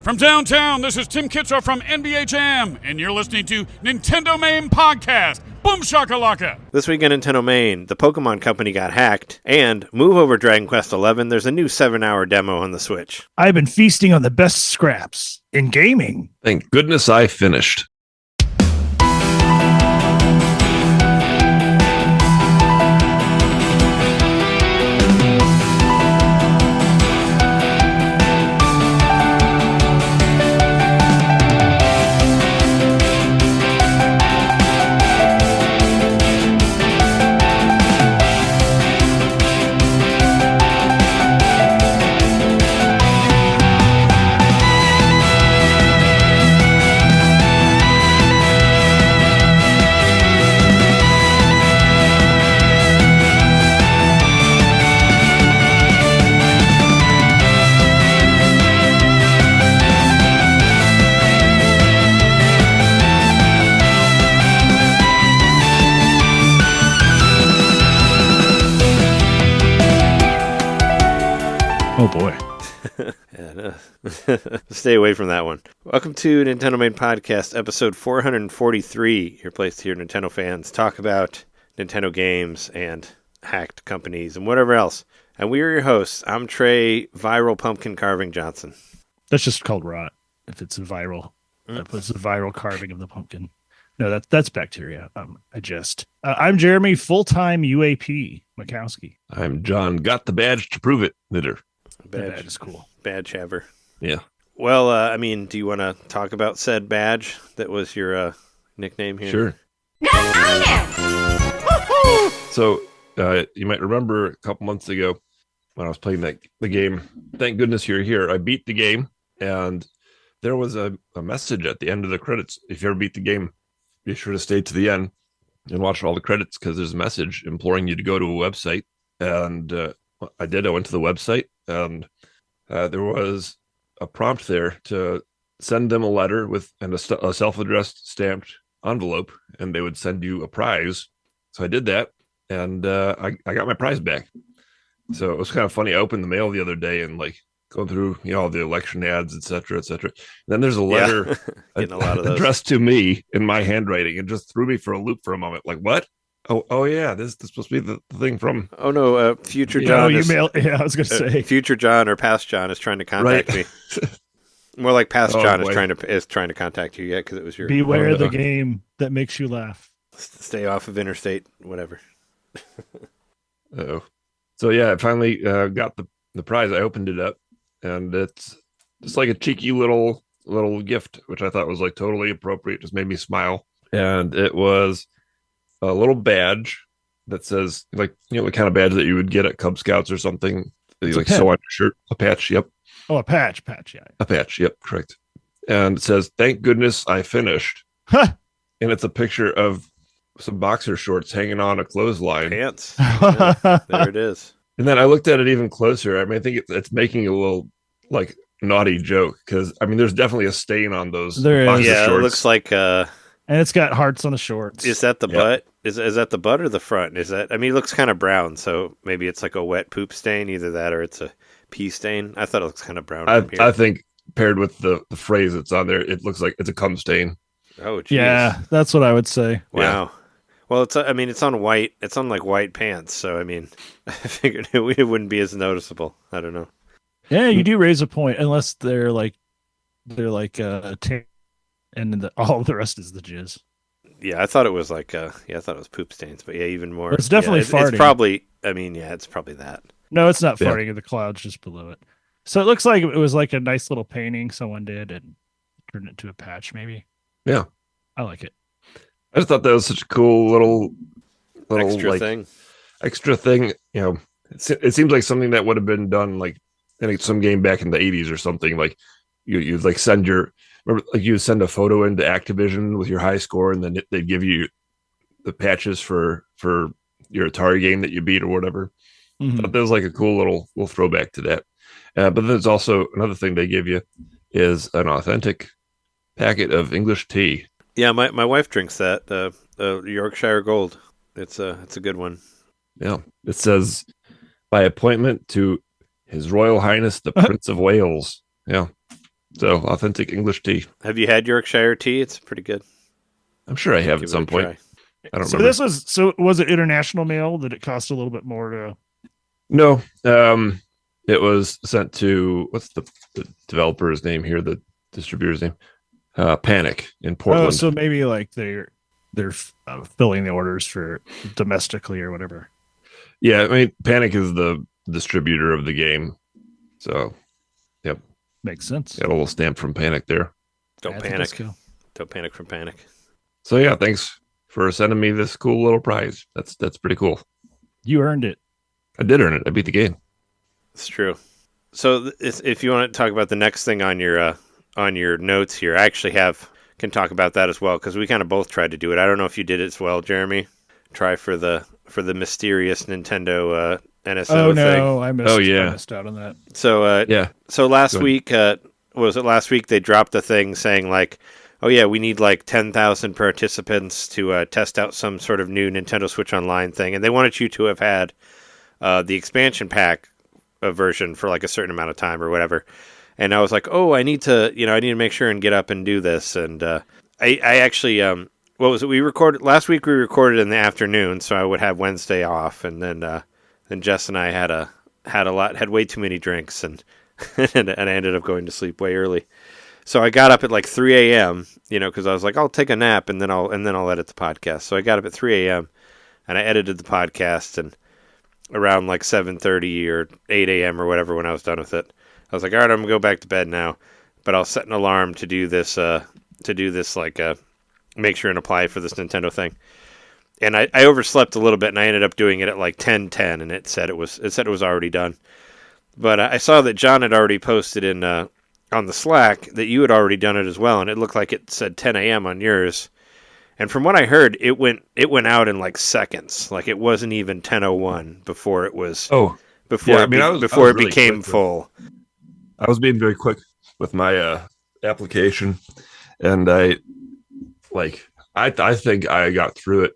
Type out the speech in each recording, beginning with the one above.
From downtown, this is Tim Kitzer from NBA Jam, and you're listening to NintenDomain Podcast. Boom shakalaka! This week on NintenDomain, the Pokemon Company got hacked, and move over Dragon Quest XI, there's a new 7-hour demo on the Switch. I've been feasting on the best scraps in gaming. Thank goodness I finished. Oh boy. Yeah, no. Stay away from that one. Welcome to NintenDomain Podcast, episode 443. Your place here, Nintendo fans, talk about Nintendo games and hacked companies and whatever else. And we are your hosts. I'm Trey Viral Pumpkin Carving Johnson. That's just called rot. If it's a viral, it's a viral carving of the pumpkin. No, that's bacteria. I'm Jereme, full-time UAP Mikowski. I'm John, got the badge to prove it, knitter. Badge is cool. Badge haver. Yeah. Well, do you want to talk about said badge that was your nickname here? Sure. So, you might remember a couple months ago when I was playing the game. Thank goodness you're here. I beat the game, and there was a message at the end of the credits. If you ever beat the game, be sure to stay to the end and watch all the credits, because there's a message imploring you to go to a website. And I did. I went to the website, and there was a prompt there to send them a letter with a self-addressed stamped envelope, and they would send you a prize. So I did that, and I got my prize back. So it was kind of funny. I opened the mail the other day and going through all the election ads, et cetera, et cetera. And then there's a letter Getting a lot of those. addressed to me in my handwriting, and just threw me for a loop for a moment. Like, what? Oh yeah, this is supposed to be the thing from. Oh no, future John. I was gonna say future John or past John is trying to contact me. More like past John is trying to contact you yet, because it was your. Beware the game that makes you laugh. Stay off of interstate, whatever. Oh, so yeah, I finally got the prize. I opened it up, and it's just like a cheeky little gift, which I thought was totally appropriate. Just made me smile, and it was a little badge that says the kind of badge that you would get at Cub Scouts or something. You sew on your shirt. A patch, yep. Oh, a patch, yeah. A patch, yep, correct. And it says, "Thank goodness I finished." Huh. And it's a picture of some boxer shorts hanging on a clothesline. Pants. Yeah, there it is. And then I looked at it even closer. I think it's making a little naughty joke, because there's definitely a stain on those boxer Yeah, shorts. it looks like and it's got hearts on the shorts. Is that the butt? Is that the butt or the front? Is that? It looks kind of brown, so maybe it's like a wet poop stain, either that or it's a pee stain. I thought it looks kind of brown. I think paired with the phrase that's on there, it looks like it's a cum stain. Oh, geez. Yeah, that's what I would say. Wow. Yeah. Well, it's on white. It's on white pants, so I figured it wouldn't be as noticeable. I don't know. Yeah, you do raise a point, unless they're tan, and then all the rest is the jizz. Yeah, I thought it was I thought it was poop stains, but yeah, even more. But it's definitely farting. It's probably. It's probably that. No, it's not farting. The cloud's just below it. So it looks like it was a nice little painting someone did and turned it into a patch, maybe. Yeah, I like it. I just thought that was such a cool little extra thing. Extra thing. It seems like something that would have been done in some game back in the 80s or something. You'd send you send a photo into Activision with your high score, and then they'd give you the patches for your Atari game that you beat or whatever. Mm-hmm. But that was a cool little throwback to that. But there's also another thing they give you is an authentic packet of English tea. Yeah, my wife drinks that Yorkshire Gold. It's a good one. Yeah, it says by appointment to His Royal Highness the Prince of Wales. Yeah, So authentic English tea. Have you had Yorkshire tea? It's pretty good. I'm sure I have Give at it some a point. try. I don't So remember. was it international mail? Did it cost a little bit more to? No, it was sent to what's the developer's name here? The distributor's name? Panic in Portland. Oh, so maybe like they're filling the orders for domestically or whatever. Yeah, I mean, Panic is the distributor of the game. So, yep, Makes sense. got a little stamp from Panic there. Don't Add to panic. disco. Don't panic from Panic. So yeah, thanks for sending me this cool little prize. That's pretty cool. You earned it. I did earn it. I beat the game. It's true. So if you want to talk about the next thing on your notes here, I actually can talk about that as well, because we kind of both tried to do it. I don't know if you did it as well, Jeremy. Try for the mysterious Nintendo NSO thing. I missed. Oh, yeah. I missed out on that. So Yeah. so last Go ahead. week, was it last week? They dropped a thing saying like, oh yeah, we need like 10,000 participants to test out some sort of new Nintendo Switch Online thing, and they wanted you to have had the expansion pack version for like a certain amount of time or whatever. And I was like, oh, I need to make sure and get up and do this. And I actually, what was it? We recorded last week. We recorded in the afternoon, so I would have Wednesday off, and then Jess and I had way too many drinks, and and I ended up going to sleep way early. So I got up at like 3 a.m. Because I was like, I'll take a nap and then I'll edit the podcast. So I got up at 3 a.m. and I edited the podcast, and around like 7:30 or 8 a.m. or whatever when I was done with it, I was like, all right, I'm gonna go back to bed now, but I'll set an alarm to do this make sure and apply for this Nintendo thing. And I overslept a little bit, and I ended up doing it at like 10:10, and it said it was already done. But I saw that John had already posted in on the Slack that you had already done it as well, and it looked like it said 10 a.m. on yours. And from what I heard, it went out in like seconds. Like it wasn't even 10:01 before it was before Yeah, it, I was before it really became quick with- full. I was being very quick with my application, and I think I got through it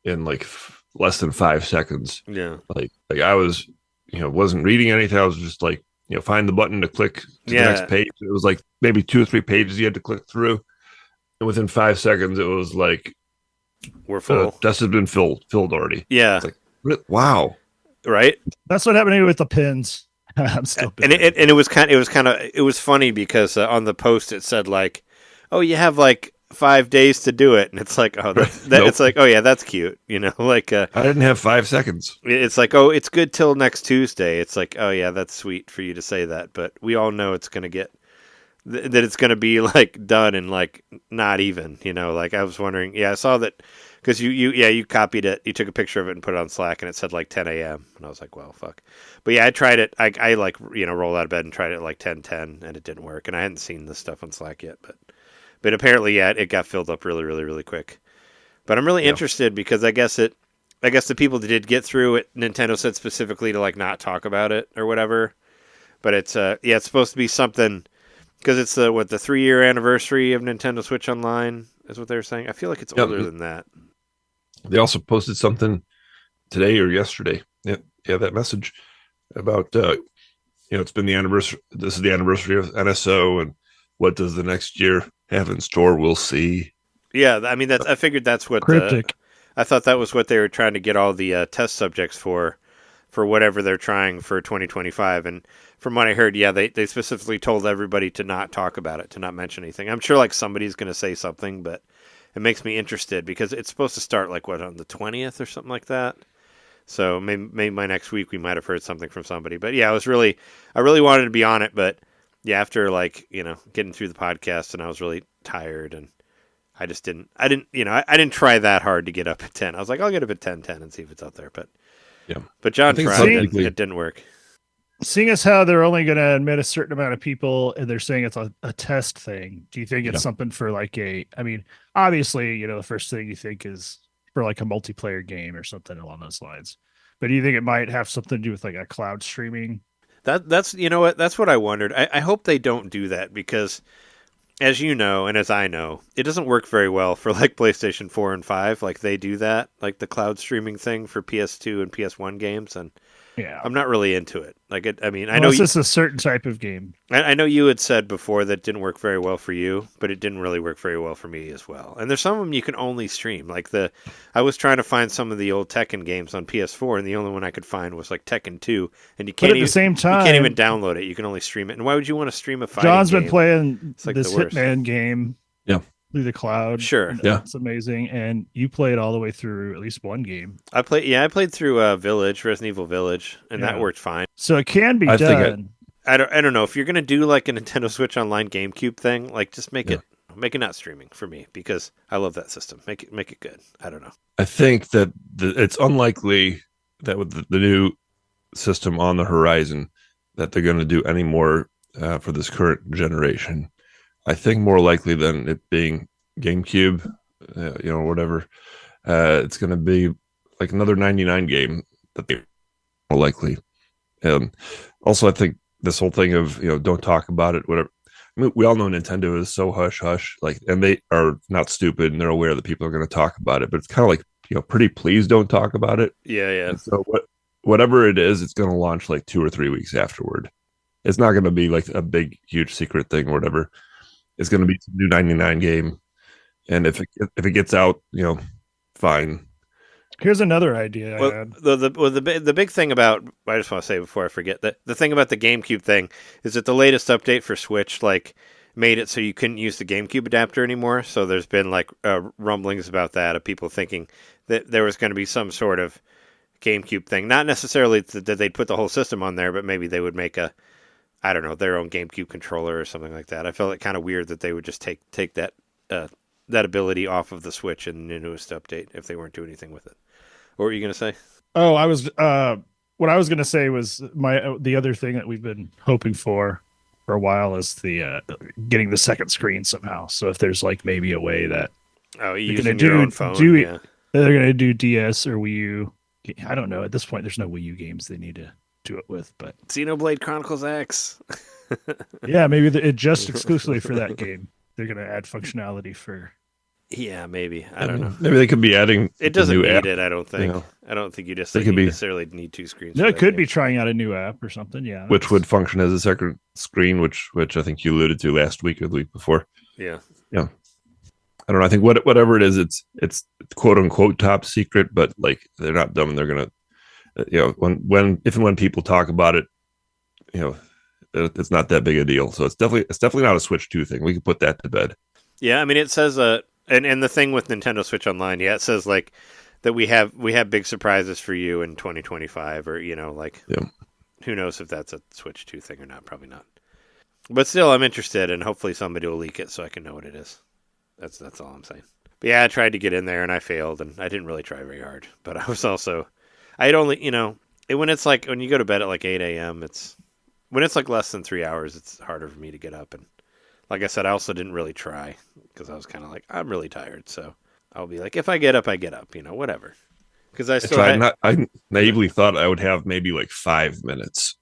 in like less than 5 seconds. Yeah. Like I was, wasn't reading anything. I was just like, find the button to click to the next page. It was like maybe 2 or 3 pages you had to click through, and within 5 seconds, it was like We're full. test has been filled already. Yeah. It's like, wow. Right. That's what happened to me with the pins. I'm still And it was funny because on the post it said like, oh, you have like 5 days to do it, and it's like, oh, Nope. it's like, oh yeah, that's cute, like I didn't have 5 seconds. it's like, oh, it's good till next Tuesday. It's like, oh yeah, that's sweet for you to say that, but we all know it's gonna get that it's gonna be like done in like not even, like I was wondering, yeah, I saw that because you copied it, you took a picture of it and put it on Slack, and it said like 10 a.m. and I was like, well, fuck. But yeah, I tried it. I like rolled out of bed and tried it at like 10:10, and it didn't work. And I hadn't seen this stuff on Slack yet, but apparently, yeah, it got filled up really, really, really quick. But I'm really interested because I guess the people that did get through it, Nintendo said specifically to like not talk about it or whatever. But it's it's supposed to be something because it's the 3-year anniversary of Nintendo Switch Online is what they were saying. I feel like it's older than that. They also posted something today or yesterday. Yeah, that message about it's been the anniversary. This is the anniversary of NSO, and what does the next year have in store? We'll see. Yeah, I mean I figured that's what cryptic. I thought that was what they were trying to get all the test subjects for whatever they're trying for 2025. And from what I heard, yeah, they specifically told everybody to not talk about it, to not mention anything. I'm sure like somebody's going to say something, but it makes me interested because it's supposed to start like on the 20th or something like that. So maybe by next week we might have heard something from somebody. But yeah, I really wanted to be on it, but yeah, after like getting through the podcast, and I was really tired, and I just didn't I didn't try that hard to get up at 10. I was like, I'll get up at 10:10 and see if it's out there, but John think tried it's it didn't work. Seeing as how they're only going to admit a certain amount of people and they're saying it's a test thing, do you think it's something for like obviously, the first thing you think is for like a multiplayer game or something along those lines. But do you think it might have something to do with like a cloud streaming? That's that's what I wondered. I hope they don't do that because as you know, and as I know, it doesn't work very well for like PlayStation 4 and 5. Like they do that, like the cloud streaming thing for PS2 and PS1 games, and Yeah. I'm not really into it. Like, I mean, I Unless know it's a certain type of game. I know you had said before that it didn't work very well for you, but it didn't really work very well for me as well. And there's some of them you can only stream. Like I was trying to find some of the old Tekken games on PS4, and the only one I could find was like Tekken 2, and you can't But at the same you can't even time, download it. You can only stream it. And why would you want to stream a fighting John's game? been playing It's like this the worst. Hitman game. Yeah. Through the cloud. Sure. And Yeah. it's amazing. And you played all the way through at least one game. I played through Resident Evil Village, and that Yeah. worked fine. So it can be I think done. I don't know if you're gonna do like a Nintendo Switch Online GameCube thing, like just make it not streaming for me, because I love that system. Make it good. I don't know. I think that it's unlikely that with the new system on the horizon that they're going to do any more for this current generation. I think more likely than it being GameCube, whatever. It's going to be like another 99 game that they more likely. Also, I think this whole thing of don't talk about it, whatever. I mean, we all know Nintendo is so hush hush, like, and they are not stupid and they're aware that people are going to talk about it, but it's kind of like pretty please don't talk about it. Yeah. And so whatever it is, it's going to launch like 2 or 3 weeks afterward. It's not going to be like a big huge secret thing or whatever. It's going to be a new 99 game, and if it gets out, fine. Here's another idea I had. The big thing about, I just want to say before I forget, that the thing about the GameCube thing is that the latest update for Switch made it so you couldn't use the GameCube adapter anymore. So there's been rumblings about that, of people thinking that there was going to be some sort of GameCube thing. Not necessarily that they'd put the whole system on there, but maybe they would make their own GameCube controller or something like that. I felt it kind of weird that they would just take that ability off of the Switch in the newest update if they weren't doing anything with it. What were you going to say? Oh, what I was going to say was the other thing that we've been hoping for a while is the getting the second screen somehow. So if there's maybe a way that using your own phone, they're going to do DS or Wii U. I don't know. At this point, there's no Wii U games they need to do it with, but Xenoblade Chronicles X. Yeah, maybe it just exclusively for that game. They're going to add functionality for. Yeah, maybe. I don't know. Maybe they could be adding. It doesn't new need app, it. I don't think. I don't think you necessarily need 2 screens. No, it could be trying out a new app or something. Yeah, which would function as a second screen, which I think you alluded to last week or the week before. Yeah. I don't know. I think whatever it is, it's quote unquote top secret, but they're not dumb. They're gonna, when people talk about it, it's not that big a deal. So it's definitely not a Switch 2 thing. We can put that to bed. Yeah, I mean, it says and the thing with Nintendo Switch Online, it says that we have big surprises for you in 2025, or who knows if that's a Switch 2 thing or not? Probably not. But still, I'm interested, and hopefully somebody will leak it so I can know what it is. That's all I'm saying. But yeah, I tried to get in there and I failed, and I didn't really try very hard. But I was also, I'd only, when it's when you go to bed at 8 a.m., when it's less than 3 hours, it's harder for me to get up. And like I said, I also didn't really try because I was kind of I'm really tired. So I'll be if I get up, whatever. Because I naively thought I would have maybe 5 minutes.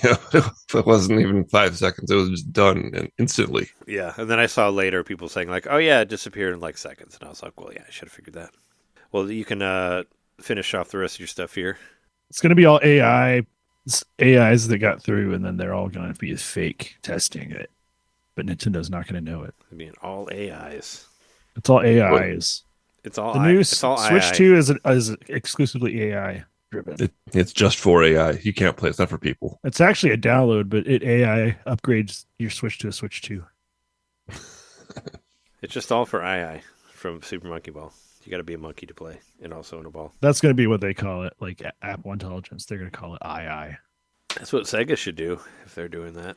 It wasn't even 5 seconds. It was just done and instantly. Yeah, and then I saw later people saying oh yeah, it disappeared in seconds, and I was well, yeah, I should have figured that. Well, you can finish off the rest of your stuff here. It's going to be all AIs that got through, and then they're all going to be fake testing it. But Nintendo's not going to know it. I mean, all AIs. It's all AIs. It's all the new it's all Switch AI. 2 is exclusively AI driven. It's just for AI. You can't play. It's not for people. It's actually a download, but it AI upgrades your Switch to a Switch 2. It's just all for II from Super Monkey Ball. You got to be a monkey to play, and also in a ball. That's going to be what they call it, Apple Intelligence. They're going to call it II. That's what Sega should do if they're doing that.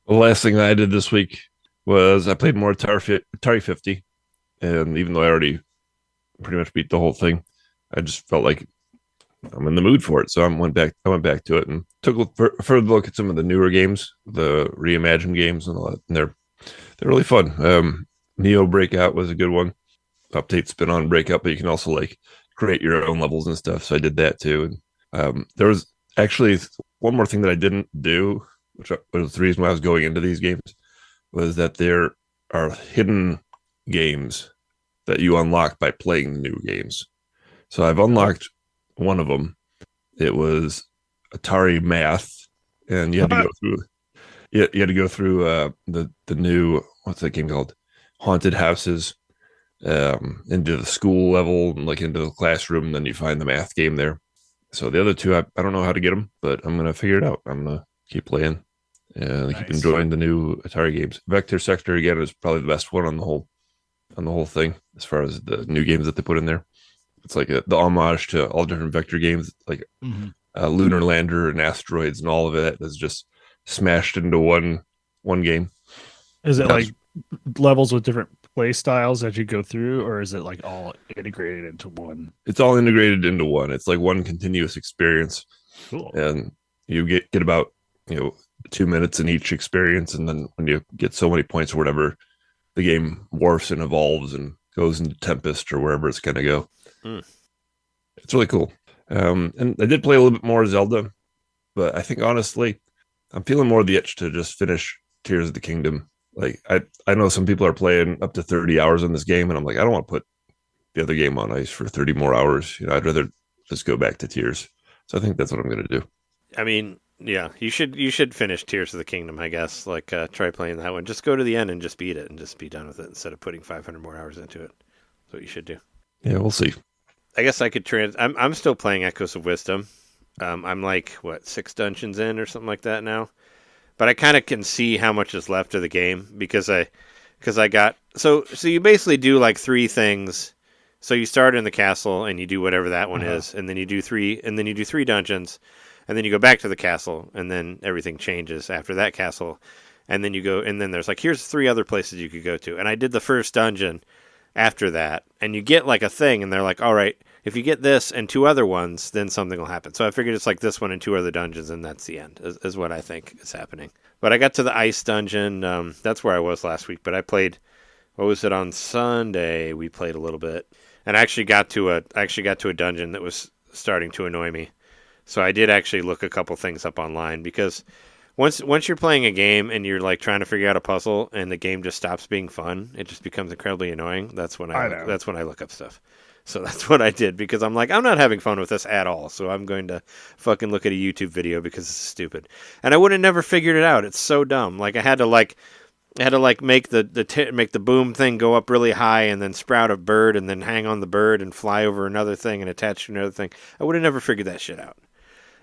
The last thing that I did this week was I played more Atari 50, and even though I already pretty much beat the whole thing, I just felt like I'm in the mood for it. So I went back to it and took a further look at some of the newer games, the reimagined games, and all that. And they're really fun. Neo Breakout was a good one. Update's been on Breakout, but you can also create your own levels and stuff. So I did that too. And there was actually one more thing that I didn't do, which was the reason why I was going into these games, was that there are hidden games that you unlock by playing the new games. So I've unlocked one of them. It was Atari math, and you had to go through. You had to go through the new, what's that game called? Haunted houses, into the school level and like into the classroom. And then you find the math game there. So the other two, I don't know how to get them, but I'm gonna figure it out. I'm gonna keep playing and keep enjoying the new Atari games. Vector Sector again is probably the best one on the whole thing as far as the new games that they put in there. It's like the homage to all different Vector games, like Lunar Lander and Asteroids, and all of it is just smashed into one game. Is it like levels with different play styles as you go through, or is it like all integrated into one? It's all integrated into one. It's like one continuous experience. Cool. And you get about 2 minutes in each experience, and then when you get so many points or whatever, the game morphs and evolves and goes into Tempest or wherever it's going to go. It's really cool. And I did play a little bit more Zelda, but I think honestly, I'm feeling more the itch to just finish Tears of the Kingdom. Like I know some people are playing up to 30 hours in this game, and I'm like, I don't want to put the other game on ice for 30 more hours. I'd rather just go back to Tears. So I think that's what I'm going to do. I mean, yeah, you should finish Tears of the Kingdom, I guess. Like, try playing that one. Just go to the end and just beat it and just be done with it instead of putting 500 more hours into it. That's what you should do. Yeah, we'll see. I guess I could I'm still playing Echoes of Wisdom. I'm like 6 dungeons in or something like that now. But I kind of can see how much is left of the game because I got so you basically do like 3 things. So you start in the castle and you do whatever that one is, and then you do 3 dungeons, and then you go back to the castle, and then everything changes after that castle, and then you go, and then there's like, here's 3 other places you could go to. And I did the first dungeon after that, and you get like a thing, and they're like, all right, if you get this and 2 other ones, then something will happen. So I figured it's like this one and 2 other dungeons, and that's the end, is what I think is happening. But I got to the ice dungeon. That's where I was last week, but I played, what was it, on Sunday? We played a little bit, and I actually got to a dungeon that was starting to annoy me. So I did actually look a couple things up online, because once you're playing a game and you're like trying to figure out a puzzle and the game just stops being fun, it just becomes incredibly annoying. That's when I look up stuff. So that's what I did, because I'm like, I'm not having fun with this at all. So I'm going to fucking look at a YouTube video because it's stupid. And I would have never figured it out. It's so dumb. Like I had to make the boom thing go up really high and then sprout a bird and then hang on the bird and fly over another thing and attach to another thing. I would have never figured that shit out.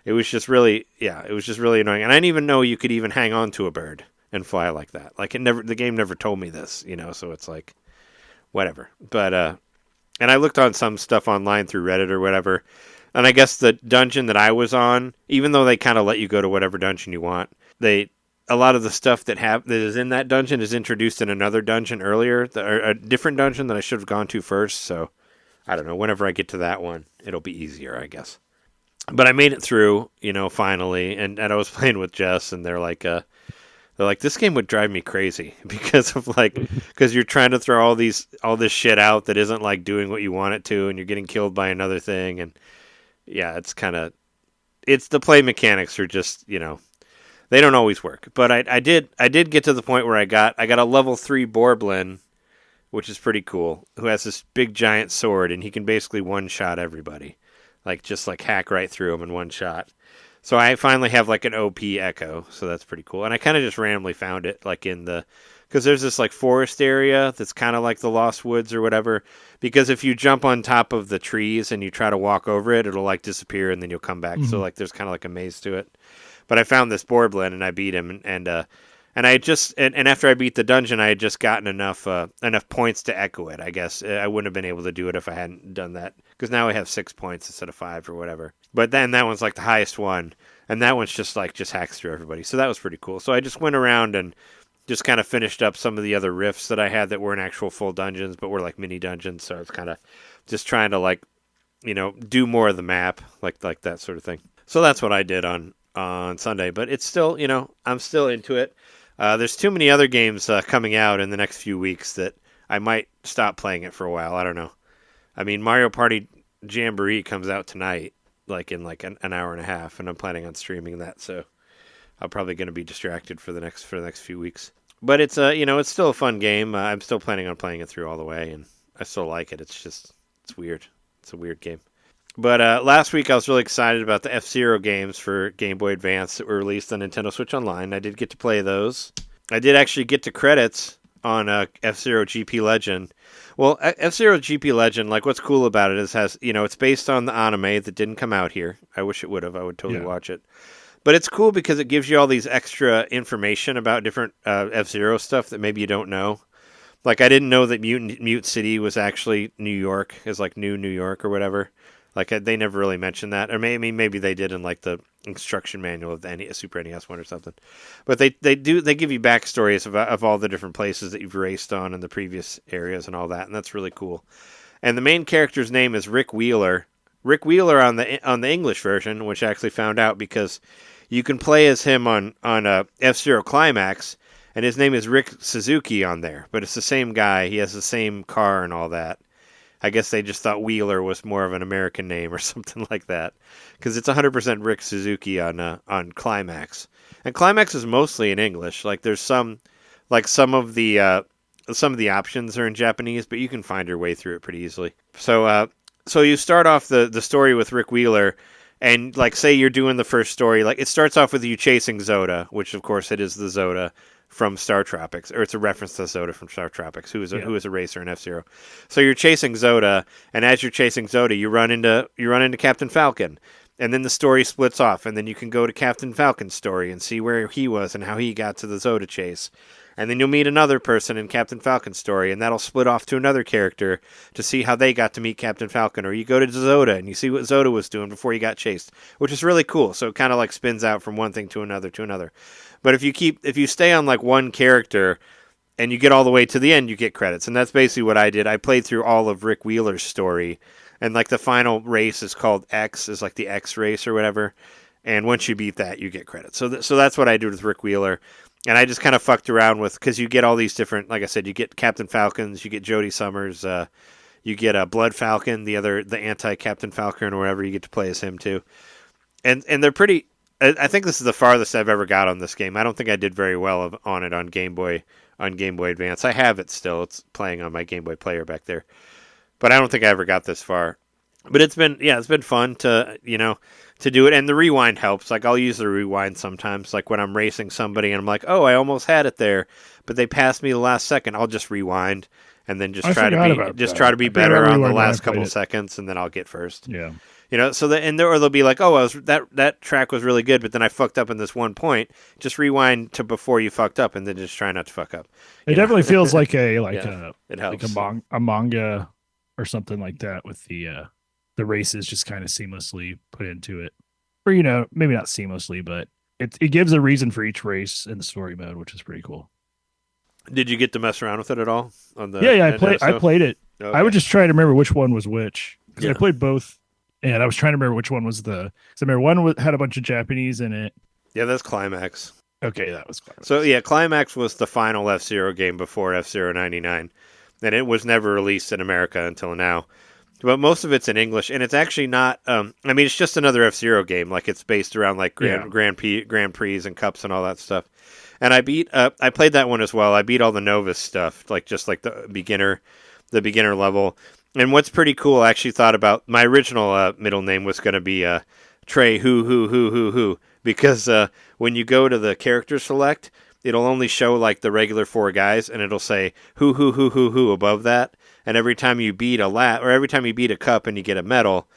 It was just really annoying. And I didn't even know you could even hang on to a bird and fly like that. Like the game never told me this, so it's like, whatever. But, and I looked on some stuff online through Reddit or whatever, and I guess the dungeon that I was on, even though they kind of let you go to whatever dungeon you want, a lot of the stuff that is in that dungeon is introduced in another dungeon earlier, or a different dungeon that I should have gone to first. So I don't know. Whenever I get to that one, it'll be easier, I guess. But I made it through, finally, and I was playing with Jess, and they're like, this game would drive me crazy because you're trying to throw all this shit out that isn't like doing what you want it to, and you're getting killed by another thing, and yeah, it's the play mechanics are just, they don't always work. But I did get to the point where I got a level 3 Borblin, which is pretty cool, who has this big giant sword, and he can basically one-shot everybody. Just hack right through them in one shot. So I finally have like an OP Echo, so that's pretty cool. And I kind of just randomly found it because there's this like forest area that's kind of like the Lost Woods or whatever. Because if you jump on top of the trees and you try to walk over it, it'll like disappear and then you'll come back. Mm-hmm. So like there's kind of like a maze to it. But I found this Borblin and I beat him, and after I beat the dungeon, I had just gotten enough points to echo it. I guess I wouldn't have been able to do it if I hadn't done that, because now I have 6 points instead of 5 or whatever. But then that one's like the highest one, and that one's just hacks through everybody. So that was pretty cool. So I just went around and just kind of finished up some of the other rifts that I had that weren't actual full dungeons, but were like mini dungeons. So I was kind of just trying to do more of the map, like that sort of thing. So that's what I did on Sunday. But it's still, I'm still into it. There's too many other games coming out in the next few weeks that I might stop playing it for a while. I don't know. I mean, Mario Party Jamboree comes out tonight, in an hour and a half, and I'm planning on streaming that. So I'm probably going to be distracted for the next few weeks. But it's it's still a fun game. I'm still planning on playing it through all the way, and I still like it. It's weird. It's a weird game. But last week I was really excited about the F-Zero games for Game Boy Advance that were released on Nintendo Switch Online. I did get to play those. I did actually get to credits on F-Zero GP Legend. Well, F-Zero GP Legend, like what's cool about it is it's based on the anime that didn't come out here. I wish it would have. I would totally watch it. But it's cool because it gives you all these extra information about different F-Zero stuff that maybe you don't know. Like I didn't know that Mute City was actually New York, is like New York or whatever. Like they never really mentioned that, or maybe they did in like the instruction manual of the Super NES one or something. But they give you backstories of all the different places that you've raced on in the previous areas and all that, and that's really cool. And the main character's name is Rick Wheeler. Rick Wheeler on the English version, which I actually found out because you can play as him on F-Zero Climax, and his name is Rick Suzuki on there, but it's the same guy. He has the same car and all that. I guess they just thought Wheeler was more of an American name or something like that, because it's 100% Rick Suzuki on Climax, and Climax is mostly in English. Like there's some of the options are in Japanese, but you can find your way through it pretty easily. So you start off the story with Rick Wheeler, and like say you're doing the first story, like it starts off with you chasing Zoda, which of course it is the Zoda from Star Tropics, or it's a reference to Zoda from Star Tropics, who is a racer in F-Zero. So you're chasing Zoda, and as you're chasing Zoda, you run into Captain Falcon, and then the story splits off, and then you can go to Captain Falcon's story and see where he was and how he got to the Zoda chase. And then you'll meet another person in Captain Falcon's story, and that'll split off to another character to see how they got to meet Captain Falcon. Or you go to Zoda, and you see what Zoda was doing before he got chased, which is really cool. So it kind of like spins out from one thing to another to another. But if you stay on like one character and you get all the way to the end, you get credits. And that's basically what I did. I played through all of Rick Wheeler's story, and like the final race is called X, is like the X race or whatever. And once you beat that, you get credits. So that's what I did with Rick Wheeler. And I just kind of fucked around with, because you get all these different, like I said, you get Captain Falcons, you get Jodie Summers, you get Blood Falcon, the anti-Captain Falcon or whatever, you get to play as him too. And they're pretty, I think this is the farthest I've ever got on this game. I don't think I did very well on it on Game Boy Advance. I have it still. It's playing on my Game Boy player back there. But I don't think I ever got this far. But it's been fun to do it, and the rewind helps. Like I'll use the rewind sometimes, like when I'm racing somebody and I'm like, oh, I almost had it there, but they passed me the last second. I'll just rewind and then try to be better on the last couple seconds, and then I'll get first. Yeah. So they'll be like, oh, that track was really good, but then I fucked up in this one point. Just rewind to before you fucked up, and then just try not to fuck up. It definitely feels like it helps. Like a manga or something like that, with the races just kind of seamlessly put into it, or maybe not seamlessly, but it gives a reason for each race in the story mode, which is pretty cool. Did you get to mess around with it at all on the? Yeah, I played it. Okay. I would just try to remember which one was which, because I played both. And I was trying to remember which one was because I remember one had a bunch of Japanese in it. Yeah, that's Climax. Okay, that was Climax. So yeah, Climax was the final F-Zero game before F-Zero 99, and it was never released in America until now. But most of it's in English, and it's actually not. It's just another F-Zero game. Like it's based around like Grand Prix and Cups and all that stuff. And I played that one as well. I beat all the novice stuff, just like the beginner level. And what's pretty cool, I actually thought about my original middle name was going to be Trey Who, because when you go to the character select, it'll only show like the regular 4 guys, and it'll say who above that. And every time you beat a lap, or every time you beat a cup and you get a medal,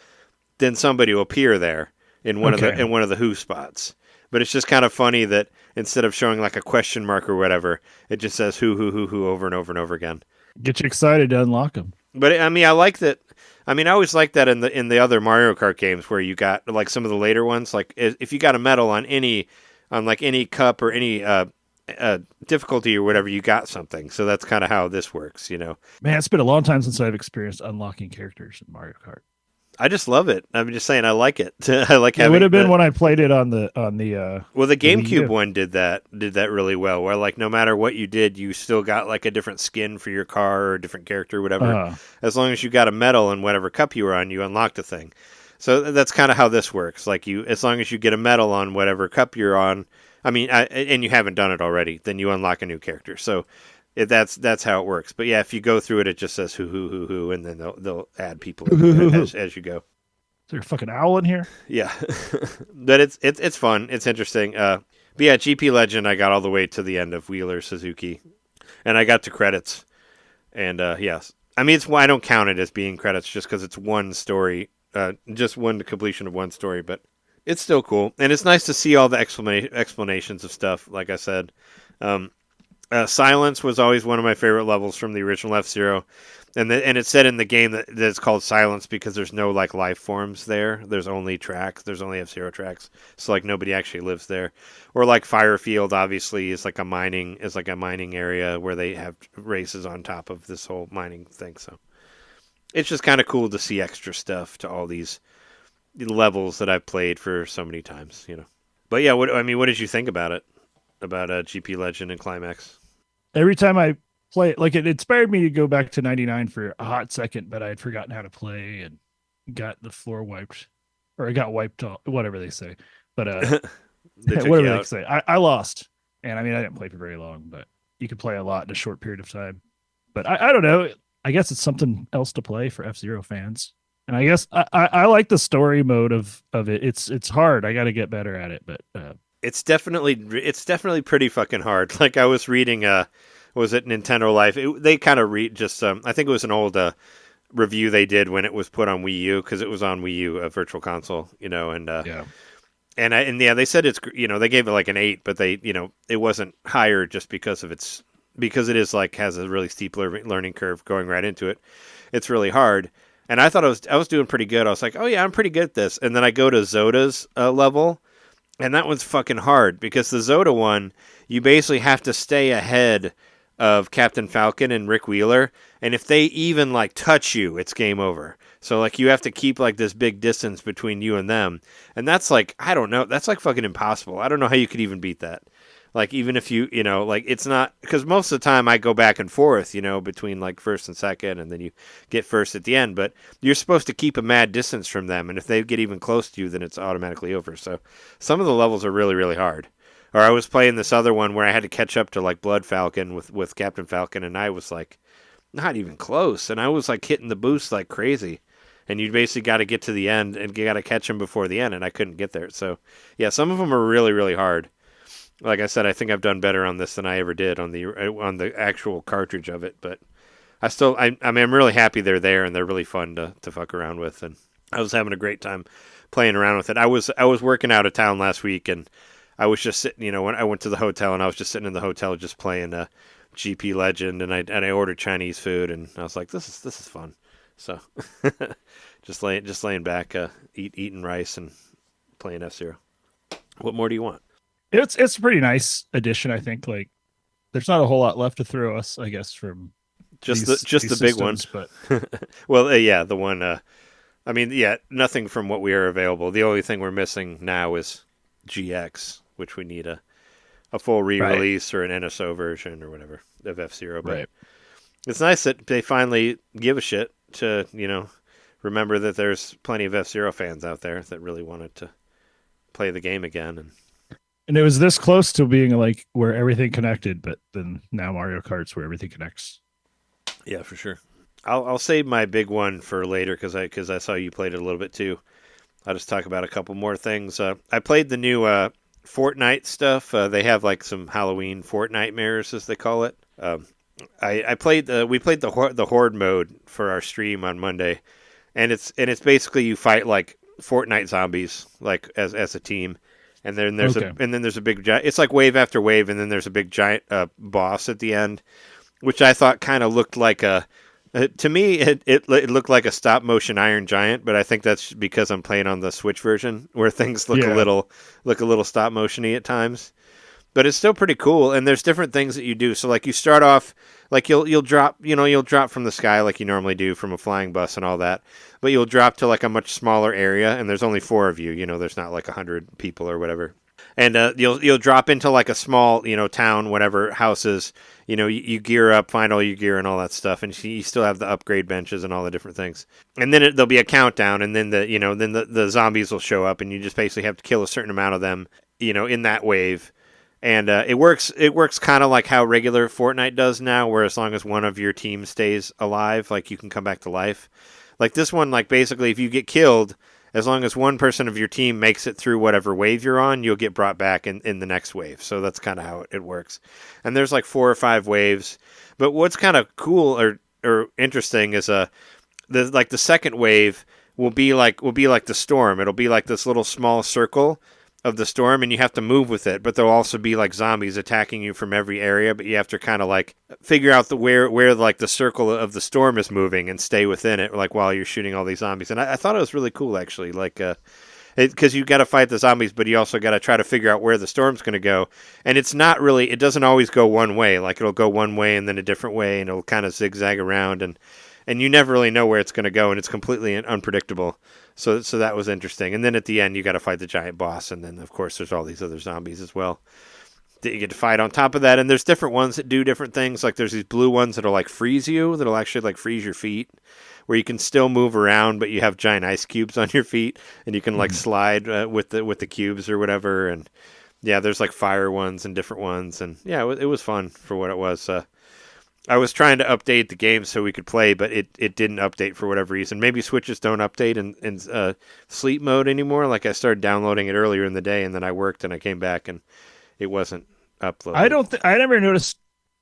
then somebody will appear there in one of the who spots. But it's just kind of funny that instead of showing like a question mark or whatever, it just says who over and over and over again. Get you excited to unlock them. But I like that. I always like that in the other Mario Kart games where you got like some of the later ones. Like if you got a medal on any cup or any difficulty or whatever, you got something. So that's kind of how this works, Man, it's been a long time since I've experienced unlocking characters in Mario Kart. I just love it. I'm just saying, I like it. I like having. It would have been when I played it on the. Well, the GameCube one did that really well. Where like no matter what you did, you still got like a different skin for your car or a different character or whatever. As long as you got a medal in whatever cup you were on, you unlocked a thing. So that's kind of how this works. Like as long as you get a medal on whatever cup you're on, and you haven't done it already, then you unlock a new character. So. That's how it works. But yeah, if you go through it, it just says who, and then they'll add people as you go. there a fucking owl in here? Yeah, but it's fun. It's interesting. But yeah, GP Legend. I got all the way to the end of Wheeler Suzuki, and I got to credits. And yes, I mean it's why I don't count it as being credits, just because it's one story, just one completion of one story. But it's still cool, and it's nice to see all the explanations of stuff. Like I said, Silence was always one of my favorite levels from the original F-Zero. And it said in the game that it's called Silence because there's no like life forms there. There's only tracks. There's only F-Zero tracks. So like nobody actually lives there. Or like Firefield obviously is like a mining area where they have races on top of this whole mining thing. So it's just kind of cool to see extra stuff to all these levels that I've played for so many times, you know. But yeah, what did you think about it? About GP Legend and Climax? Every time I play it, like it inspired me to go back to 99 for a hot second, but I had forgotten how to play and got the floor wiped, or I got wiped off, whatever they say. But whatever they say, I lost, and I mean I didn't play for very long, but you could play a lot in a short period of time. But I don't know. I guess it's something else to play for F-Zero fans, and I guess I like the story mode of it. It's hard. I got to get better at it, but it's definitely pretty fucking hard. Like I was reading was it Nintendo Life? They kind of read just I think it was an old review they did when it was put on Wii U, because it was on Wii U, a virtual console, you know, and yeah. And they said it's, you know, they gave it like an 8, but they, you know, it wasn't higher just because it is like has a really steep learning curve going right into it. It's really hard. And I thought I was doing pretty good. I was like, oh yeah, I'm pretty good at this. And then I go to Zoda's level, and that one's fucking hard because the Zoda one, you basically have to stay ahead of Captain Falcon and Rick Wheeler, and if they even like touch you, it's game over. So like you have to keep like this big distance between you and them, and that's like, I don't know, that's like fucking impossible. I don't know how you could even beat that. Like even if you know, like it's not, because most of the time I go back and forth, you know, between like first and second, and then you get first at the end, but you're supposed to keep a mad distance from them, and if they get even close to you, then it's automatically over. So some of the levels are really, really hard. Or I was playing this other one where I had to catch up to like Blood Falcon with Captain Falcon, and I was like not even close, and I was like hitting the boost like crazy, and you basically got to get to the end and you got to catch him before the end, and I couldn't get there. So yeah, some of them are really, really hard. Like I said, I think I've done better on this than I ever did on the actual cartridge of it, but I mean I'm really happy they're there, and they're really fun to fuck around with, and I was having a great time playing around with it. I was working out of town last week, and I was just sitting, you know, when I went to the hotel, and I was just sitting in the hotel just playing GP Legend, and I ordered Chinese food, and I was like, this is fun. So just laying back, eating rice and playing F-Zero. What more do you want? It's a pretty nice addition, I think. Like, there's not a whole lot left to throw us, I guess, from these the systems, big one. But well, yeah, the one. I mean, yeah, nothing from what we are available. The only thing we're missing now is GX, which we need a full re-release or an NSO version or whatever of F-Zero. But right. It's nice that they finally give a shit to, you know, remember that there's plenty of F-Zero fans out there that really wanted to play the game again. And it was this close to being like where everything connected, but then now Mario Kart's where everything connects. Yeah, for sure. I'll save my big one for later because I saw you played it a little bit too. I'll just talk about a couple more things. I played the new Fortnite stuff. They have like some Halloween Fortnitemares, as they call it. We played the Horde mode for our stream on Monday, and it's basically you fight like Fortnite zombies like as a team. And then there's a big giant. It's like wave after wave, and then there's a big giant boss at the end, which I thought kind of looked like to me it looked like a stop motion Iron Giant, but I think that's because I'm playing on the Switch version where things look a little stop motiony at times. But it's still pretty cool, and there's different things that you do. So like you start off like you'll drop from the sky like you normally do from a flying bus and all that, but you'll drop to like a much smaller area, and there's only 4 of you. You know, there's not like 100 people or whatever, and you'll drop into like a small town, whatever houses. You gear up, find all your gear and all that stuff, and you still have the upgrade benches and all the different things. And then there'll be a countdown, and then the zombies will show up, and you just basically have to kill a certain amount of them, in that wave. And it works kind of like how regular Fortnite does now, where as long as one of your team stays alive, like you can come back to life. Like this one, like basically if you get killed as long as one person of your team makes it through whatever wave you're on, you'll get brought back in the next wave. So that's kind of how it works. And there's like 4 or 5 waves. But what's kind of cool or interesting is the second wave will be like the storm. It'll be like this little small circle of the storm, and you have to move with it. But there'll also be like zombies attacking you from every area, but you have to kind of like figure out where like the circle of the storm is moving and stay within it, like while you're shooting all these zombies. And I thought it was really cool, actually, like because you got to fight the zombies, but you also got to try to figure out where the storm's going to go. And it doesn't always go one way. Like it'll go one way and then a different way, and it'll kind of zigzag around, and you never really know where it's going to go, and it's completely unpredictable. So that was interesting. And then at the end, you got to fight the giant boss, and then of course there's all these other zombies as well that you get to fight on top of that. And there's different ones that do different things. Like there's these blue ones that'll like freeze you, that'll actually like freeze your feet, where you can still move around, but you have giant ice cubes on your feet, and you can like slide with the cubes or whatever. And yeah, there's like fire ones and different ones, and yeah, it was fun for what it was. I was trying to update the game so we could play, but it didn't update for whatever reason. Maybe Switches don't update in sleep mode anymore. Like I started downloading it earlier in the day, and then I worked and I came back and it wasn't uploaded. I never noticed.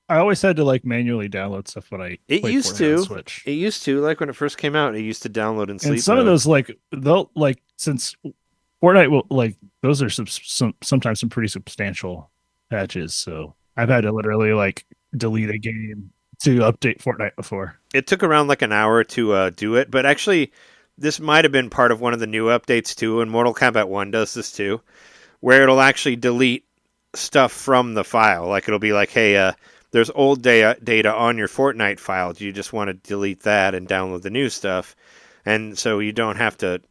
I always had to like manually download stuff when I It played used Fortnite to. on Switch. It used to, like when it first came out, it used to download in sleep And some mode. of those they'll since Fortnite will those are sometimes some pretty substantial patches. So I've had to literally like delete a game to update Fortnite before. It took around like an hour to do it, but actually this might have been part of one of the new updates too, and Mortal Kombat 1 does this too, where it'll actually delete stuff from the file. Like it'll be like, hey, there's old data on your Fortnite file. Do you just want to delete that and download the new stuff? And so you don't have to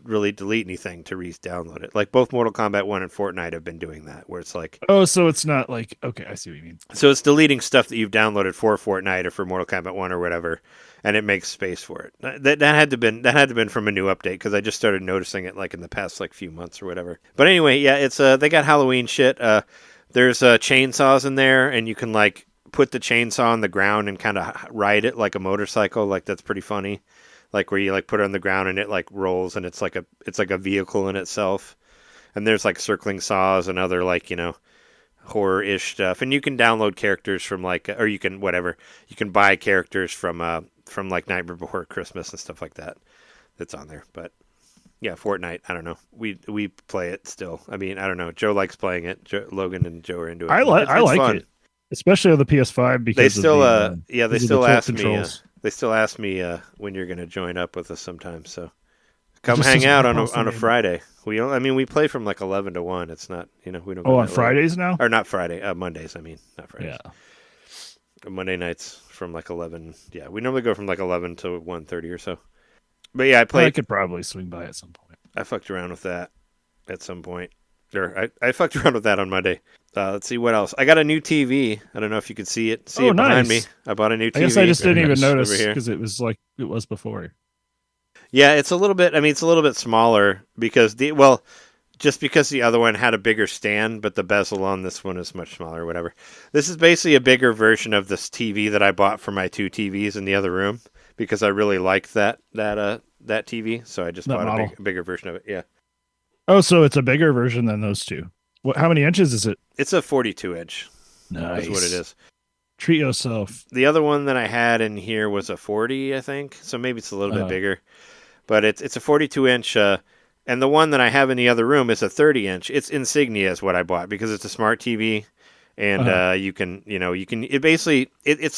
really delete anything to re-download it. Like both Mortal Kombat 1 and Fortnite have been doing that, where it's like... Oh, so it's not like... Okay, I see what you mean. So it's deleting stuff that you've downloaded for Fortnite or for Mortal Kombat 1 or whatever, and it makes space for it. That had to been from a new update, because I just started noticing it like in the past like few months or whatever. But anyway, yeah, it's they got Halloween shit. There's chainsaws in there, and you can like put the chainsaw on the ground and kind of ride it like a motorcycle. Like that's pretty funny. Like where you like put it on the ground and it like rolls, and it's like a vehicle in itself. And there's like circling saws and other like, you know, horror-ish stuff. And you can download characters from like, or you can buy characters from like Nightmare Before Christmas and stuff like that. That's on there. But yeah, Fortnite, I don't know. We play it still. I mean, I don't know. Joe likes playing it. Logan and Joe are into it. I like fun. It, especially on the PS5 because they still they still ask me. They still ask me when you're going to join up with us sometime. So come hang out on a Friday. We play from like 11 to 1. It's not, you know, we don't. Oh, on Fridays now? Or not Friday, Mondays. I mean, not Fridays. Yeah. Monday nights from like 11. Yeah, we normally go from like 11 to 1:30 or so. But yeah, I could probably swing by at some point. I fucked around with that at some point. Or I fucked around with that on Monday. Let's see what else. I got a new TV. I don't know if you could see it. It behind me. I bought a new TV. I guess I just didn't even notice because it was like it was before. Yeah, it's a little bit. I mean, it's a little bit smaller because just because the other one had a bigger stand, but the bezel on this one is much smaller. Or whatever. This is basically a bigger version of this TV that I bought for my 2 TVs in the other room because I really liked that TV. So I just bought a bigger version of it. Yeah. Oh, so it's a bigger version than those two. How many inches is it? It's a 42 inch. Nice. Is what it is. Treat yourself. The other one that I had in here was a 40, I think. So maybe it's a little bit bigger. But it's a 42 inch. And the one that I have in the other room is a 30 inch. It's Insignia is what I bought because it's a smart TV. And it's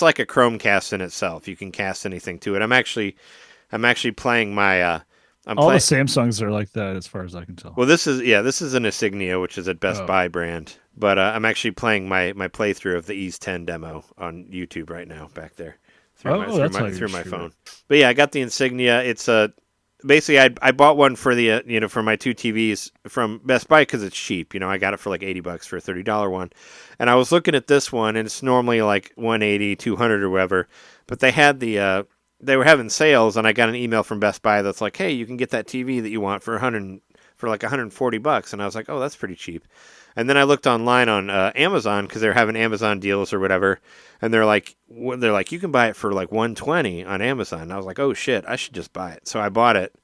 like a Chromecast in itself. You can cast anything to it. I'm actually playing my... the Samsungs are like that, as far as I can tell. Well, this is an Insignia, which is a Best Buy brand. But I'm actually playing my playthrough of the NSO Demo on YouTube right now, back there through my phone. But yeah, I got the Insignia. It's basically I bought one for the for my 2 TVs from Best Buy because it's cheap. You know, I got it for like $80 for a $30 one, and I was looking at this one, and it's normally like $180, $200 or whatever. But they had they were having sales, and I got an email from Best Buy that's like, hey, you can get that TV that you want for like $140. And I was like, oh, that's pretty cheap. And then I looked online on Amazon because they're having Amazon deals or whatever. And they're like, you can buy it for like $120 on Amazon. And I was like, oh shit, I should just buy it. So I bought it.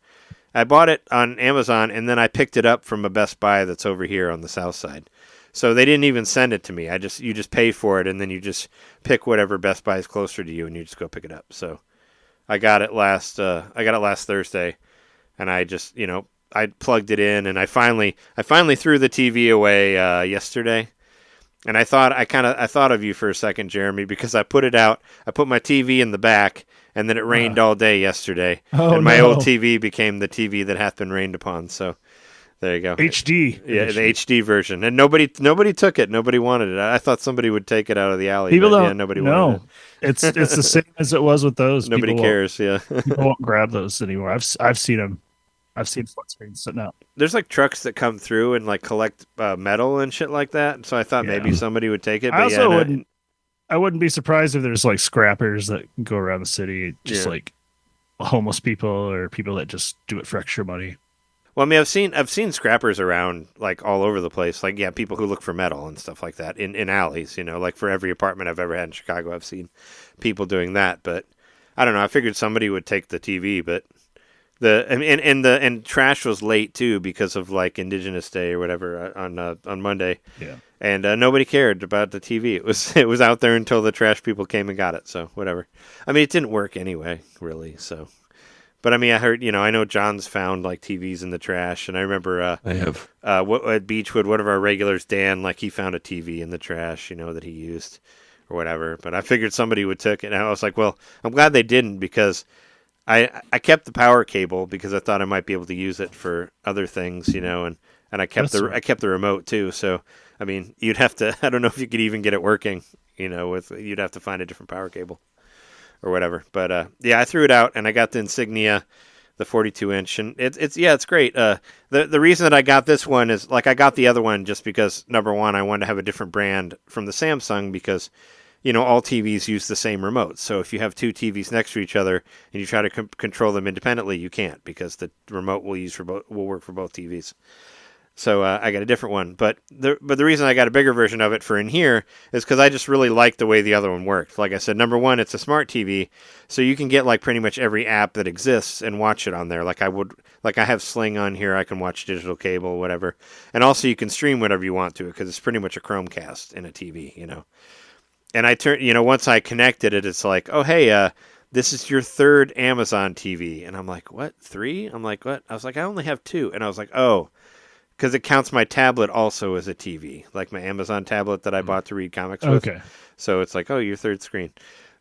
I bought it on Amazon, and then I picked it up from a Best Buy that's over here on the south side. So they didn't even send it to me. You just pay for it, and then you just pick whatever Best Buy is closer to you, and you just go pick it up. So I got it last Thursday, and I just I plugged it in, and I finally threw the TV away yesterday. And I thought of you for a second, Jereme, because I put it out. I put my TV in the back, and then it rained all day yesterday, and my old TV became the TV that hath been rained upon. So there you go. HD. Yeah, the HD version. And nobody took it. Nobody wanted it. I thought somebody would take it out of the alley. People don't. Nobody no, wanted it. It's the same as it was with those. Nobody cares. People won't grab those anymore. I've seen them. I've seen flat screens sitting out. There's like trucks that come through and like collect metal and shit like that. So I thought maybe somebody would take it. But I wouldn't be surprised if there's like scrappers that go around the city, just like homeless people or people that just do it for extra money. Well, I mean, I've seen scrappers around like all over the place. Like, people who look for metal and stuff like that in alleys. Like for every apartment I've ever had in Chicago, I've seen people doing that. But I don't know. I figured somebody would take the TV, but and trash was late too because of like Indigenous Day or whatever on Monday. Yeah. And nobody cared about the TV. It was out there until the trash people came and got it. So whatever. I mean, it didn't work anyway, really. So. But I mean, I heard, I know John's found like TVs in the trash, and I remember I have at Beechwood, one of our regulars, Dan, like he found a TV in the trash, that he used or whatever. But I figured somebody would take it, and I was like, well, I'm glad they didn't because I kept the power cable because I thought I might be able to use it for other things, and I kept I kept the remote too. So I mean, you'd have to, I don't know if you could even get it working, you'd have to find a different power cable. Or whatever, but I threw it out and I got the Insignia, the 42-inch, and it's great. The reason that I got this one is like I got the other one just because number one I wanted to have a different brand from the Samsung because all TVs use the same remote. So if you have two TVs next to each other and you try to control them independently, you can't because the remote will work for both TVs. So I got a different one, but the reason I got a bigger version of it for in here is because I just really like the way the other one worked. Like I said, number one, it's a smart TV, so you can get like pretty much every app that exists and watch it on there. Like I have Sling on here, I can watch digital cable, whatever, and also you can stream whatever you want to it because it's pretty much a Chromecast in a TV, And I turn, once I connected it, it's like, oh hey, this is your third Amazon TV, and I'm like, what, 3? I'm like, what? I was like, I only have 2, and I was like, oh. Because it counts my tablet also as a TV, like my Amazon tablet that I bought to read comics with. Okay. So it's like, oh, your third screen.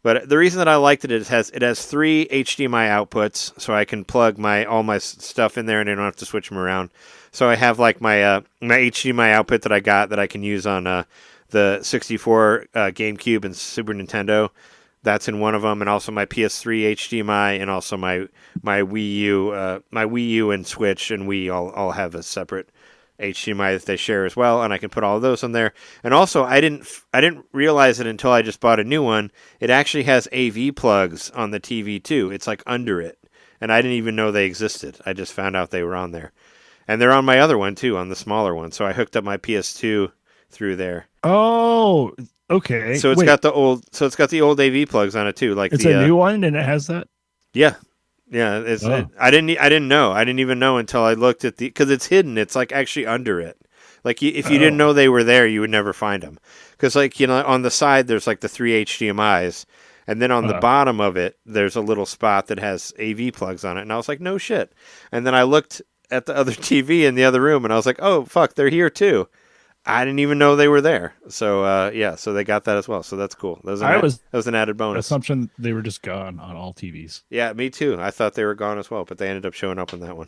But the reason that I liked it is it has 3 HDMI outputs, so I can plug all my stuff in there, and I don't have to switch them around. So I have like my HDMI output that I got that I can use on the 64 GameCube and Super Nintendo. That's in one of them, and also my PS3 HDMI, and also my Wii U and Switch and Wii all have a separate HDMI that they share as well, and I can put all of those on there. And also, I didn't realize it until I just bought a new one. It actually has AV plugs on the TV too. It's like under it, and I didn't even know they existed. I just found out they were on there, and they're on my other one too, on the smaller one. So I hooked up my PS2 through there. Oh, okay. So it's got the old AV plugs on it too. Like it's a new one, and it has that. Yeah. Yeah, I didn't know. I didn't even know until I looked at because it's hidden. It's like actually under it. Like if you didn't know they were there, you would never find them. Because like on the side there's like the 3 HDMI's, and then on the bottom of it there's a little spot that has AV plugs on it. And I was like, no shit. And then I looked at the other TV in the other room, and I was like, oh fuck, they're here too. I didn't even know they were there. So so they got that as well. So that's cool. That was an added bonus. Assumption they were just gone on all TVs. Yeah, me too. I thought they were gone as well, but they ended up showing up on that one.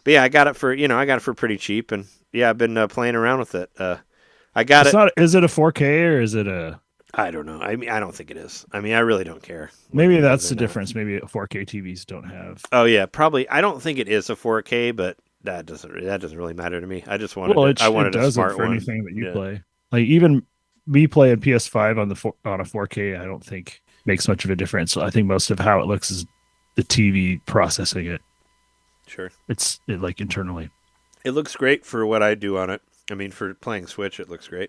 But yeah, I got it for pretty cheap, and yeah, I've been playing around with it. I got it. Is it a 4K or is it a? I don't know. I mean, I don't think it is. I mean, I really don't care. Maybe that's the difference. Maybe 4K TVs don't have. Oh yeah, probably. I don't think it is a 4K, but. That doesn't really matter to me. I just wanted. I wanted a smart for one. Anything that you play, like even me playing PS5 on a 4K, I don't think makes much of a difference. I think most of how it looks is the TV processing it. Sure, it's like internally. It looks great for what I do on it. I mean, for playing Switch, it looks great.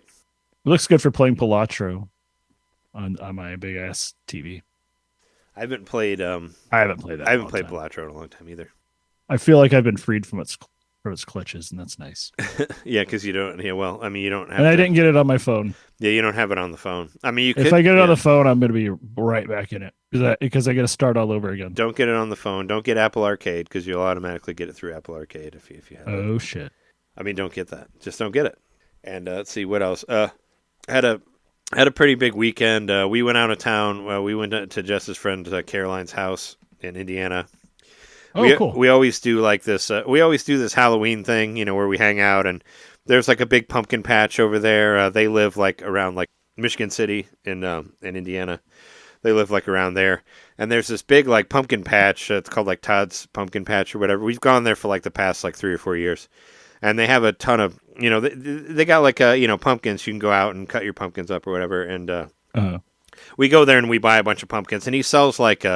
It looks good for playing Pilatro on my big ass TV. I haven't played. I haven't played that. I haven't played Pilatro in a long time either. I feel like I've been freed from its clutches, and that's nice. Yeah, because you don't. Yeah, well, I mean, you don't have. And I to, didn't get it on my phone. Yeah, you don't have it on the phone. I mean, you could. If I get it yeah. on the phone, I'm going to be right back in it because I got to start all over again. Don't get it on the phone. Don't get Apple Arcade because you'll automatically get it through Apple Arcade if you have it. Oh shit! I mean, don't get that. Just don't get it. And let's see what else. Had a pretty big weekend. We went out of town. We went to Jess's friend Caroline's house in Indiana. Oh, cool. We always do like this. We always do this Halloween thing, where we hang out, and there's like a big pumpkin patch over there. They live like around like Michigan City in Indiana. They live like around there, and there's this big like pumpkin patch. It's called like Todd's Pumpkin Patch or whatever. We've gone there for like the past like 3 or 4 years, and they have a ton of they got like pumpkins. You can go out and cut your pumpkins up or whatever, and we go there and we buy a bunch of pumpkins, and he sells like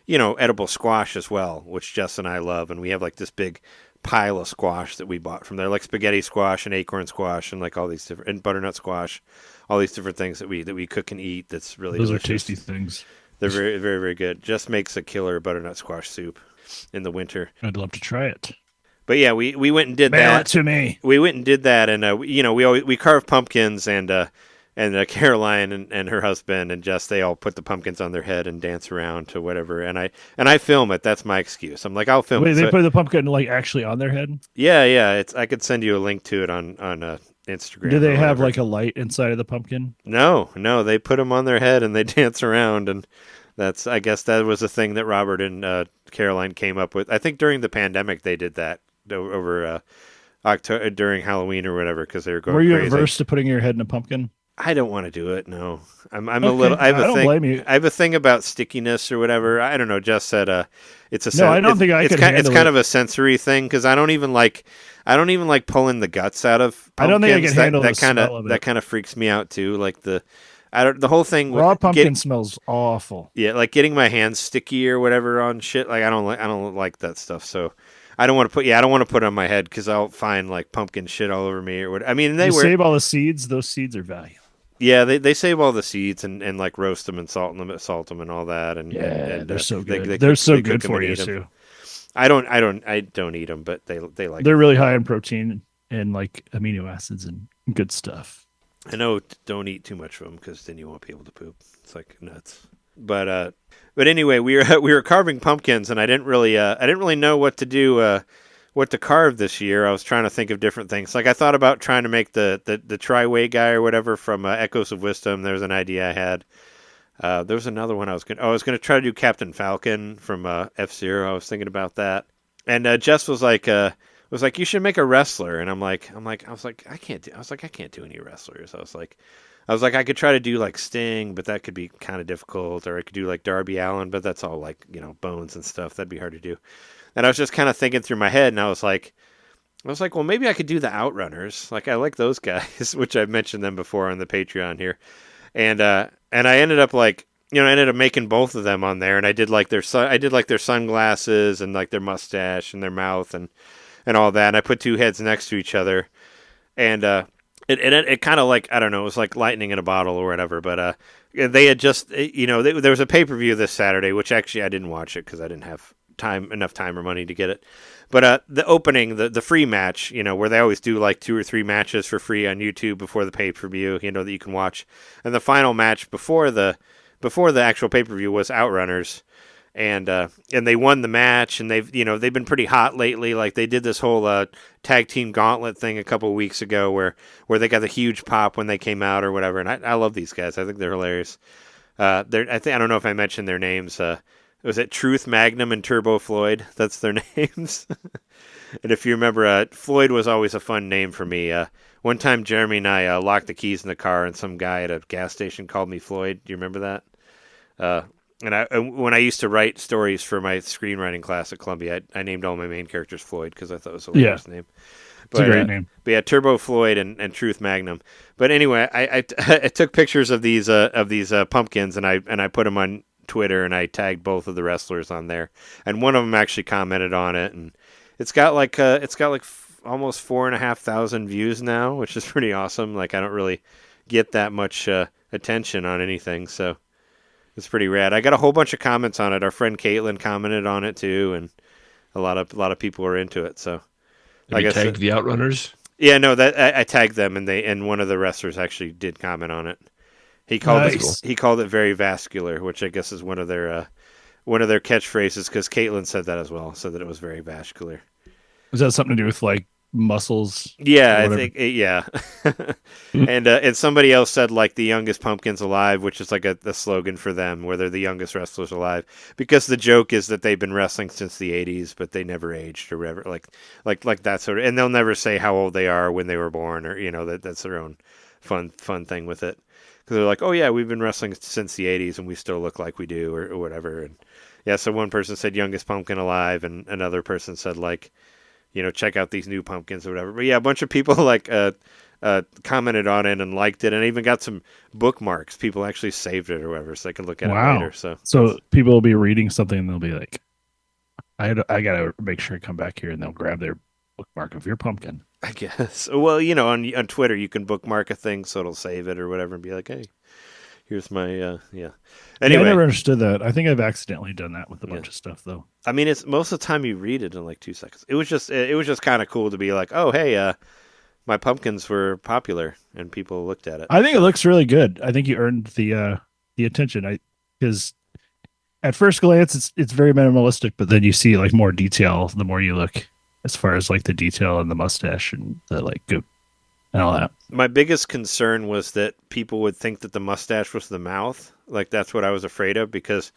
edible squash as well, which Jess and I love, and we have like this big pile of squash that we bought from there, like spaghetti squash and acorn squash and like all these different and butternut squash, all these different things that we cook and eat. That's really Those delicious. are tasty things. They're very, very, very good. Just makes a killer butternut squash soup in the winter. I'd love to try it. But yeah, we went and did Mail that. it to me. We went and did that, and we carved pumpkins, and Caroline and her husband and Jess, they all put the pumpkins on their head and dance around to whatever. And I film it. That's my excuse. I'm like, I'll film it. Wait, they put the pumpkin like actually on their head? Yeah. I could send you a link to it on Instagram. Do they have like a light inside of the pumpkin? No. They put them on their head and they dance around, and I guess that was a thing that Robert and Caroline came up with. I think during the pandemic they did that over October during Halloween or whatever because they were going. Were you crazy. averse to putting your head in a pumpkin? I don't want to do it. No, I'm Okay. a little. I don't blame you. have a thing about stickiness or whatever. I don't know. Jess said it's a. No, I don't think I could handle It's kind it. of a sensory thing because I don't even like pulling the guts out of pumpkins. I don't think I can handle the smell of it. That kind of freaks me out too. Like the whole thing. Raw pumpkin smells awful. Yeah, like getting my hands sticky or whatever on shit. Like I don't like that stuff. So. I don't want to put it on my head because I'll find like pumpkin shit all over me or what. I mean, Save all the seeds. Those seeds are valuable. Yeah, they save all the seeds and like roast them and salt them and all that. And they're so good. They're so good for you too. I don't eat them, but they like. They're really high in protein and like amino acids and good stuff. I know. Don't eat too much of them because then you won't be able to poop. It's like nuts. But anyway, we were carving pumpkins, and I didn't really know what to do, what to carve this year. I was trying to think of different things. Like I thought about trying to make the tri-way guy or whatever from Echoes of Wisdom. There was an idea I had. There was another one I was going to try to do Captain Falcon from F-Zero. I was thinking about that, and Jess was like, you should make a wrestler, and I can't do any wrestlers. I was like, I could try to do like Sting, but that could be kind of difficult. Or I could do like Darby Allin, but that's all like, bones and stuff. That'd be hard to do. And I was just kind of thinking through my head, and I was like, well, maybe I could do the Outrunners. Like, I like those guys, which I've mentioned them before on the Patreon here. And I ended up making both of them on there. And I did like their sunglasses and like their mustache and their mouth and all that. And I put two heads next to each other. And, It kind of like, I don't know, it was like lightning in a bottle or whatever, but they had just, there was a pay-per-view this Saturday, which actually I didn't watch it because I didn't have enough time or money to get it. But the opening, the free match, where they always do like 2 or 3 matches for free on YouTube before the pay-per-view, that you can watch. And the final match before the actual pay-per-view was Outrunners. And they won the match, and they've been pretty hot lately. Like they did this whole tag team gauntlet thing a couple of weeks ago, where they got the huge pop when they came out or whatever. And I love these guys. I think they're hilarious. I don't know if I mentioned their names. Was it Truth Magnum and Turbo Floyd? That's their names. And if you remember, Floyd was always a fun name for me. One time, Jereme and I locked the keys in the car, and some guy at a gas station called me Floyd. Do you remember that? And when I used to write stories for my screenwriting class at Columbia, I named all my main characters Floyd because I thought it was a hilarious name. It's a great name. But yeah, Turbo Floyd and Truth Magnum. But anyway, I took pictures of these pumpkins and I put them on Twitter, and I tagged both of the wrestlers on there. And one of them actually commented on it, and it's got like almost 4,500 views now, which is pretty awesome. Like I don't really get that much attention on anything, so. It's pretty rad. I got a whole bunch of comments on it. Our friend Caitlin commented on it too, and a lot of people were into it. So Have you tagged the Outrunners? yeah, no, that I tagged them, and one of the wrestlers actually did comment on it. He called it very vascular, which I guess is one of their catchphrases, because Caitlin said that as well, said that it was very vascular. Is that something to do with like muscles? Yeah, I think yeah. And somebody else said like the youngest pumpkins alive, which is like the slogan for them, where they're the youngest wrestlers alive, because the joke is that they've been wrestling since the 80s, but they never aged or whatever, like that sort of, and they'll never say how old they are when they were born, or that's their own fun thing with it, because they're like, oh yeah, we've been wrestling since the 80s and we still look like we do, or whatever. And yeah, so one person said youngest pumpkin alive, and another person said like, check out these new pumpkins or whatever. But yeah, a bunch of people like commented on it and liked it, and even got some bookmarks. People actually saved it or whatever, so they can look at it later. So people will be reading something and they'll be like, I gotta make sure I come back here, and they'll grab their bookmark of your pumpkin. I guess. Well, on Twitter you can bookmark a thing, so it'll save it or whatever, and be like, hey, here's my yeah. Anyway, I never understood that. I think I've accidentally done that with a bunch of stuff, though. I mean, it's most of the time you read it in like 2 seconds. It was just kind of cool to be like, oh hey, my pumpkins were popular and people looked at it. I think it looks really good. I think you earned the attention. Because at first glance it's very minimalistic, but then you see like more detail the more you look, as far as like the detail and the mustache and the like goop and all that. My biggest concern was that people would think that the mustache was the mouth. Like that's what I was afraid of, because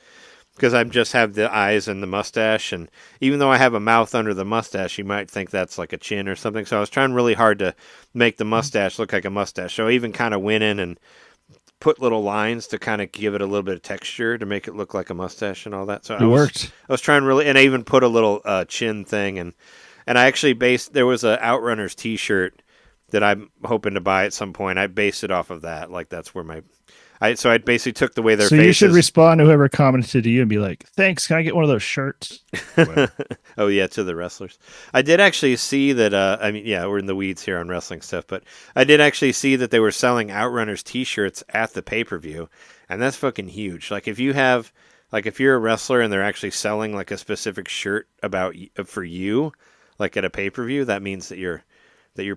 I just have the eyes and the mustache, and even though I have a mouth under the mustache, you might think that's like a chin or something. So I was trying really hard to make the mustache look like a mustache. So I even kind of went in and put little lines to kind of give it a little bit of texture to make it look like a mustache and all that. So it worked. I was trying really, and I even put a little chin thing, and I actually there was a Outrunners t-shirt that I'm hoping to buy at some point. I based it off of that. Like that's where so I basically took the way their faces. So you should respond to whoever commented to you and be like, thanks, can I get one of those shirts? Oh yeah, to the wrestlers. I did actually see that, we're in the weeds here on wrestling stuff, but I did actually see that they were selling Outrunners t-shirts at the pay-per-view, and that's fucking huge. Like if you're a wrestler and they're actually selling like a specific shirt for you, like at a pay-per-view, that means that you're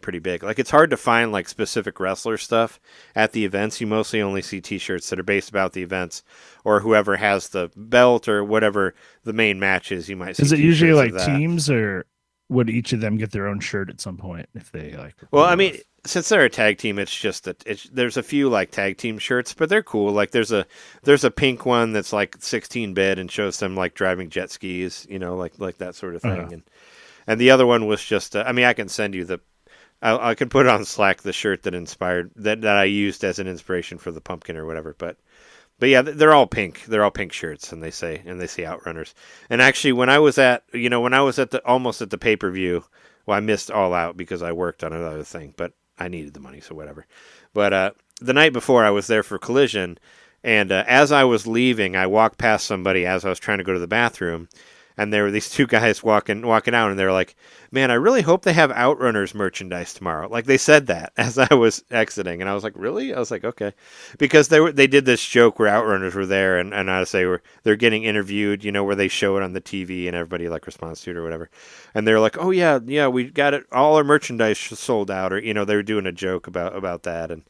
pretty big. Like it's hard to find like specific wrestler stuff at the events. You mostly only see t-shirts that are based about the events, or whoever has the belt or whatever the main match is. You might see. Is it usually like teams, or would each of them get their own shirt at some point if they like? Well, I mean, since they're a tag team, it's just that there's a few like tag team shirts, but they're cool. Like there's a pink one that's like 16-bit and shows them like driving jet skis, like that sort of thing. And the other one was just, I can send you I can put it on Slack, the shirt that I used as an inspiration for the pumpkin or whatever. But yeah, they're all pink. They're all pink shirts, and they say Outrunners. And actually, when I was almost at the pay-per-view, well, I missed All Out because I worked on another thing, but I needed the money, so whatever. But the night before, I was there for Collision, and as I was leaving, I walked past somebody as I was trying to go to the bathroom. And there were these two guys walking out, and they were like, man, I really hope they have Outrunners merchandise tomorrow. Like, they said that as I was exiting. And I was like, really? I was like, okay. Because they did this joke where Outrunners were there, and I say they're getting interviewed, where they show it on the TV and everybody, like, responds to it or whatever. And they're like, oh, yeah, we got it. All our merchandise sold out. Or, they were doing a joke about that. And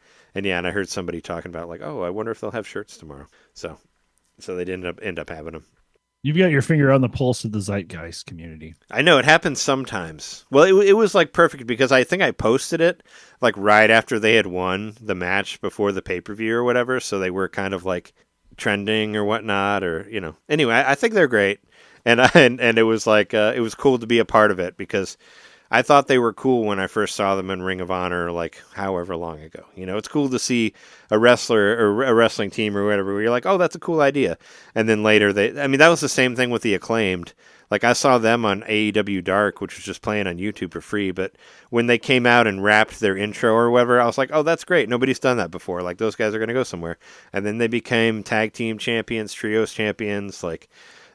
I heard somebody talking about, like, oh, I wonder if they'll have shirts tomorrow. So they didn't end up having them. You've got your finger on the pulse of the zeitgeist community. I know, it happens sometimes. Well, it was like perfect because I think I posted it like right after they had won the match before the pay-per-view or whatever, so they were kind of like trending or whatnot, or Anyway, I think they're great, and it was like it was cool to be a part of it because I thought they were cool when I first saw them in Ring of Honor, like however long ago. It's cool to see a wrestler or a wrestling team or whatever where you're like, oh, that's a cool idea. And then later that was the same thing with the Acclaimed. Like I saw them on AEW Dark, which was just playing on YouTube for free. But when they came out and rapped their intro or whatever, I was like, oh, that's great. Nobody's done that before. Like those guys are going to go somewhere. And then they became tag team champions, trios champions, like.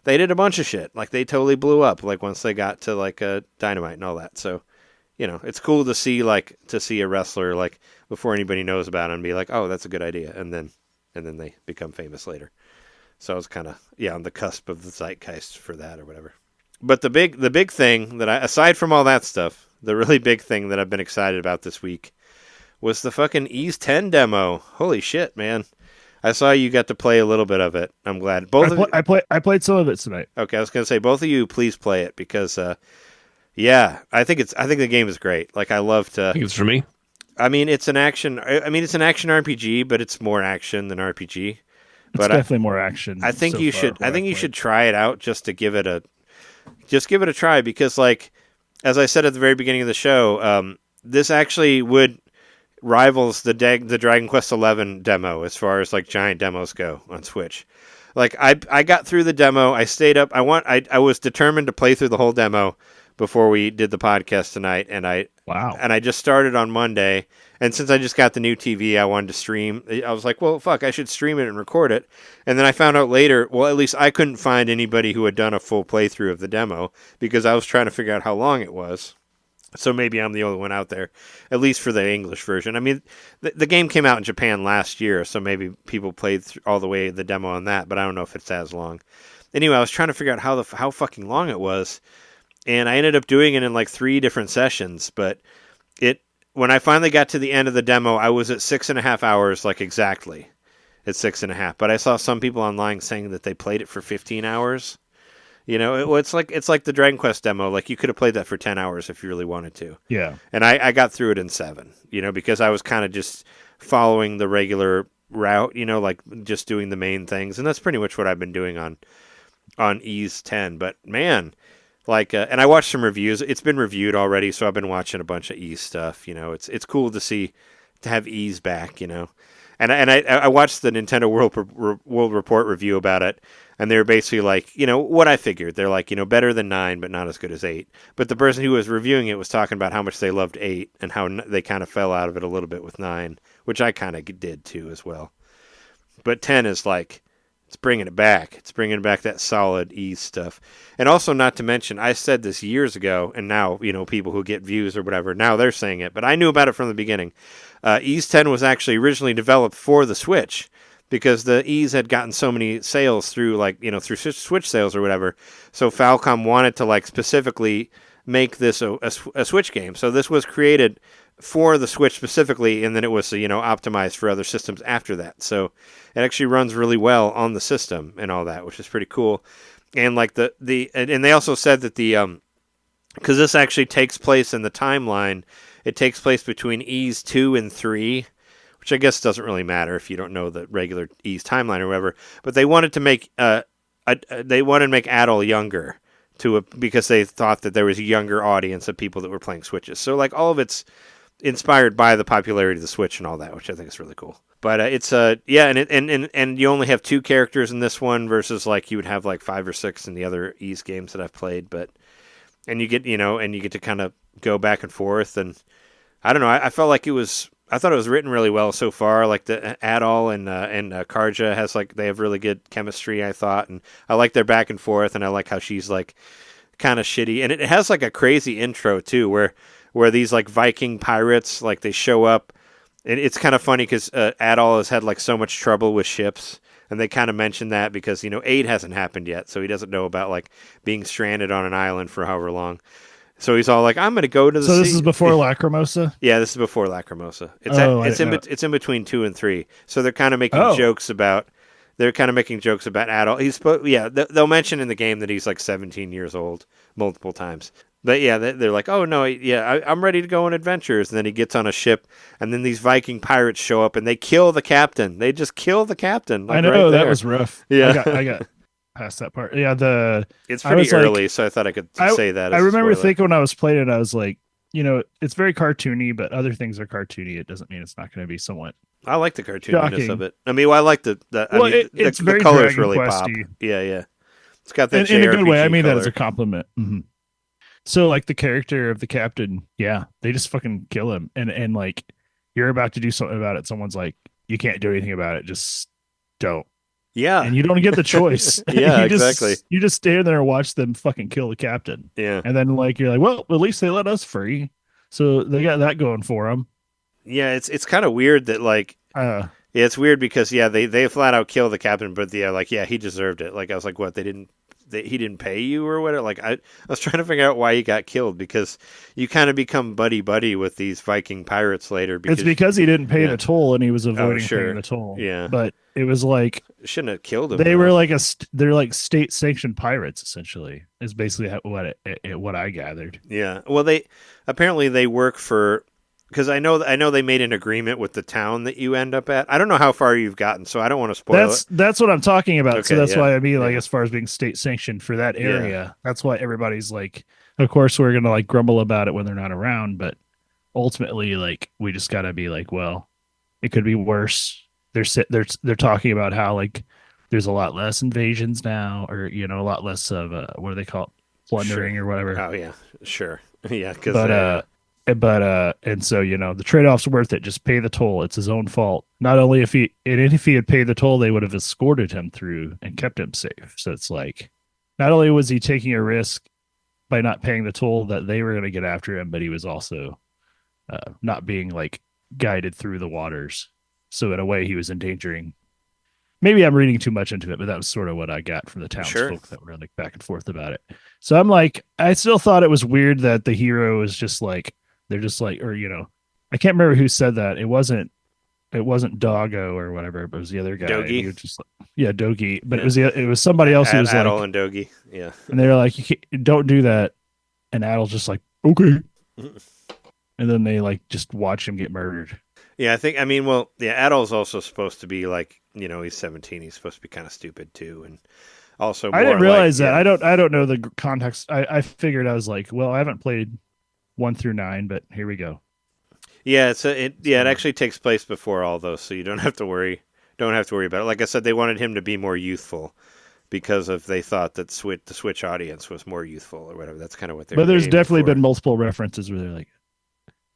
They did a bunch of shit. Like, they totally blew up, like, once they got to, like, Dynamite and all that. So, it's cool to see a wrestler, like, before anybody knows about it and be like, oh, that's a good idea. And then they become famous later. So I was kind of, on the cusp of the zeitgeist for that or whatever. But the big thing that aside from all that stuff, the really big thing that I've been excited about this week was the fucking Ease 10 demo. Holy shit, man. I saw you got to play a little bit of it. I'm glad. I played some of it tonight. Okay, I was going to say both of you please play it because yeah, I think the game is great. Like I love to I think it's for me. I mean, it's an action RPG, but it's more action than RPG. It's definitely more action. I think you should try it out just to give it a try because like as I said at the very beginning of the show, this actually would rivals the Dragon Quest XI demo as far as like giant demos go on Switch. Like I got through the demo, I stayed up. I was determined to play through the whole demo before we did the podcast tonight, and I just started on Monday. And since I just got the new TV, I wanted to stream. I was like, well, fuck, I should stream it and record it. And then I found out later, well, at least I couldn't find anybody who had done a full playthrough of the demo because I was trying to figure out how long it was. So maybe I'm the only one out there, at least for the English version. I mean, the game came out in Japan last year, so maybe people played all the way the demo on that, but I don't know if it's as long. Anyway, I was trying to figure out how fucking long it was, and I ended up doing it in like 3 different sessions, but when I finally got to the end of the demo, I was at 6.5 hours, like exactly at 6.5. But I saw some people online saying that they played it for 15 hours. You know, it's like the Dragon Quest demo. Like you could have played that for 10 hours if you really wanted to. Yeah. And I got through it in 7. You know, because I was kind of just following the regular route. You know, like just doing the main things, and that's pretty much what I've been doing on Ease 10. But man. Like, and I watched some reviews. It's been reviewed already, so I've been watching a bunch of Ease stuff. You know, it's cool to have Ease back. You know, and I watched the Nintendo World Report review about it, and they were basically like, you know, what I figured. They're like, you know, better than 9, but not as good as 8. But the person who was reviewing it was talking about how much they loved 8 and how they kind of fell out of it a little bit with 9, which I kind of did too as well. But 10 is like. It's bringing it back. It's bringing back that solid Ease stuff. And also, not to mention, I said this years ago, and now, you know, people who get views or whatever, now they're saying it, but I knew about it from the beginning. Ease 10 was actually originally developed for the Switch because the Ease had gotten so many sales through, like, you know, through Switch sales or whatever. So Falcom wanted to, like, specifically make this a Switch game. So this was created for the Switch specifically, and then it was, you know, optimized for other systems after that. So it actually runs really well on the system and all that, which is pretty cool. And like and they also said that because this actually takes place in the timeline, it takes place between Ease 2 and 3, which I guess doesn't really matter if you don't know the regular Ease timeline or whatever. But they wanted to make Adol younger because they thought that there was a younger audience of people that were playing Switches. So like all of it's inspired by the popularity of the Switch and all that, which I think is really cool. But it's yeah, and you only have 2 characters in this one versus like you would have like 5 or 6 in the other Ease games that I've played. And you get to kind of go back and forth, and I don't know. I felt like I thought it was written really well so far. Like the Adol and Karja they have really good chemistry, I thought, and I like their back and forth, and I like how she's like kind of shitty, and it has like a crazy intro too, where these like Viking pirates, like they show up, and it's kind of funny because Adol has had like so much trouble with ships, and they kind of mention that because, you know, 8 hasn't happened yet, so he doesn't know about like being stranded on an island for however long. So he's all like, I'm going to go to the sea. So this is before Lacrimosa? Yeah, this is before Lacrimosa. It's in between 2 and 3. So they're kind of making jokes about Adol. They'll mention in the game that he's like 17 years old multiple times. But yeah, they're like, oh no, yeah, I'm ready to go on adventures. And then he gets on a ship, and then these Viking pirates show up, and they kill the captain. They just kill the captain. Like, I know, right there. that was rough. Yeah, I got past that part. Yeah, it's pretty early, so I thought I could say that. I remember thinking when I was playing it, I was like, you know, it's very cartoony, but other things are cartoony. It doesn't mean it's not going to be somewhat. I like the cartooniness of it. I mean, I like the very colors Dragon really Questy. pop. Yeah. It's got that in a good way. I mean color. that as a compliment. Mm-hmm. So like the character of the captain, yeah, they just fucking kill him, and like you're about to do something about it. Someone's like, you can't do anything about it. Just don't. Yeah. And you don't get the choice. Yeah, exactly. You just stand there and watch them fucking kill the captain. Yeah. And then like you're like, well, at least they let us free. So they got that going for them. Yeah, it's kind of weird that like yeah, it's weird because they flat out kill the captain, but yeah, like yeah, he deserved it. Like I was like, what, they didn't that he didn't pay you or whatever. Like I was trying to figure out why he got killed, because you kind of become buddy with these Viking pirates later. It's because he didn't pay yeah. the toll and he was avoiding sure. paying the toll. Yeah. But it was like Shouldn't have killed him. they though. were like they're like state sanctioned pirates essentially. Is basically what I gathered. Yeah. Well, apparently they work for. Because I know they made an agreement with the town that you end up at. I don't know how far you've gotten, so I don't want to spoil it. That's what I'm talking about. Okay, so that's yeah, why I mean, like, yeah. as far as being state sanctioned for that area, that's why everybody's like, of course, we're gonna like grumble about it when they're not around, but ultimately, like, we just gotta be like, well, it could be worse. They're talking about how like there's a lot less invasions now, or a lot less of what do they call it, plundering or whatever. Oh yeah, sure, yeah, because and so the trade-off's worth it. Just pay the toll. It's his own fault. Not only if he had paid the toll, they would have escorted him through and kept him safe. So it's like, not only was he taking a risk by not paying the toll that they were going to get after him, but he was also not being like guided through the waters. So in a way, he was endangering. Maybe I'm reading too much into it, but that was sort of what I got from the townsfolk that were like back and forth about it. So I'm like, I still thought it was weird that the hero was just like, they're just like, or I can't remember who said that. It wasn't Doggo or whatever, but it was the other guy. Dogi? He was just like, yeah, Dogi. But it was somebody else who was Adel like, and Dogi, yeah. and they were like, don't do that. And Adel's just like, okay. And then they like just watch him get murdered. Yeah, Adel's also supposed to be like, he's 17. He's supposed to be kind of stupid too, and also I didn't realize that. Yeah. I don't know the context. I figured, I was like, well, I haven't played 1 through 9, but here we go. Yeah, it actually takes place before all those, so you don't have to worry. Don't have to worry about it. Like I said, they wanted him to be more youthful because they thought that the Switch audience was more youthful or whatever. That's kind of what they. But there's definitely for. been multiple references where they're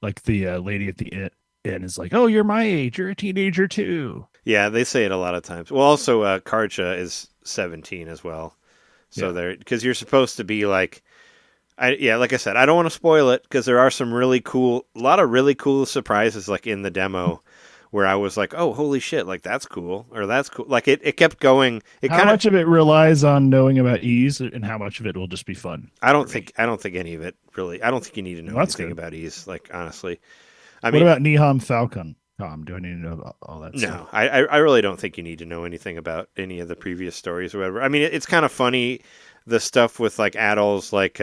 like the lady at the end is like, "Oh, you're my age. You're a teenager too." Yeah, they say it a lot of times. Well, also Karcha is 17 as well, so because you're supposed to be like. Like I said, I don't want to spoil it because there are a lot of really cool surprises like in the demo where I was like, oh, holy shit, like that's cool, or that's cool. Like it kept going. How much of it relies on knowing about Ease, and how much of it will just be fun? I don't think any of it really. I don't think you need to know anything about Ease. Like honestly, what about Niham Falcon? Do I need to know about all that stuff? No, I really don't think you need to know anything about any of the previous stories or whatever. I mean, it's kind of funny. The stuff with like Adel's like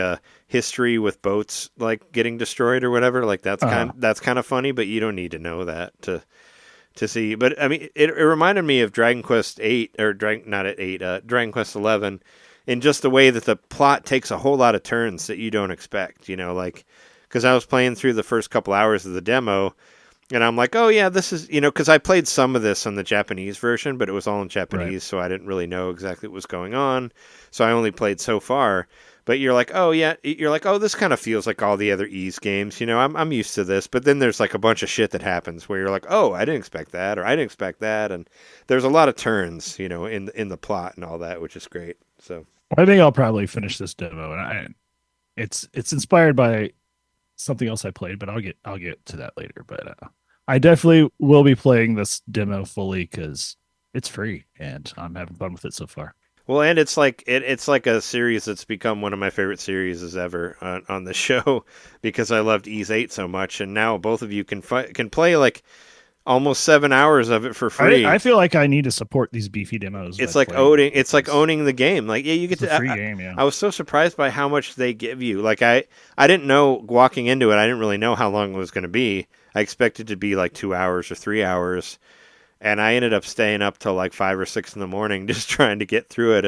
history with boats like getting destroyed or whatever, like that's kind of funny, but you don't need to know that to see. But I mean, it reminded me of Dragon Quest 8 or Dragon Quest 11, in just the way that the plot takes a whole lot of turns that you don't expect. Like because I was playing through the first couple hours of the demo. And I'm like, oh, yeah, this is, because I played some of this on the Japanese version, but it was all in Japanese, so I didn't really know exactly what was going on. So I only played so far. But you're like, oh, yeah, this kind of feels like all the other Ys games. I'm used to this. But then there's like a bunch of shit that happens where you're like, oh, I didn't expect that, or I didn't expect that. And there's a lot of turns, in the plot and all that, which is great. So I think I'll probably finish this demo. And it's inspired by something else I played, but I'll get to that later. But I definitely will be playing this demo fully because it's free and I'm having fun with it so far. Well, and it's like a series that's become one of my favorite series ever on the show because I loved Ys 8 so much, and now both of you can play like almost 7 hours of it for free. I feel like I need to support these beefy demos. It's like owning the game. Like you get it's a free game. Yeah. I was so surprised by how much they give you. Like I didn't know walking into it. I didn't really know how long it was going to be. I expected it to be like 2 hours or 3 hours, and I ended up staying up till like 5 or 6 in the morning just trying to get through it.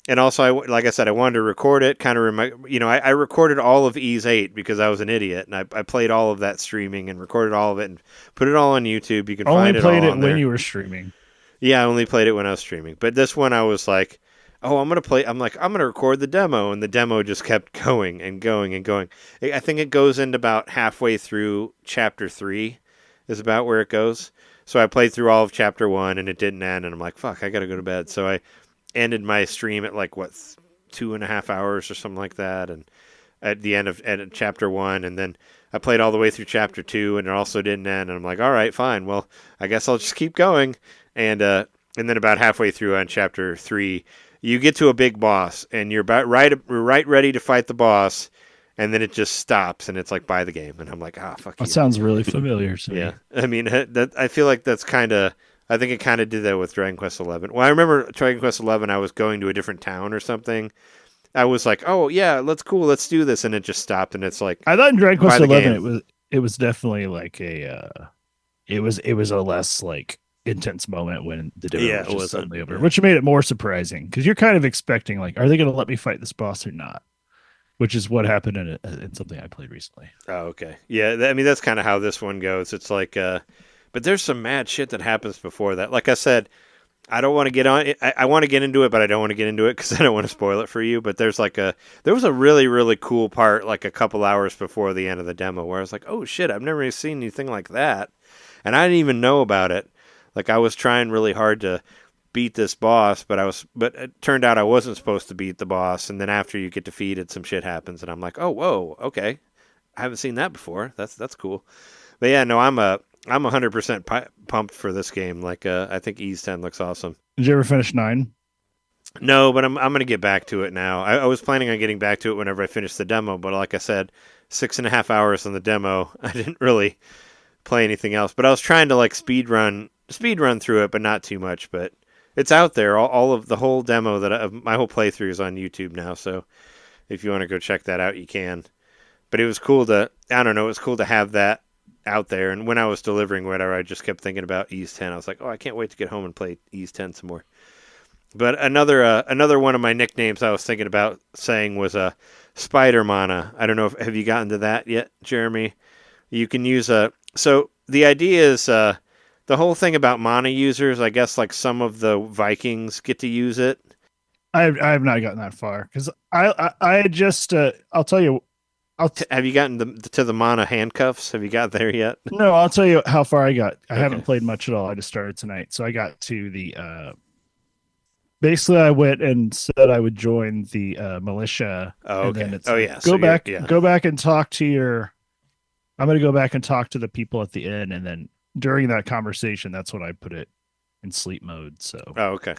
And also, like I said, I wanted to record it. Kind of I recorded all of Ys 8 because I was an idiot, and I played all of that streaming and recorded all of it and put it all on YouTube. You can find it all on there. Only played it when you were streaming. Yeah, I only played it when I was streaming. But this one, I was like, oh, I'm gonna record the demo, and the demo just kept going and going and going. I think it goes into about halfway through chapter 3, is about where it goes. So I played through all of chapter 1, and it didn't end, and I'm like, fuck, I gotta go to bed. So I ended my stream at like 2.5 hours or something like that, and at the end of chapter 1, and then I played all the way through chapter 2, and it also didn't end, and I'm like, all right, fine, well, I guess I'll just keep going, and then about halfway through on chapter 3, you get to a big boss, and you're about right ready to fight the boss, and then it just stops, and it's like, buy the game. And I'm like, fuck you. That sounds really familiar to me. Yeah. I mean, I feel like that's kind of, I think it kind of did that with Dragon Quest XI. Well, I remember Dragon Quest XI, I was going to a different town or something. I was like, oh, yeah, let's do this. And it just stopped, and it's like, I thought in Dragon Quest buy the 11 game. it was definitely like it was a less like intense moment when the demo Yeah, was it just was suddenly over, yeah. which made it more surprising because you're kind of expecting like, are they going to let me fight this boss or not? Which is what happened in something I played recently. Oh, okay. Yeah, I mean, that's kind of how this one goes. It's like, but there's some mad shit that happens before that. Like I said, I don't want to get on it. I want to get into it, but I don't want to get into it because I don't want to spoil it for you. But there was a really, really cool part like a couple hours before the end of the demo where I was like, oh shit, I've never seen anything like that. And I didn't even know about it. Like I was trying really hard to beat this boss, but it turned out I wasn't supposed to beat the boss. And then after you get defeated, some shit happens, and I'm like, oh, whoa, okay, I haven't seen that before. That's cool. But yeah, no, I'm 100% pumped for this game. Like, I think Ease 10 looks awesome. Did you ever finish 9? No, but I'm gonna get back to it now. I was planning on getting back to it whenever I finished the demo, but like I said, 6.5 hours on the demo. I didn't really play anything else, but I was trying to like speed run through it, but not too much. But it's out there. All of the whole demo my whole playthrough is on YouTube now. So if you want to go check that out, you can. But it was cool it was cool to have that out there. And when I was delivering whatever, I just kept thinking about Ease 10. I was like, oh, I can't wait to get home and play Ease 10 some more. But another one of my nicknames I was thinking about saying was Spider Mana. I don't know have you gotten to that yet, Jereme? You can use so the idea is the whole thing about mana users. I guess like some of the Vikings get to use it. I have not gotten that far because I just I'll tell you. Have you gotten to the mana handcuffs? Have you got there yet? No, I'll tell you how far I got. I Okay. haven't played much at all. I just started tonight, so I got to the. Basically, I went and said I would join the militia. Oh, and okay. then it's Oh, like, yeah. Go back and talk to your. I'm going to go back and talk to the people at the inn, and then during that conversation, that's when I put it in sleep mode. So. Oh, okay.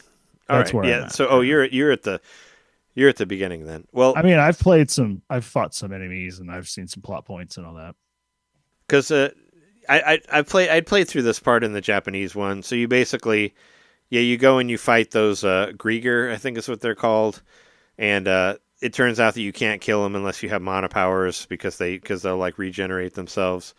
All that's right. where Yeah. I'm at. So, you're at the beginning then. Well, I mean, I've fought some enemies, and I've seen some plot points and all that. because I'd played through this part in the Japanese one. So you basically, you go and you fight those Grieger, I think is what they're called, and it turns out that you can't kill them unless you have mana powers because they'll like regenerate themselves.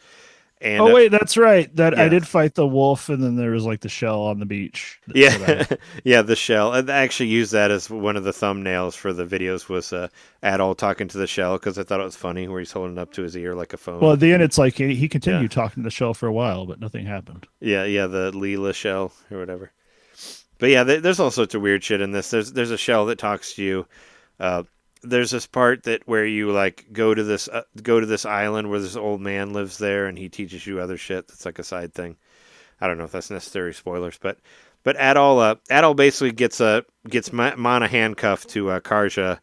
And wait, that's right. I yeah. did fight the wolf, and then there was like the shell on the beach. Yeah, yeah, the shell. I actually used that as one of the thumbnails for the videos was Adol talking to the shell because I thought it was funny where he's holding it up to his ear like a phone. Well, at the end, it's like he continued talking to the shell for a while, but nothing happened. Yeah, the Leela shell or whatever. But yeah, there's all sorts of weird shit in this. There's a shell that talks to you. There's this part where you like go to this island where this old man lives there, and he teaches you other shit. That's like a side thing. I don't know if that's necessary spoilers, but Adol basically gets mana handcuffed to Karja,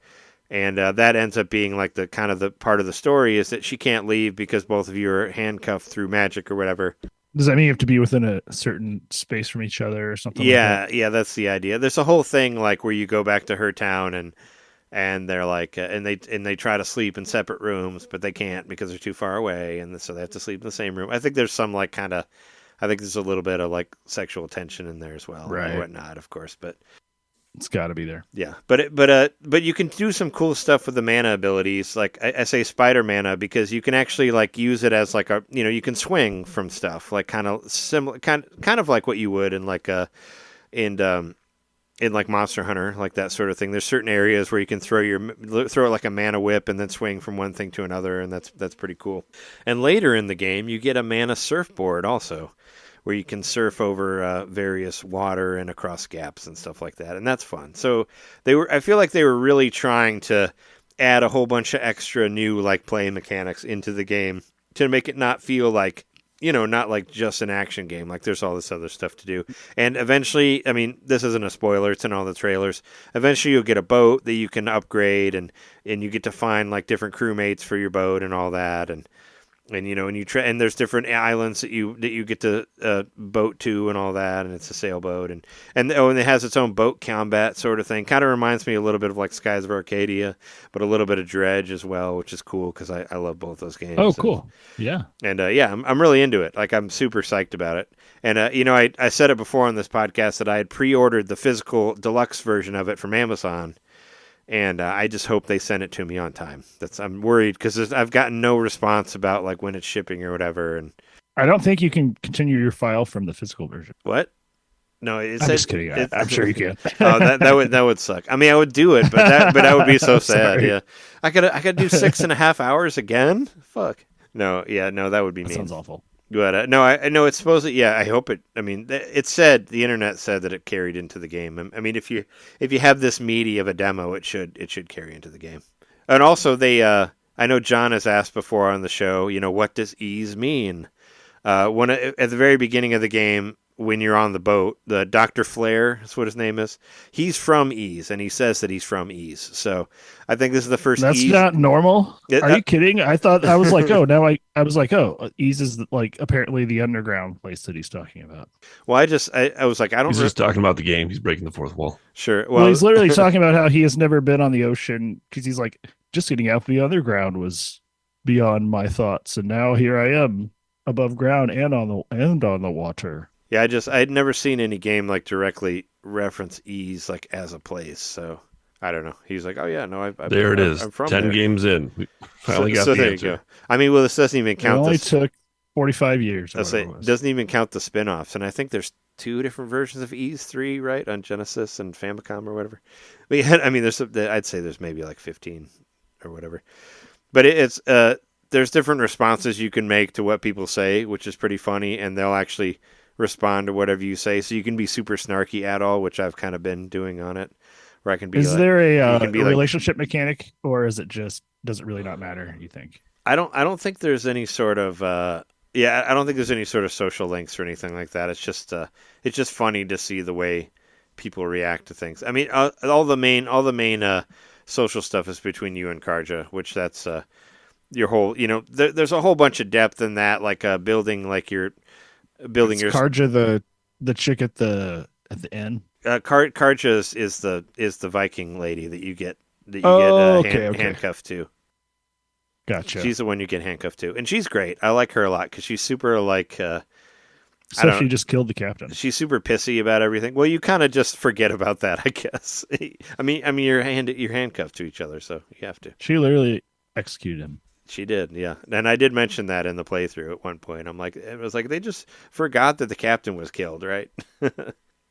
and that ends up being like the kind of the part of the story is that she can't leave because both of you are handcuffed through magic or whatever. Does that mean you have to be within a certain space from each other or something? Yeah, yeah, that's the idea. There's a whole thing like where you go back to her town and they're like and they try to sleep in separate rooms, but they can't because they're too far away, and so they have to sleep in the same room. I think there's some like kind of, I think there's a little bit of like sexual tension in there as well, right? And whatnot, of course, but it's got to be there. Yeah, but you can do some cool stuff with the mana abilities. Like I say, spider mana, because you can actually like use it as like you can swing from stuff, like kind of similar, kind of like what you would in like in like Monster Hunter, like that sort of thing. There's certain areas where you can throw like a mana whip and then swing from one thing to another, and that's pretty cool. And later in the game, you get a mana surfboard also, where you can surf over various water and across gaps and stuff like that, and that's fun. So I feel like they were really trying to add a whole bunch of extra new like play mechanics into the game to make it not feel like, not like just an action game. Like there's all this other stuff to do. And eventually, I mean, this isn't a spoiler, it's in all the trailers. Eventually you'll get a boat that you can upgrade and you get to find like different crewmates for your boat and all that. And And and and there's different islands that you get to boat to and all that, and it's a sailboat, and it has its own boat combat sort of thing. Kind of reminds me a little bit of like Skies of Arcadia, but a little bit of Dredge as well, which is cool because I love both those games. Oh, cool. Yeah. And I'm really into it. Like, I'm super psyched about it. And I said it before on this podcast that I had pre-ordered the physical deluxe version of it from Amazon. And I just hope they send it to me on time. I'm worried because I've gotten no response about like when it's shipping or whatever. And I don't think you can continue your file from the physical version. what? No, I'm just kidding. I'm sure you can. Oh, that would suck. I mean, I would do it, but that would be so sad. Yeah, I could do 6.5 hours again. Fuck. No, that would be That mean. sounds awful. But no, I know it's supposed to. Yeah, I hope it. I mean, the internet said that it carried into the game. I mean, if you have this meaty of a demo, it should carry into the game. And also, I know John has asked before on the show. What does ease mean? At the very beginning of the game, when you're on the boat, the Dr. Flair, that's what his name is. He's from Ease, and he says that he's from Ease. So I think this is the first. That's Ease. not normal. Are you kidding? I thought I was like, oh, now I was like, oh, Ease is like apparently the underground place that he's talking about. Well, I was like, I don't. He's just talking about the game. He's breaking the fourth wall. Sure. Well, he's literally talking about how he has never been on the ocean because he's like, just getting out the underground was beyond my thoughts, and now here I am above ground and on the water. Yeah, I'd never seen any game like directly reference Ease like as a place, so I don't know. He's like, oh yeah, no, there it is. I'm from 10 there. games in, we finally got the there answer. You go. I mean, well, this doesn't even count. It only took 45 years. It doesn't even count the spin-offs, and I think there's 2 different versions of Ease 3, right, on Genesis and Famicom or whatever. But yeah, I mean, I'd say there's maybe like 15 or whatever. But it's there's different responses you can make to what people say, which is pretty funny, and they'll actually respond to whatever you say, so you can be super snarky at all, which I've kind of been doing on it, where I can be. Is there a relationship mechanic, or is it just does it really not matter? You think? I don't think there's any sort of I don't think there's any sort of social links or anything like that. It's just funny to see the way people react to things. I mean, all the main social stuff is between you and Karja, which that's your whole. There's a whole bunch of depth in that, like building like your. Building your Karja, the chick at the inn. Karja is the Viking lady that you get handcuffed to. Gotcha. She's the one you get handcuffed to, and she's great. I like her a lot because she's super like. So she just killed the captain. She's super pissy about everything. Well, you kind of just forget about that, I guess. I mean, you're handcuffed to each other, so you have to. She literally executed him. She did, yeah. And I did mention that in the playthrough at one point. It was like they just forgot that the captain was killed, right?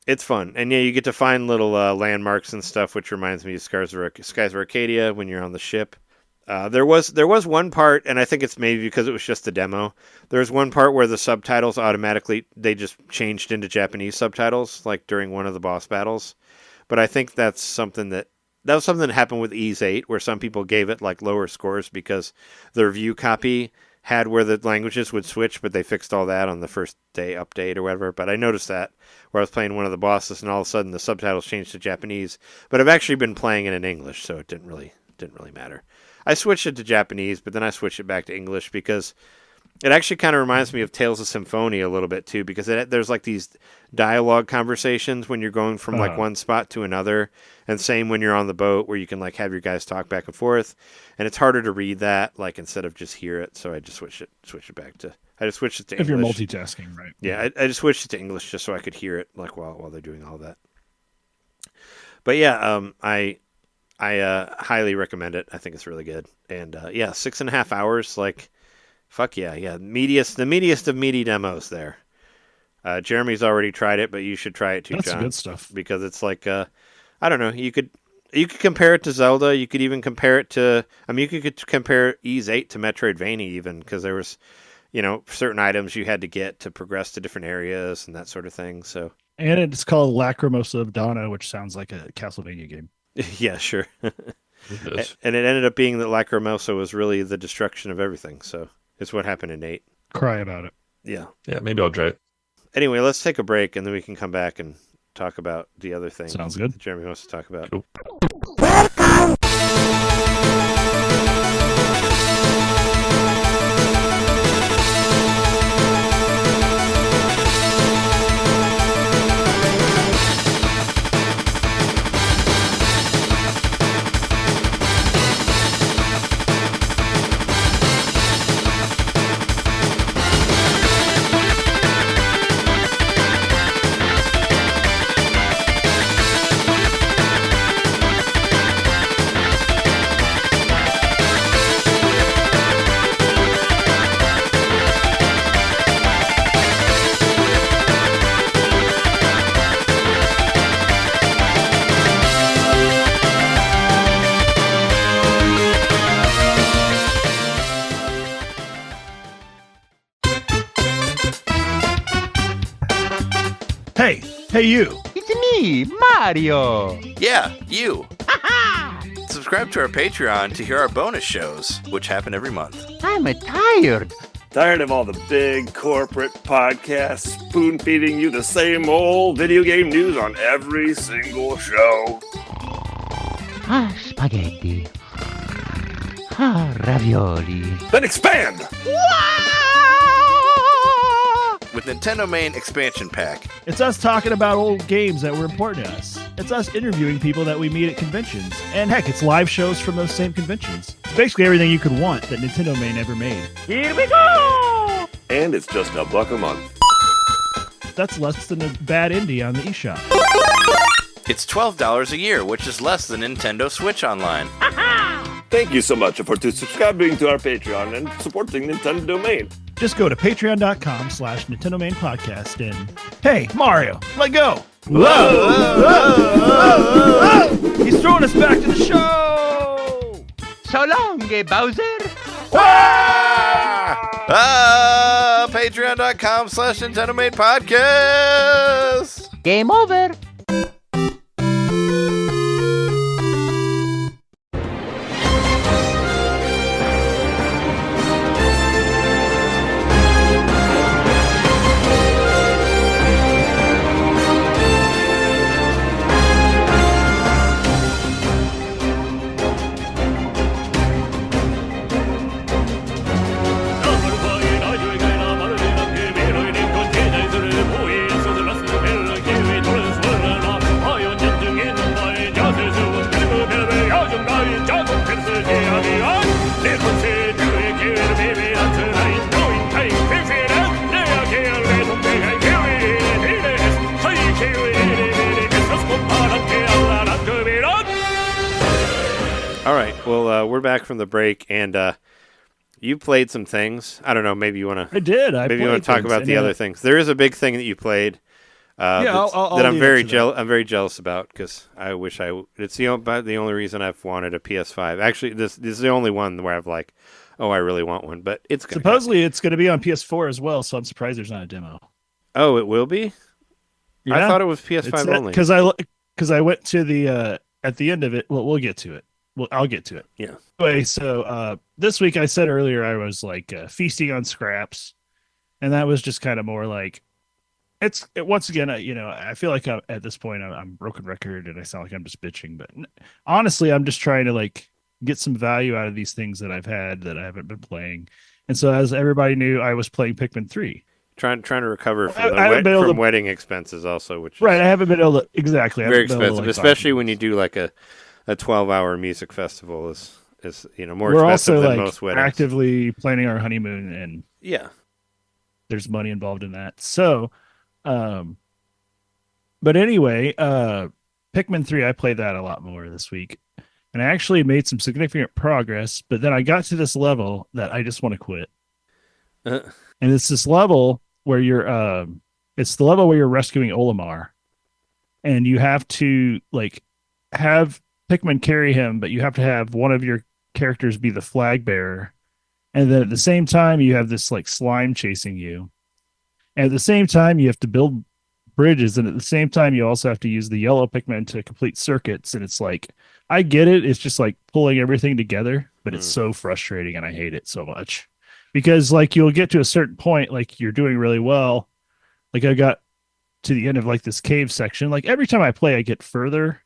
It's fun. And yeah, you get to find little landmarks and stuff, which reminds me of Skies of Arcadia when you're on the ship. There was one part, and I think it's maybe because it was just a demo. There was one part where the subtitles they just changed into Japanese subtitles, like during one of the boss battles. But I think that's something that was something that happened with Ease 8, where some people gave it like lower scores because the review copy had where the languages would switch, but they fixed all that on the first day update or whatever. But I noticed that where I was playing one of the bosses, and all of a sudden the subtitles changed to Japanese. But I've actually been playing it in English, so it didn't really matter. I switched it to Japanese, but then I switched it back to English because it actually kind of reminds me of Tales of Symphonia a little bit too, because there's like these dialogue conversations when you're going from like one spot to another, and same when you're on the boat where you can like have your guys talk back and forth, and it's harder to read that like instead of just hear it. So I just switched it to English. If you're multitasking, right? Yeah, I just switched it to English just so I could hear it like while they're doing all that. But yeah, I highly recommend it. I think it's really good, and 6.5 hours, like. Fuck yeah. The meatiest of meaty demos there. Jeremy's already tried it, but you should try it too, That's John. That's good stuff. Because it's like, I don't know, you could compare it to Zelda. You could even compare it to, you could compare Ease 8 to Metroidvania even, because there was, certain items you had to get to progress to different areas and that sort of thing. So. And it's called Lacrimosa of Donna, which sounds like a Castlevania game. Yeah, sure. And it ended up being that Lacrimosa was really the destruction of everything, so. It's what happened in 8. Cry about it. Yeah. Yeah, maybe I'll try it. Anyway, let's take a break, and then we can come back and talk about the other thing. Sounds good. That Jeremy wants to talk about. Cool. Hey, you. It's me, Mario. Yeah, you. Subscribe to our Patreon to hear our bonus shows, which happen every month. I'm tired. Tired of all the big corporate podcasts spoon-feeding you the same old video game news on every single show? Spaghetti. Ravioli. Then expand! With NintenDomain Expansion Pack. It's us talking about old games that were important to us. It's us interviewing people that we meet at conventions. And heck, it's live shows from those same conventions. It's basically everything you could want that NintenDomain ever made. Here we go! And it's just $1 a month. That's less than a bad indie on the eShop. It's $12 a year, which is less than Nintendo Switch Online. Thank you so much for subscribing to our Patreon and supporting NintenDomain. Just go to patreon.com/NintenDomain podcast and hey, Mario, let go. Whoa! He's throwing us back to the show. So long, Bowser. Patreon.com/NintenDomain podcast. Game over. All right, well, we're back from the break, and you played some things. I don't know, maybe you want to... I did. Maybe you want to talk about the other things. There is a big thing that you played that I'm very jealous about, because I wish it's the only reason I've wanted a PS5. Actually, this is the only one where I've like, oh, I really want one, but it's gonna supposedly it's going to be on PS4 as well, so I'm surprised there's not a demo. Oh, it will be? Yeah. I thought it was PS5 only. Because I went to the at the end of it. Well, we'll get to it. Well, I'll get to it. Yeah. Anyway, so this week I said earlier I was like feasting on scraps, and that was just kind of more like once again, I feel like at this point I'm broken record and I sound like I'm just bitching, but honestly, I'm just trying to like get some value out of these things that I've had that I haven't been playing. And so, as everybody knew, I was playing Pikmin 3. Trying to recover from wedding expenses also, which right. I haven't been able to exactly. Very expensive, especially when you do like a 12-hour music festival is more We're expensive also than like most weddings. Actively planning our honeymoon, and yeah, there's money involved in that. So, but anyway, Pikmin 3, I played that a lot more this week, and I actually made some significant progress. But then I got to this level that I just want to quit, and it's this level where it's the level where you're rescuing Olimar, and you have to like have Pikmin carry him, but you have to have one of your characters be the flag bearer. And then at the same time, you have this like slime chasing you. And at the same time, you have to build bridges. And at the same time, you also have to use the yellow Pikmin to complete circuits. And it's like, I get it. It's just like pulling everything together, but it's so frustrating and I hate it so much. Because like you'll get to a certain point, like you're doing really well. Like I got to the end of like this cave section. Like every time I play, I get further,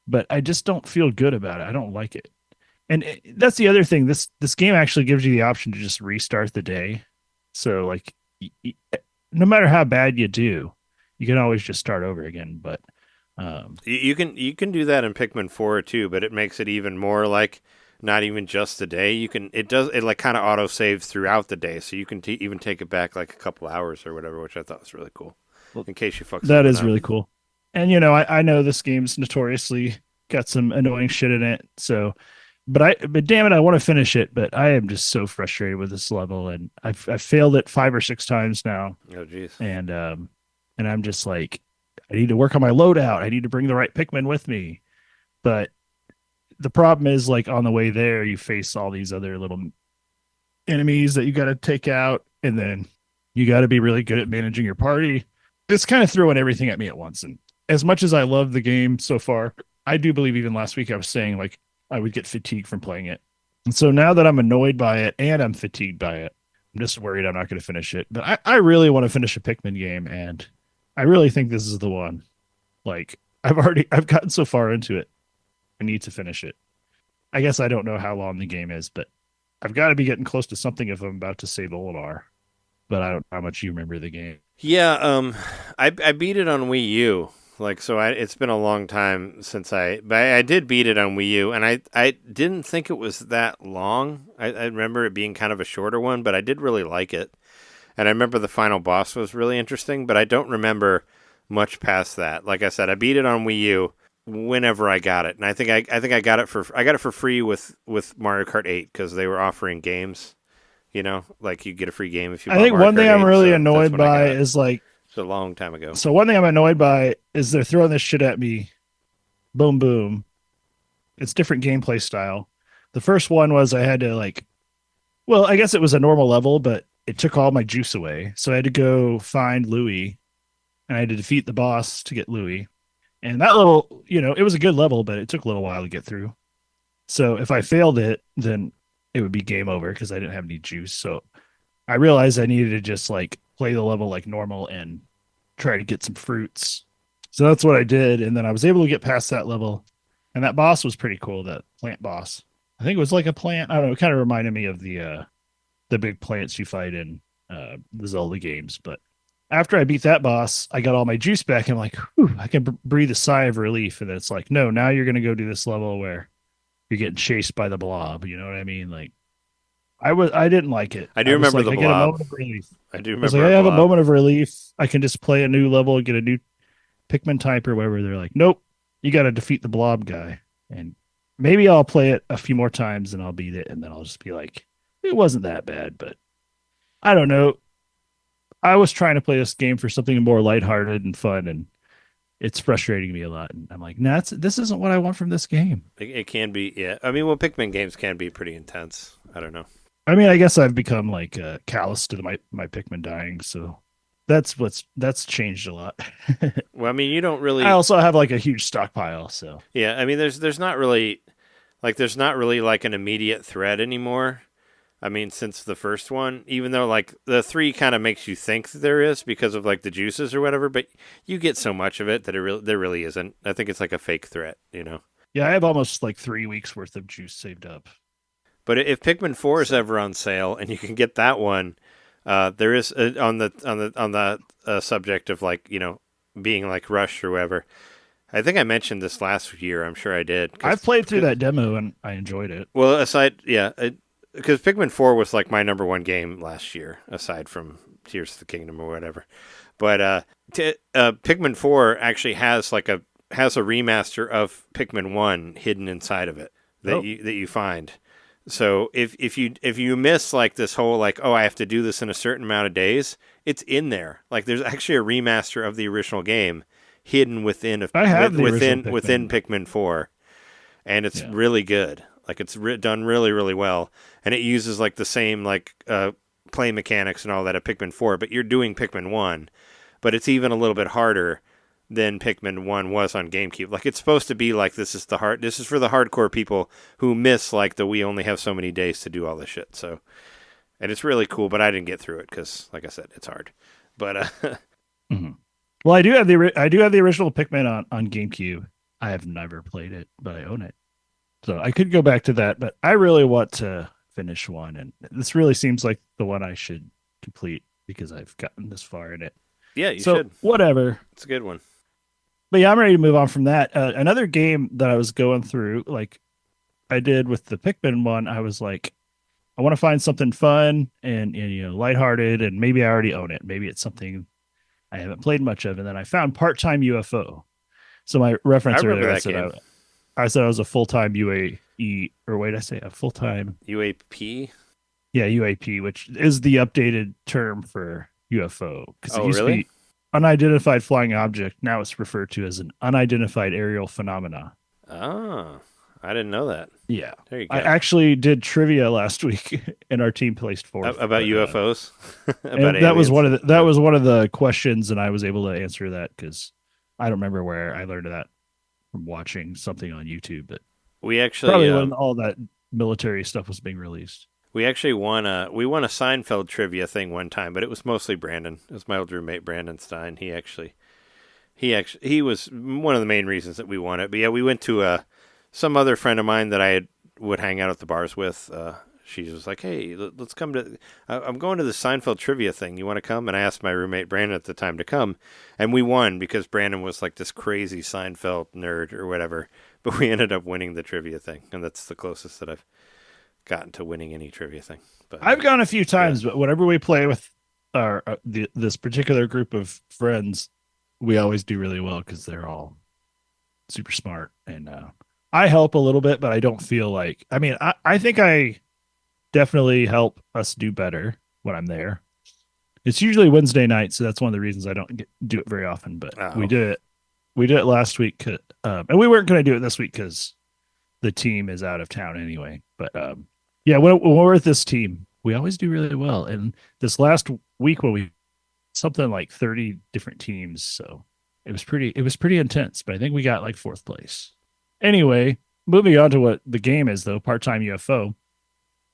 but I just don't feel good about it. I don't like it. And that's the other thing. This game actually gives you the option to just restart the day. So like, no matter how bad you do, you can always just start over again. But you can do that in Pikmin 4 too. But it makes it even more like not even just the day. It like kind of auto saves throughout the day, so you can even take it back like a couple hours or whatever, which I thought was really cool. In case you fuck that is really cool. And I know this game's notoriously got some annoying shit in it. So, but damn it, I want to finish it. But I am just so frustrated with this level, and I've failed it 5 or 6 times now. Oh jeez. And I'm just like, I need to work on my loadout. I need to bring the right Pikmin with me. But the problem is, like on the way there, you face all these other little enemies that you got to take out, and then you got to be really good at managing your party. it's kind of throwing everything at me at once. And as much as I love the game so far, I do believe even last week I was saying like I would get fatigued from playing it. And so now that I'm annoyed by it and I'm fatigued by it, I'm just worried I'm not going to finish it. But I really want to finish a Pikmin game, and I really think this is the one. Like I've gotten so far into it. I need to finish it. I guess I don't know how long the game is, but I've got to be getting close to something if I'm about to save Olimar. But I don't know how much you remember the game. Yeah, I beat it on Wii U. Like, so it's been a long time since but I did beat it on Wii U, and I didn't think it was that long. I remember it being kind of a shorter one, but I did really like it. And I remember the final boss was really interesting, but I don't remember much past that. Like I said, I beat it on Wii U whenever I got it, and I think I got it for free with Mario Kart 8 because they were offering games. You know, like you get a free game if you. I think Mario one Kart thing 8, I'm really so annoyed by is like. It's a long time ago. So one thing I'm annoyed by is they're throwing this shit at me. Boom, boom. It's different gameplay style. The first one was I had to I guess it was a normal level, but it took all my juice away. So I had to go find Louis, and I had to defeat the boss to get Louis. And that level, it was a good level, but it took a little while to get through. So if I failed it, then it would be game over because I didn't have any juice. So I realized I needed to just play the level like normal and try to get some fruits. So that's what I did. And then I was able to get past that level. And that boss was pretty cool, that plant boss. I think it was like a plant. I don't know. It kind of reminded me of the big plants you fight in the Zelda games. But after I beat that boss, I got all my juice back. And I'm like, whew, I can breathe a sigh of relief. And it's like, no, now you're going to go do this level where you're getting chased by the blob. You know what I mean? Like, I didn't like it. I do remember the I blob. get a moment of relief. I do I was remember. like, I have a moment of relief. I can just play a new level, get a new Pikmin type or whatever. They're like, nope, you got to defeat the blob guy. And maybe I'll play it a few more times and I'll beat it. And then I'll just be like, it wasn't that bad, but I don't know. I was trying to play this game for something more lighthearted and fun, and it's frustrating me a lot. And I'm like, nah, this isn't what I want from this game. It can be, yeah. I mean, well, Pikmin games can be pretty intense. I don't know. I mean, I guess I've become callous to my Pikmin dying, so that's changed a lot. Well, I mean, you don't really. I also have a huge stockpile, so Yeah, I mean, there's not really an immediate threat anymore. I mean, since the first one, even though the 3 kind of makes you think that there is because of the juices or whatever, but you get so much of it that there really isn't. I think it's like a fake threat, Yeah, I have almost 3 weeks worth of juice saved up. But if Pikmin 4 is ever on sale and you can get that one, there is on the subject of being Rush or whatever. I think I mentioned this last year. I'm sure I did. I've played through that demo and I enjoyed it. Well, because Pikmin 4 was my number one game last year, aside from Tears of the Kingdom or whatever. But Pikmin 4 actually has a remaster of Pikmin 1 hidden inside of it that you find. So if you miss this whole I have to do this in a certain amount of days, it's in there. There's actually a remaster of the original game hidden within Pikmin 4, and it's really good. It's done really, really well, and it uses the same play mechanics and all that of Pikmin 4, but you're doing Pikmin 1, but it's even a little bit harder than Pikmin 1 was on GameCube. It's supposed to be this is for the hardcore people who miss we only have so many days to do all this shit. So, and it's really cool, but I didn't get through it because, like I said, it's hard. But Mm-hmm. Well, I do have the original Pikmin on GameCube. I have never played it, but I own it. So I could go back to that, but I really want to finish one, and this really seems like the one I should complete because I've gotten this far in it. Yeah, you should. Whatever. It's a good one. But yeah, I'm ready to move on from that. Another game that I was going through, I did with the Pikmin one, I was like, I want to find something fun and lighthearted, and maybe I already own it. Maybe it's something I haven't played much of. And then I found Time UFO. So my reference earlier, I said I was a full-time UAE, or wait, I say a full-time UAP? Yeah, UAP, which is the updated term for UFO. Because it used to be unidentified flying object. Now it's referred to as an unidentified aerial phenomena. Oh, I didn't know that. Yeah. There you go. I actually did trivia last week, and our team placed fourth. About UFOs. About that was one of the questions, and I was able to answer that because I don't remember where I learned that from watching something on YouTube. But we actually probably when all that military stuff was being released. We actually won a Seinfeld trivia thing one time, but it was mostly Brandon. It was my old roommate Brandon Stein. He was one of the main reasons that we won it. But yeah, we went to some other friend of mine that I would hang out at the bars with. She was like, "Hey, let's come to. I'm going to the Seinfeld trivia thing. You want to come?" And I asked my roommate Brandon at the time to come, and we won because Brandon was like this crazy Seinfeld nerd or whatever. But we ended up winning the trivia thing, and that's the closest that I've gotten to winning any trivia thing. But I've gone a few times, but whenever we play with this particular group of friends, we always do really well because they're all super smart, and I help a little bit, but I don't feel like. I mean, I think I definitely help us do better when I'm there. It's usually Wednesday night, so that's one of the reasons I don't do it very often. But we did it last week, and we weren't going to do it this week because the team is out of town anyway. But yeah, when we're with this team, we always do really well. And this last week, when we something like 30 different teams, so it was pretty intense. But I think we got like fourth place. Anyway, moving on to what the game is, though, Part-Time UFO.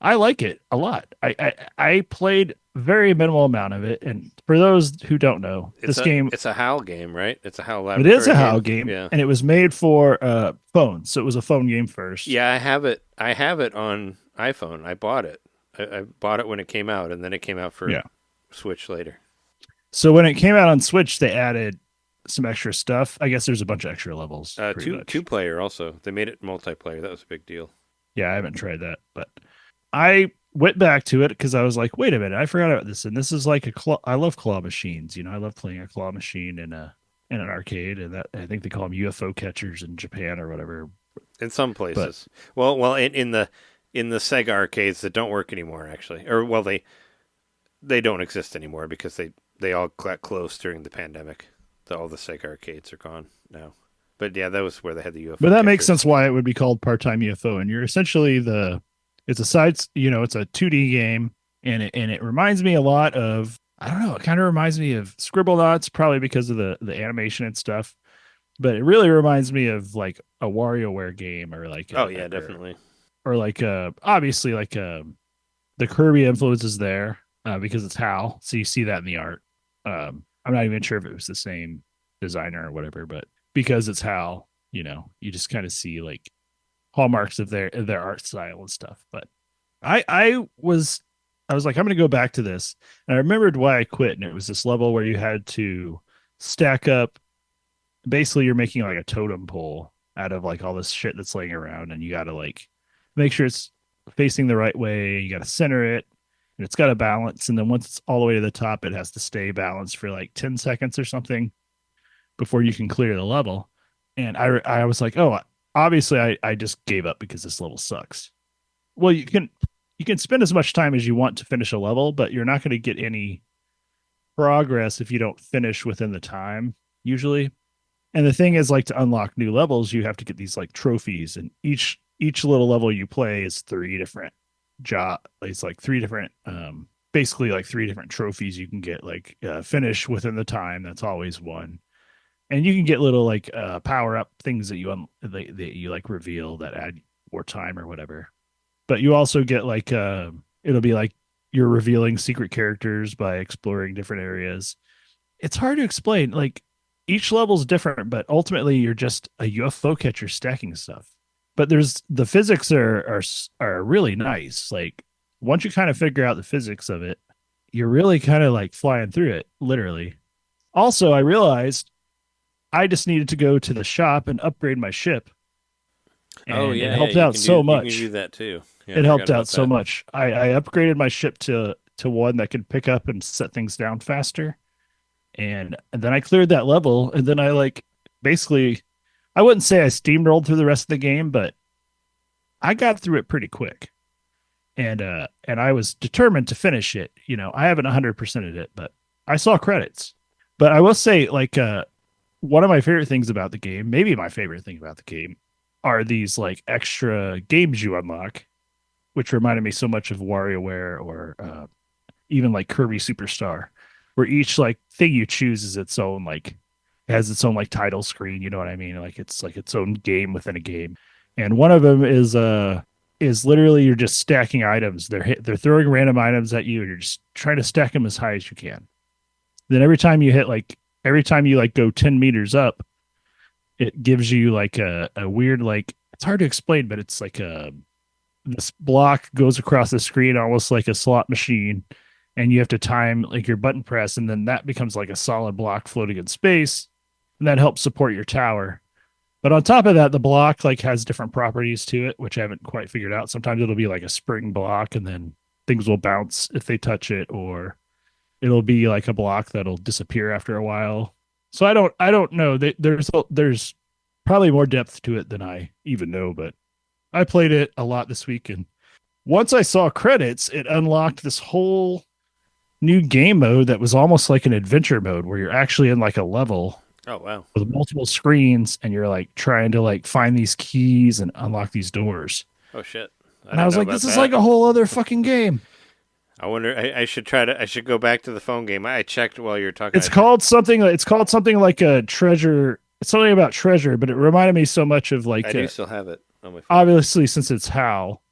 I like it a lot. I played very minimal amount of it, and for those who don't know, it's a HAL game, right? It's a HAL laboratory. It is a HAL game, yeah. And it was made for phones, so it was a phone game first. Yeah, I have it on iPhone. I bought it. I bought it when it came out, and then it came out for Switch later. So when it came out on Switch, they added some extra stuff. I guess there's a bunch of extra levels. Two player also. They made it multiplayer. That was a big deal. Yeah, I haven't tried that, but I went back to it because I was like, wait a minute, I forgot about this. And this is like I love claw machines. You know, I love playing a claw machine in an arcade, and that I think they call them UFO catchers in Japan or whatever. In some places. But, well, in the Sega arcades that don't work anymore, actually. Or, well, they don't exist anymore because they all got closed during the pandemic. All the Sega arcades are gone now. But yeah, that was where they had the UFO. But that makes sense why it would be called Part-Time UFO. And you're essentially it's a 2D game, and it reminds me a lot of, I don't know, it kind of reminds me of Scribblenauts, probably because of the animation and stuff. But it really reminds me of like a WarioWare game, or like definitely. Or like obviously like the Kirby influence is there because it's HAL, so you see that in the art. I'm not even sure if it was the same designer or whatever, but because it's HAL, you know, you just kind of see like hallmarks of their art style and stuff. But I was like, I'm going to go back to this. And I remembered why I quit. And it was this level where you had to stack up. Basically, you're making like a totem pole out of like all this shit that's laying around. And you got to like make sure it's facing the right way. You got to center it. And it's got a balance. And then once it's all the way to the top, it has to stay balanced for like 10 seconds or something before you can clear the level. And I was like, oh, obviously I just gave up because this level sucks. Well, you can spend as much time as you want to finish a level, but you're not going to get any progress if you don't finish within the time, usually. And the thing is, like, to unlock new levels, you have to get these like trophies, and each little level you play is three different it's like three different basically like three different trophies you can get, like finish within the time. That's always one. And you can get little like power up things that you like reveal that add more time or whatever. But you also get like it'll be like you're revealing secret characters by exploring different areas. It's hard to explain. Like each level's different, but ultimately you're just a UFO catcher stacking stuff. But the physics are really nice. Like once you kind of figure out the physics of it, you're really kind of like flying through it, literally. Also, I realized I just needed to go to the shop and upgrade my ship. And it helped out so much. You can do that too. Yeah, it helped out so much. I upgraded my ship to one that could pick up and set things down faster. And then I cleared that level, and then I like basically, I wouldn't say I steamrolled through the rest of the game, but I got through it pretty quick. And I was determined to finish it. You know, I haven't 100%ed it, but I saw credits. But I will say, like, one of my favorite things about the game, maybe my favorite thing about the game, are these like extra games you unlock, which reminded me so much of WarioWare or even like Kirby Superstar, where each like thing you choose is its own like has its own like title screen. You know what I mean? Like it's like its own game within a game. And one of them is literally you're just stacking items. They're throwing random items at you, and you're just trying to stack them as high as you can. Then every time you go 10 meters up, it gives you like a weird, like, it's hard to explain, but it's like this block goes across the screen almost like a slot machine, and you have to time like your button press, and then that becomes like a solid block floating in space, and that helps support your tower. But on top of that, the block like has different properties to it, which I haven't quite figured out. Sometimes it'll be like a spring block, and then things will bounce if they touch it, or it'll be like a block that'll disappear after a while. So I don't know. There's probably more depth to it than I even know, but I played it a lot this week, and once I saw credits, it unlocked this whole new game mode that was almost like an adventure mode where you're actually in like a level. Oh, wow. With multiple screens, and you're like trying to like find these keys and unlock these doors. Oh, shit. And I was like, this is like a whole other fucking game. I wonder, I should go back to the phone game. I checked while you were talking. It's called something like a treasure. It's something about treasure, but it reminded me so much of like, I do still have it on my phone. Obviously, since it's HAL,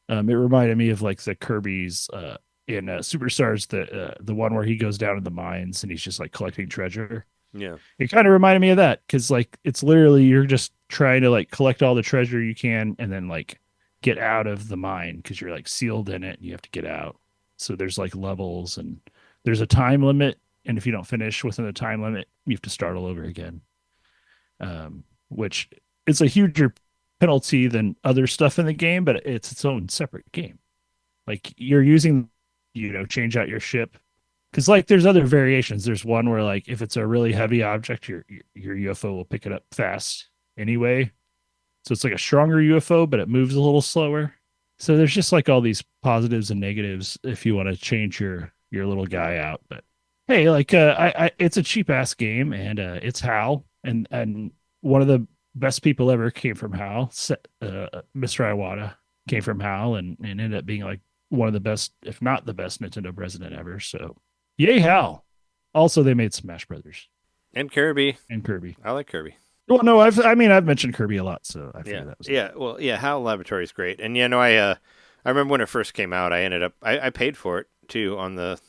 it reminded me of like the Kirby's in Superstars, the one where he goes down in the mines and he's just like collecting treasure. Yeah. It kind of reminded me of that, because like it's literally you're just trying to like collect all the treasure you can and then like get out of the mine, because you're like sealed in it and you have to get out. So there's like levels, and there's a time limit, and if you don't finish within the time limit, you have to start all over again. Which is a huger penalty than other stuff in the game, but it's its own separate game. Like you're using, change out your ship. Because like there's other variations. There's one where like if it's a really heavy object, your UFO will pick it up fast anyway. So it's like a stronger UFO, but it moves a little slower. So there's just like all these positives and negatives if you want to change your little guy out. But hey, like it's a cheap ass game, and it's HAL, and one of the best people ever came from HAL. Mr. Iwata came from HAL, and ended up being like one of the best, if not the best, Nintendo president ever. So. Yay, HAL. Also, they made Smash Brothers. And Kirby. I like Kirby. Well, no, I've mentioned Kirby a lot, so I figured that was HAL Laboratory is great. And I remember when it first came out, I paid for it too on the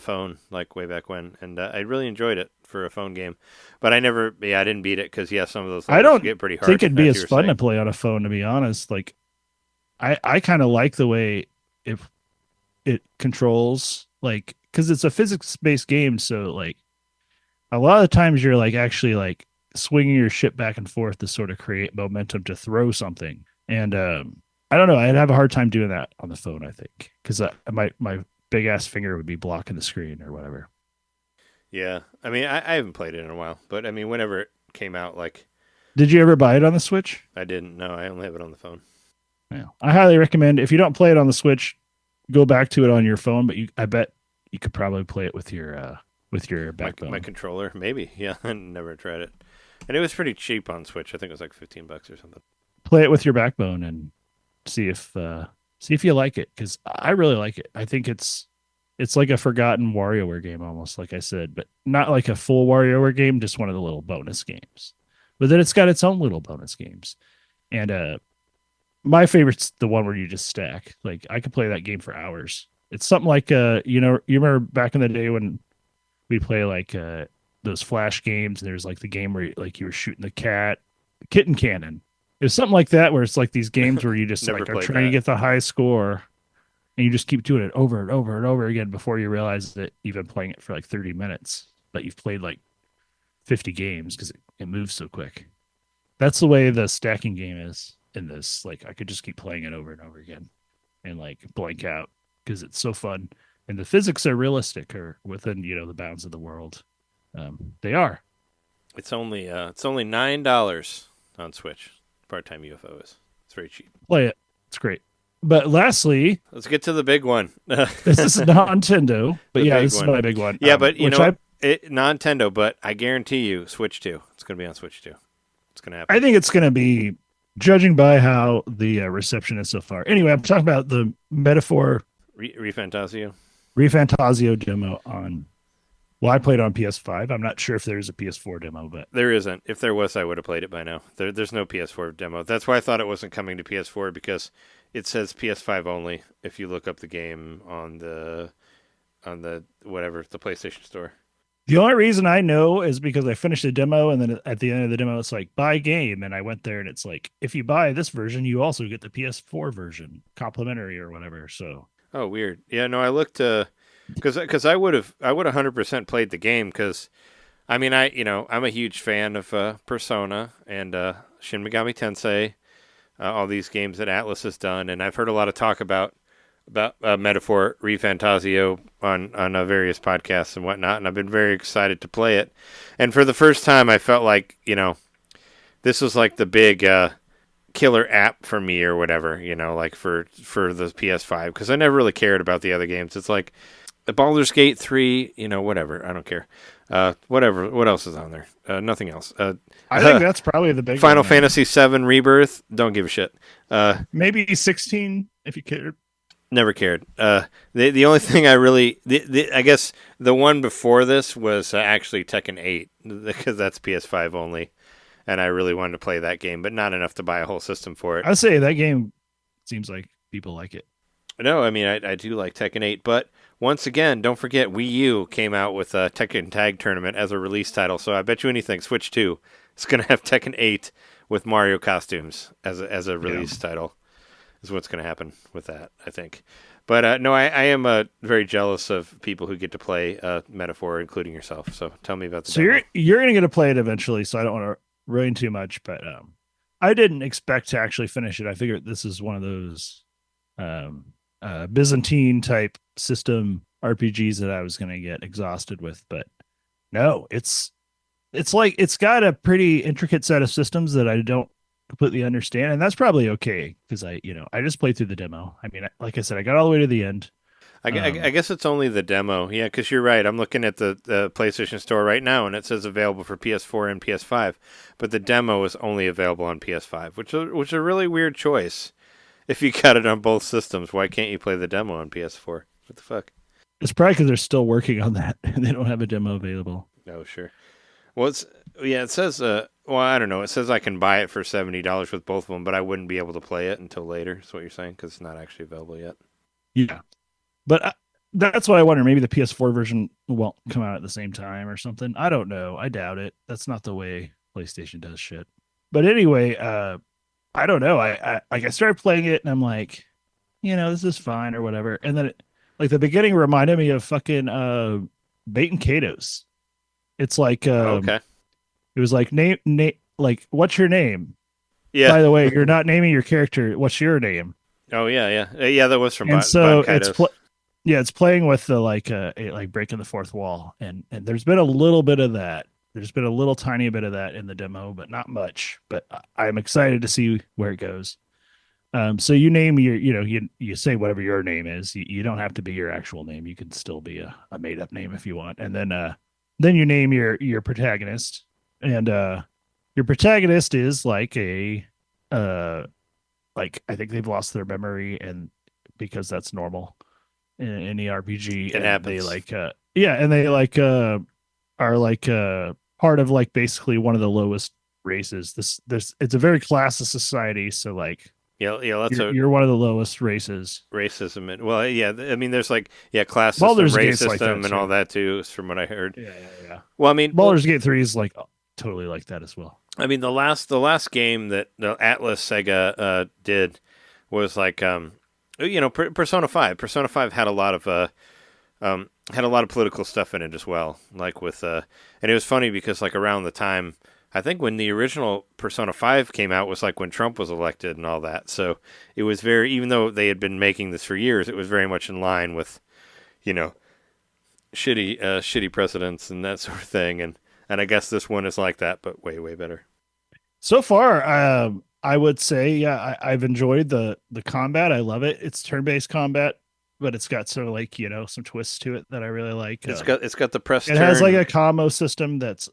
phone, like way back when, and I really enjoyed it for a phone game. But I didn't beat it because some of those levels get pretty hard. I think it'd be as fun to play on a phone, to be honest. Like I kind of like the way it controls, like, because it's a physics-based game, so like a lot of the times you're like actually like swinging your ship back and forth to sort of create momentum to throw something. And I don't know, I'd have a hard time doing that on the phone, I think, because my big ass finger would be blocking the screen or whatever. Yeah, I mean, I haven't played it in a while, but I mean, whenever it came out, like, did you ever buy it on the Switch? I didn't. No, I only have it on the phone. Yeah, I highly recommend, if you don't play it on the Switch, go back to it on your phone. But I bet you could probably play it with your backbone. My controller, maybe. Yeah, I never tried it, and it was pretty cheap on Switch. I think it was like $15 or something. Play it with your backbone and see if you like it, because I really like it. I think it's like a forgotten WarioWare game, almost, like I said, but not like a full WarioWare game, just one of the little bonus games. But then it's got its own little bonus games, and my favorite's the one where you just stack. Like I could play that game for hours. It's something like you remember back in the day when we play like those flash games, and there's like the game where like you were shooting the kitten cannon. It was something like that, where it's like these games where you just like are trying to get the high score, and you just keep doing it over and over and over again before you realize that you've been playing it for like 30 minutes, but you've played like 50 games because it moves so quick. That's the way the stacking game is in this. Like I could just keep playing it over and over again and like blank out, because it's so fun, and the physics are realistic, or within the bounds of the world. They are. It's only $9 on Switch. Part-Time UFO is. It's very cheap. Play it. It's great. But lastly, let's get to the big one. This is not Nintendo, but this is my big one. Yeah, but non-Nintendo, but I guarantee you, Switch 2. It's going to be on Switch 2. It's going to happen. I think it's going to be judging by how the reception is so far. Anyway, I'm talking about the Metaphor Refantazio. Refantazio demo on. Well, I played on PS5. I'm not sure if there's a PS4 demo, but There isn't. If there was, I would have played it by now. There's no PS4 demo. That's why I thought it wasn't coming to PS4 because it says PS5 only. If you look up the game on the whatever the PlayStation Store. the only reason I know is because I finished the demo, and then at the end of the demo, it's like buy game, and I went there, and it's like if you buy this version, you also get the PS4 version complimentary or whatever. So Oh, weird. Yeah, no, I looked because I would have 100% played the game because I mean I'm a huge fan of Persona and Shin Megami Tensei, all these games that Atlas has done, and I've heard a lot of talk about Metaphor Refantazio on various podcasts and whatnot, and I've been very excited to play it. And for the first time, I felt like this was like the big killer app for me or whatever, like for the PS5 because I never really cared about the other games. It's like the Baldur's Gate 3, whatever. I don't care. Whatever. What else is on there? Nothing else. I think that's probably the big Final one, Fantasy VII Rebirth. Don't give a shit. maybe 16 if you cared. Never cared. The only thing I really, I guess the one before this was actually Tekken 8 because that's PS5 only, and I really wanted to play that game, but not enough to buy a whole system for it. I'd say that game seems like people like it. No, I mean I do like Tekken 8, but once again, don't forget Wii U came out with a Tekken Tag Tournament as a release title, so I bet you anything Switch 2 is going to have Tekken 8 with Mario costumes as a release title. Is what's going to happen with that, I think. But no, I am very jealous of people who get to play Metaphor, including yourself. So tell me about the demo. You're going to get to play it eventually, so I don't want to ruin too much, but I didn't expect to actually finish it. I figured this is one of those Byzantine type system RPGs that I was going to get exhausted with, but no, it's like it's got a pretty intricate set of systems that I don't completely understand, and that's probably okay because I just played through the demo. I mean, like I said, I got all the way to the end. I guess it's only the demo. Yeah, because you're right. I'm looking at the PlayStation Store right now, and it says available for PS4 and PS5, but the demo is only available on PS5, which is a really weird choice. If you got it on both systems, why can't you play the demo on PS4? What the fuck? It's probably because they're still working on that and they don't have a demo available. Oh, sure. Well, it says, well, I don't know. It says I can buy it for $70 with both of them, but I wouldn't be able to play it until later, is what you're saying, because it's not actually available yet. Yeah. But that's what I wonder. Maybe the PS4 version won't come out at the same time or something. I don't know. I doubt it. That's not the way PlayStation does shit. But anyway, I don't know. I started playing it and I'm like, this is fine or whatever. And then like the beginning reminded me of fucking Bait and Katos. It's like Okay. It was like name like what's your name? Yeah. By the way, you're not naming your character. What's your name? Oh yeah. Yeah, that was from And so Kaitos. it's playing with the like breaking the fourth wall, and there's been a little bit of that. There's been a little tiny bit of that in the demo, but not much. But I'm excited to see where it goes. So you name your, you say whatever your name is. You don't have to be your actual name. You can still be a made up name if you want. And then you name your protagonist, and your protagonist is like like I think they've lost their memory, and because that's normal in any RPG. It happens. They like and they like are like part of like basically one of the lowest races. It's a very classist society, so like you're one of the lowest races. Racism. Well, yeah, I mean, there's like class Baldur's system, race Gate's like system, that, and too. all that too, is from what I heard. Yeah. Well, I mean, Baldur's Gate 3 is like totally like that as well. I mean, the last game that the Atlas Sega did was like Persona 5. Persona 5 had a lot of political stuff in it as well, like with and it was funny because like around the time, I think when the original Persona 5 came out was like when Trump was elected and all that. So it was very, even though they had been making this for years, it was very much in line with, shitty presidents and that sort of thing. And I guess this one is like that, but way, way better. So far, I would say, I've enjoyed the combat. I love it. It's turn-based combat, but it's got sort of like, some twists to it that I really like. It's got the press it turn. has like a combo system that's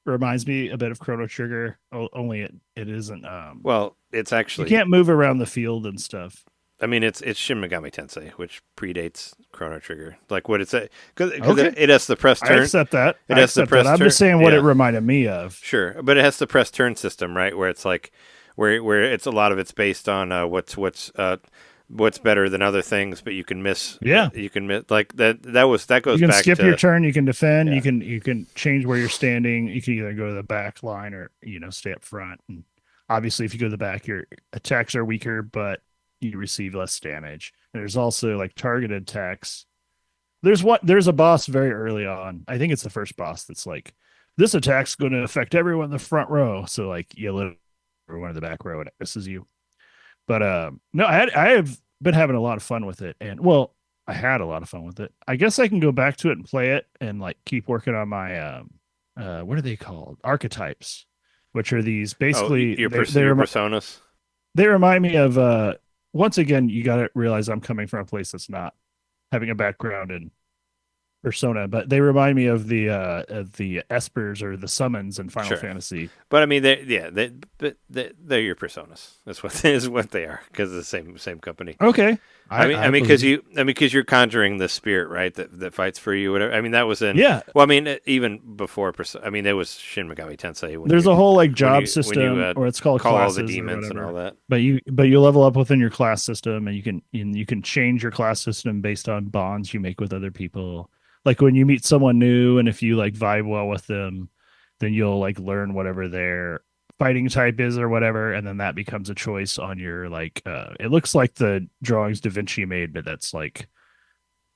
reminds me a bit of Chrono Trigger. Only it isn't. Well, it's You actually. can't move around the field and stuff. I mean, it's Shin Megami Tensei, which predates Chrono Trigger. Like what it's because Okay. it has the press I turn. accept that. It I has the accept press that. I'm turn- just saying what yeah. it reminded me of. Sure, but it has the press turn system, right? Where it's like where it's a lot of it's based on what's better than other things, but you can miss. Yeah. You can miss that goes You can back skip to your turn. You can defend. Yeah. You can change where you're standing. You can either go to the back line or stay up front. And obviously, if you go to the back, your attacks are weaker, but you receive less damage. And there's also like targeted attacks. There's a boss very early on. I think it's the first boss that's like, this attack's going to affect everyone in the front row. So like you let everyone in the back row and it misses you. But no, I have been having a lot of fun with it, and well, I had a lot of fun with it. I guess I can go back to it and play it, and like keep working on my what are they called? Archetypes, which are these basically your they personas. they remind me of once again, you got to realize I'm coming from a place that's not having a background in Persona, but they remind me of the espers or the summons in Final Sure. Fantasy. But I mean, they're your personas. That's what is what they are because it's the same company. Okay, I mean, because you're conjuring the spirit, right? That fights for you. Whatever. I mean, that was in. yeah. Well, I mean, even before. I mean, there was Shin Megami Tensei. When There's you a whole like when job you- system, when you, or it's called call all classes the or demons and whatever. all that. But you level up within your class system, and you can change your class system based on bonds you make with other people. Like when you meet someone new, and if you like vibe well with them, then you'll like learn whatever their fighting type is or whatever, and then that becomes a choice on your like. It looks like the drawings Da Vinci made, but that's like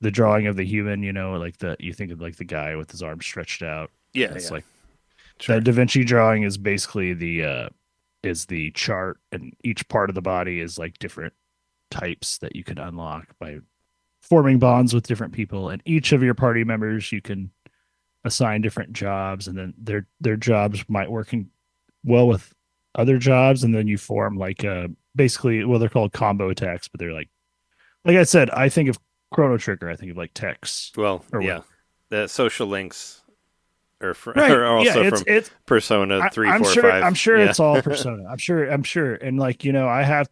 the drawing of the human. Like you think of like the guy with his arms stretched out. Yeah, It's yeah. like Sure. that Da Vinci drawing is basically the chart, and each part of the body is like different types that you can unlock by forming bonds with different people, and each of your party members you can assign different jobs, and then their jobs might work well with other jobs, and then you form like basically, well, they're called combo attacks, but they're like I said, I think of Chrono Trigger, I think of like techs. Well, Or yeah, the social links are, Right. are also Yeah, from it's Persona 3, I'm 4, sure 5. I'm sure Yeah. it's all Persona. I'm sure. And like, I have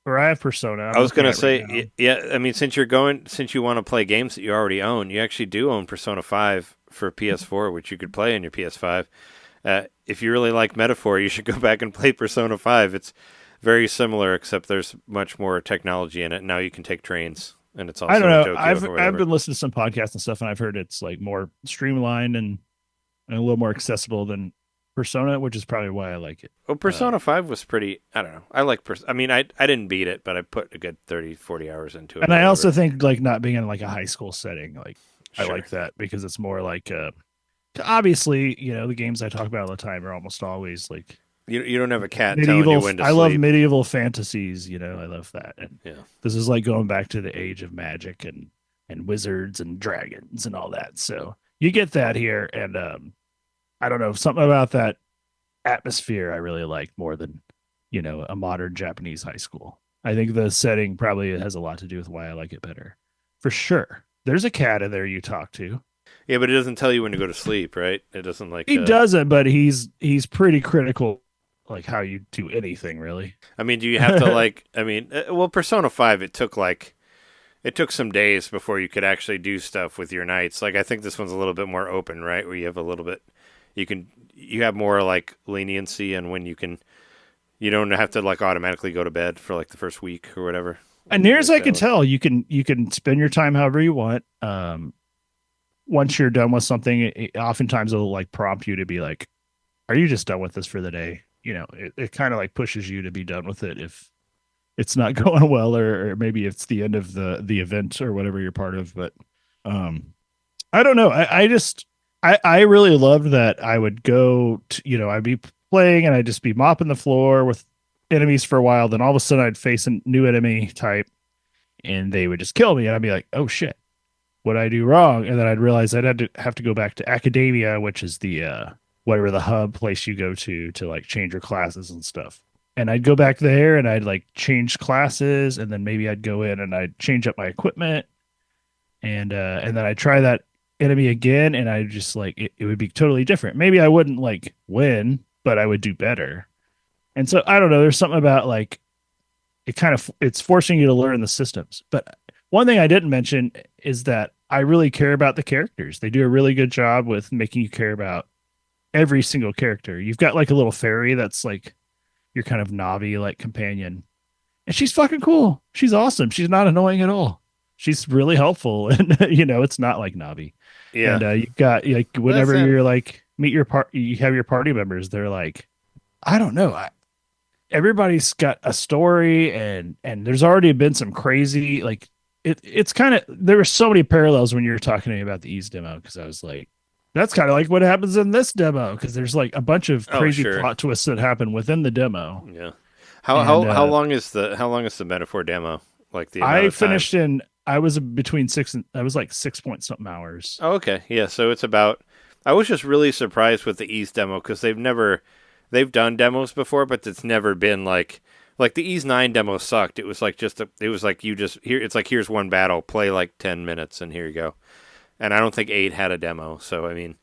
I have Persona. I was going to say, right now. yeah. I mean, since you want to play games that you already own, you actually do own Persona 5 for PS4, which you could play on your PS5. If you really like Metaphor, you should go back and play Persona 5. It's very similar, except there's much more technology in it. Now you can take trains, and it's also I don't in know. Tokyo I've or whatever. been listening to some podcasts and stuff, and I've heard it's like more streamlined and a little more accessible than Persona, which is probably why I like it. Well, Persona 5 was pretty, I don't know. I like I mean, I didn't beat it, but I put a good 30, 40 hours into it. And I or also whatever. think like not being in like a high school setting, like I Sure. like that because it's more like obviously, the games I talk about all the time are almost always like You don't have a cat telling you medieval. when to I sleep. love medieval fantasies, I love that. And Yeah. this is like going back to the age of magic and wizards and dragons and all that. So you get that here, and I don't know, something about that atmosphere I really like more than a modern Japanese high school. I think the setting probably has a lot to do with why I like it better. For sure. There's a cat in there you talk to. Yeah, but it doesn't tell you when to go to sleep, right? It doesn't like. He doesn't, but he's pretty critical, like how you do anything really. I mean, do you have to like? I mean, well, Persona 5, it took some days before you could actually do stuff with your nights. Like, I think this one's a little bit more open, right? Where you have a little bit, you have more like leniency on when you don't have to like automatically go to bed for like the first week or whatever. And near as I Like can that. tell, you can spend your time however you want. Once you're done with something, oftentimes it'll like prompt you to be like, "Are you just done with this for the day?" It kind of like pushes you to be done with it if it's not going well, or maybe it's the end of the event or whatever you're part of. But I don't know. I really loved that. I would go to, I'd be playing and I'd just be mopping the floor with enemies for a while. Then all of a sudden I'd face a new enemy type and they would just kill me. And I'd be like, oh shit, what I do wrong? And then I'd realize I'd have to go back to academia, which is the, whatever the hub place you go to like change your classes and stuff. And I'd go back there and I'd like change classes. And then maybe I'd go in and I'd change up my equipment. And then I'd try that enemy again, and I just like it would be totally different. Maybe I wouldn't like win, but I would do better. And so I don't know. There's something about like it's forcing you to learn the systems. But one thing I didn't mention is that I really care about the characters. They do a really good job with making you care about every single character. You've got like a little fairy that's like your kind of Navi like companion, and she's fucking cool. She's awesome. She's not annoying at all. She's really helpful, and it's not like Navi. Yeah. And you've got like whenever Listen. you're like you have your party members. They're like, I don't know. Everybody's got a story, and there's already been some crazy like it's kind of there were so many parallels when you were talking to me about the Ease demo, because I was like, that's kind of like what happens in this demo, because there's like a bunch of crazy sure. plot twists that happen within the demo. Yeah. How long is the Metaphor demo? Like the amount I of time? finished I was between I was like 6 point something hours. Oh, okay. Yeah. So it's about. I was just really surprised with the Ease demo because they've done demos before, but it's never been like the Ease 9 demo sucked. It was like here's one battle, play like 10 minutes, and here you go. And I don't think 8 had a demo. So I mean,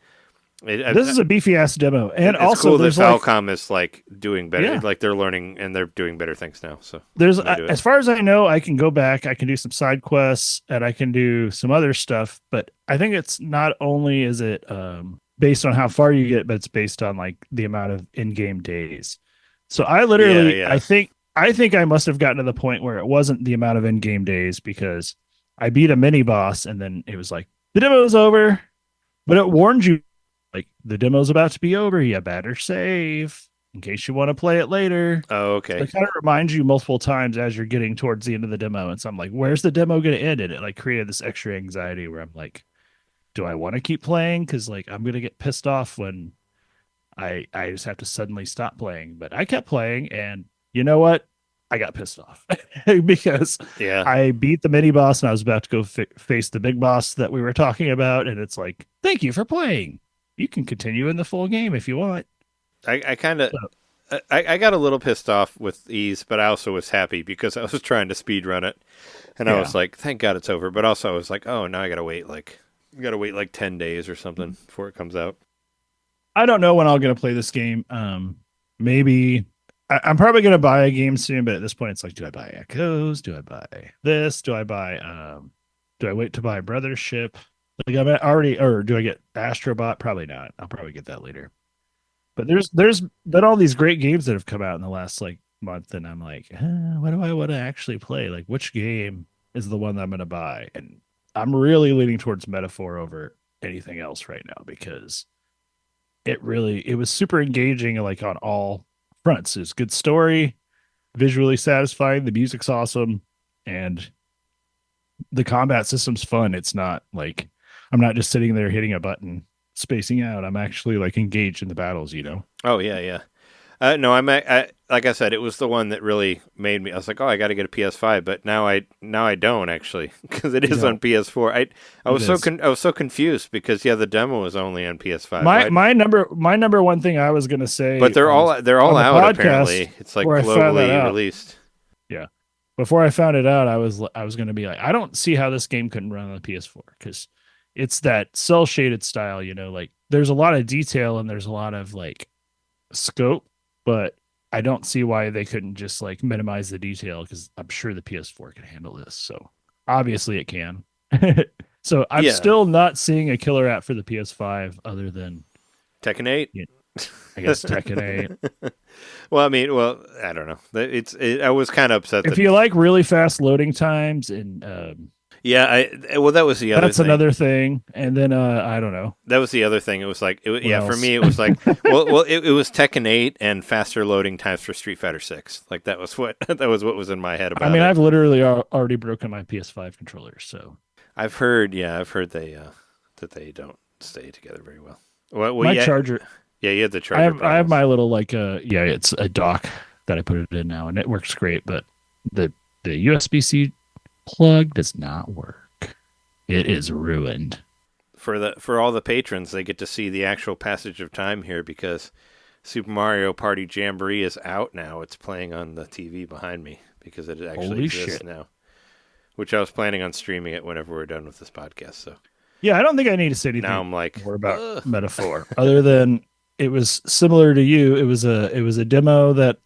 This is a beefy ass demo, and it's also cool that there's like Falcom is like doing better. Yeah. Like they're learning and they're doing better things now. So there's they do it. as far as I know, I can go back, I can do some side quests, and I can do some other stuff. But I think it's not only is it based on how far you get, but it's based on like the amount of in-game days. So I literally, Yeah. I think I must have gotten to the point where it wasn't the amount of in-game days, because I beat a mini boss and then it was like the demo is over, but it warned you like the demo's about to be over. You better save in case you want to play it later. Oh, okay. So it kind of reminds you multiple times as you're getting towards the end of the demo. And so I'm like, where's the demo going to end? And it like created this extra anxiety where I'm like, do I want to keep playing? Because like I'm going to get pissed off when I just have to suddenly stop playing. But I kept playing, and you know what? I got pissed off because Yeah. I beat the mini boss and I was about to go face the big boss that we were talking about. And it's like, thank you for playing. You can continue in the full game if you want. I kind of I got a little pissed off with Ease, but I also was happy because I was trying to speed run it, and I was like, thank God it's over. But also I was like, oh, now I gotta wait like 10 days or something before it comes out. I don't know when I'm going to play this game. Maybe I'm probably going to buy a game soon, but at this point it's like, do I buy Echoes? Do I buy this? Do I wait to buy Brothership? Like I'm already, or do I get Astrobot? Probably not. I'll probably get that later. But there's been all these great games that have come out in the last like month, and I'm like, what do I want to actually play? Like, which game is the one that I'm going to buy? And I'm really leaning towards Metaphor over anything else right now, because it was super engaging, like on all fronts. It's good story, visually satisfying, the music's awesome, and the combat system's fun. It's not like I'm not just sitting there hitting a button spacing out. I'm actually like engaged in the battles, Oh yeah. No, I like I said, it was the one that really made me. I was like, oh, I got to get a PS5, but now I don't actually, because it is on PS4. I was so confused because the demo was only on PS5. My number one thing I was gonna say, but they're all out apparently. It's like globally released. Yeah. Before I found it out, I was gonna be like, I don't see how this game couldn't run on the PS4, because it's that cell shaded style. Like there's a lot of detail and there's a lot of like scope, but I don't see why they couldn't just like minimize the detail, because I'm sure the PS4 can handle this. So obviously it can. So I'm still not seeing a killer app for the PS5 other than Tekken 8. I guess Tekken 8. Well, I don't know. I was kind of upset. If you like really fast loading times and that was the other. That's another thing. And then I don't know. That was the other thing. It was like, for me, it was like, it was Tekken 8 and faster loading times for Street Fighter 6. Like that was what was in my head about it. I've literally already broken my PS5 controller, so I've heard they that they don't stay together very well. My charger. Yeah, you had the charger. I have my little it's a dock that I put it in now, and it works great. But the USB-C plug does not work. It is ruined. For all the patrons, they get to see the actual passage of time here, because Super Mario Party Jamboree is out now. It's playing on the TV behind me because it actually exists now. Which I was planning on streaming it whenever we're done with this podcast. So Yeah, I don't think I need to say anything Now I'm like, more about ugh. Metaphor, other than it was similar to you. It was a demo that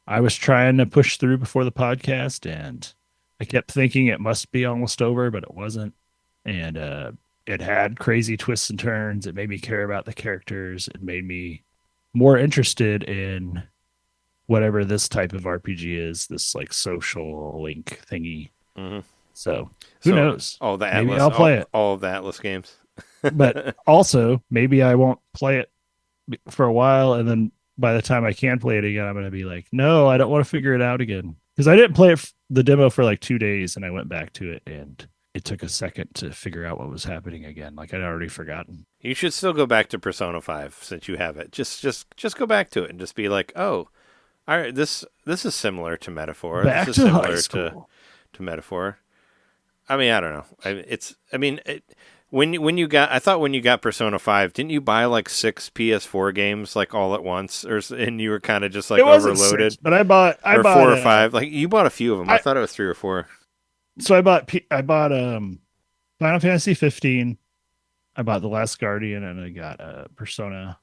I was trying to push through before the podcast, and I kept thinking it must be almost over, but it wasn't. And it had crazy twists and turns. It made me care about the characters. It made me more interested in whatever this type of RPG is, this like social link thingy. Mhm. So who knows? All the Maybe Atlas, I'll play it. all of the Atlas games. But also maybe I won't play it for a while, and then by the time I can play it again, I'm going to be like, no, I don't want to figure it out again, because I didn't play it the demo for like 2 days, and I went back to it, and it took a second to figure out what was happening again. Like I'd already forgotten. You should still go back to Persona 5 since you have it. Just go back to it and just be like, oh, all right, this is similar to Metaphor. Back this is to high similar school. to Metaphor. I mean, I don't know. When you got Persona 5, didn't you buy like 6 PS4 games like all at once, and you were kind of just like It wasn't overloaded? 6, but I bought 4 or 5. Like you bought a few of them. I thought it was 3 or 4. So I bought Final Fantasy 15. I bought The Last Guardian, and I got Persona,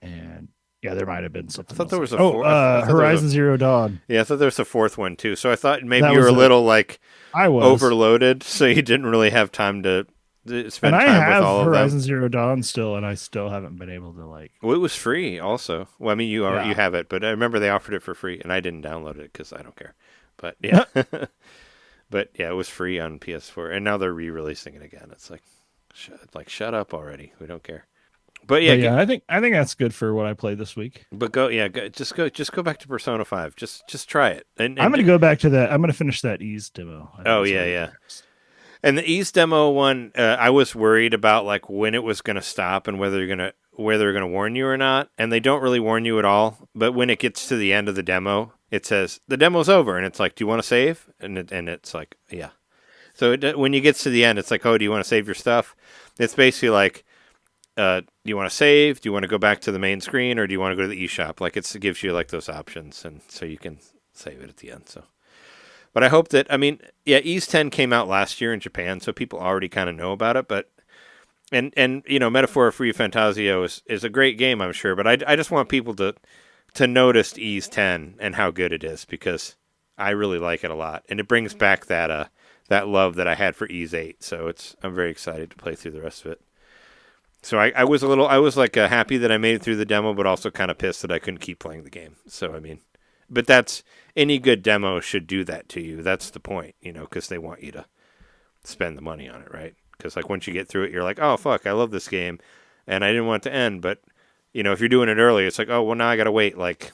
and yeah, there might have been something. I thought else. there was a fourth. Horizon Zero Dawn. Yeah, I thought there was a 4th one too. So I thought maybe That you were was a little like I was overloaded, so you didn't really have time to spend and I time have with all Horizon of them. Zero Dawn still, and I still haven't been able to like. Well, it was free also. Well, I mean, you Yeah. have it, but I remember they offered it for free, and I didn't download it because I don't care. But yeah, but yeah, it was free on PS4, and now they're re-releasing it again. It's like, shut up already. We don't care. But yeah, I think that's good for what I played this week. But just go back to Persona 5. Just try it. And I'm going to go back to that. I'm going to finish that Ease demo. Oh, yeah. And the Ease demo one, I was worried about like when it was going to stop and whether they're going to warn you or not. And they don't really warn you at all. But when it gets to the end of the demo, it says the demo's over, and it's like, do you want to save? And it's like, yeah. So when you get to the end, it's like, oh, do you want to save your stuff? It's basically like, do you want to save? Do you want to go back to the main screen, or do you want to go to the eShop? Like it gives you like those options, and so you can save it at the end. So, but I hope that Ease 10 came out last year in Japan, so people already kind of know about it. But and Metaphor Refantazio is a great game, I'm sure. But I just want people to notice Ease 10 and how good it is, because I really like it a lot, and it brings back that love that I had for Ease 8. So I'm very excited to play through the rest of it. So I was happy that I made it through the demo, but also kind of pissed that I couldn't keep playing the game. So, I mean, but that's any good demo should do that to you. That's the point, because they want you to spend the money on it, right? Because like once you get through it, you're like, oh, fuck, I love this game, and I didn't want it to end. But, if you're doing it early, it's like, oh, well, now I got to wait like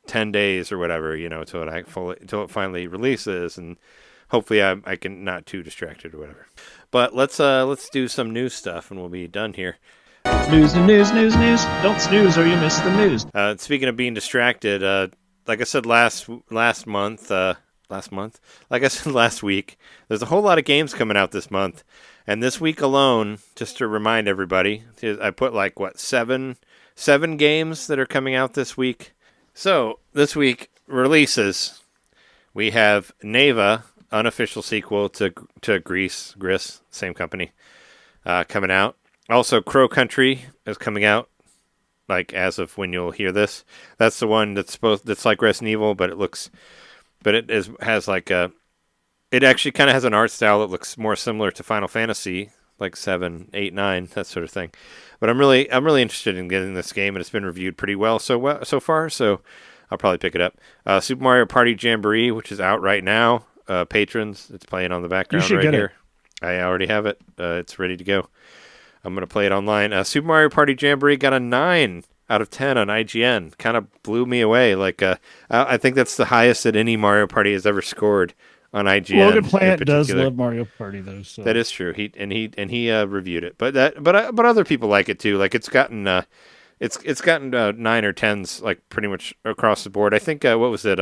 10 days or whatever, until it finally releases, and hopefully I can not too distracted or whatever. But let's do some news stuff, and we'll be done here. News. Don't snooze or you miss the news. Speaking of being distracted, like I said last month, like I said last week, there's a whole lot of games coming out this month. And this week alone, just to remind everybody, I put like, seven games that are coming out this week. So this week, releases, we have Neva, unofficial sequel to Gris, same company, coming out. Also, Crow Country is coming out, like as of when you'll hear this. That's the one that's like Resident Evil, but it actually kind of has an art style that looks more similar to Final Fantasy, like 7, 8, 9, that sort of thing. But I'm really interested in getting this game, and it's been reviewed pretty well so far. So I'll probably pick it up. Super Mario Party Jamboree, which is out right now. Patrons, it's playing on the background right here. I already have it. It's ready to go. I'm going to play it online. Super Mario Party Jamboree got a 9 out of 10 on IGN. Kind of blew me away. Like I think that's the highest that any Mario Party has ever scored on IGN. Logan Plant does love Mario Party though. So. That is true. He reviewed it, but other people like it too. Like it's gotten 9 or 10s like pretty much across the board. I think what was it?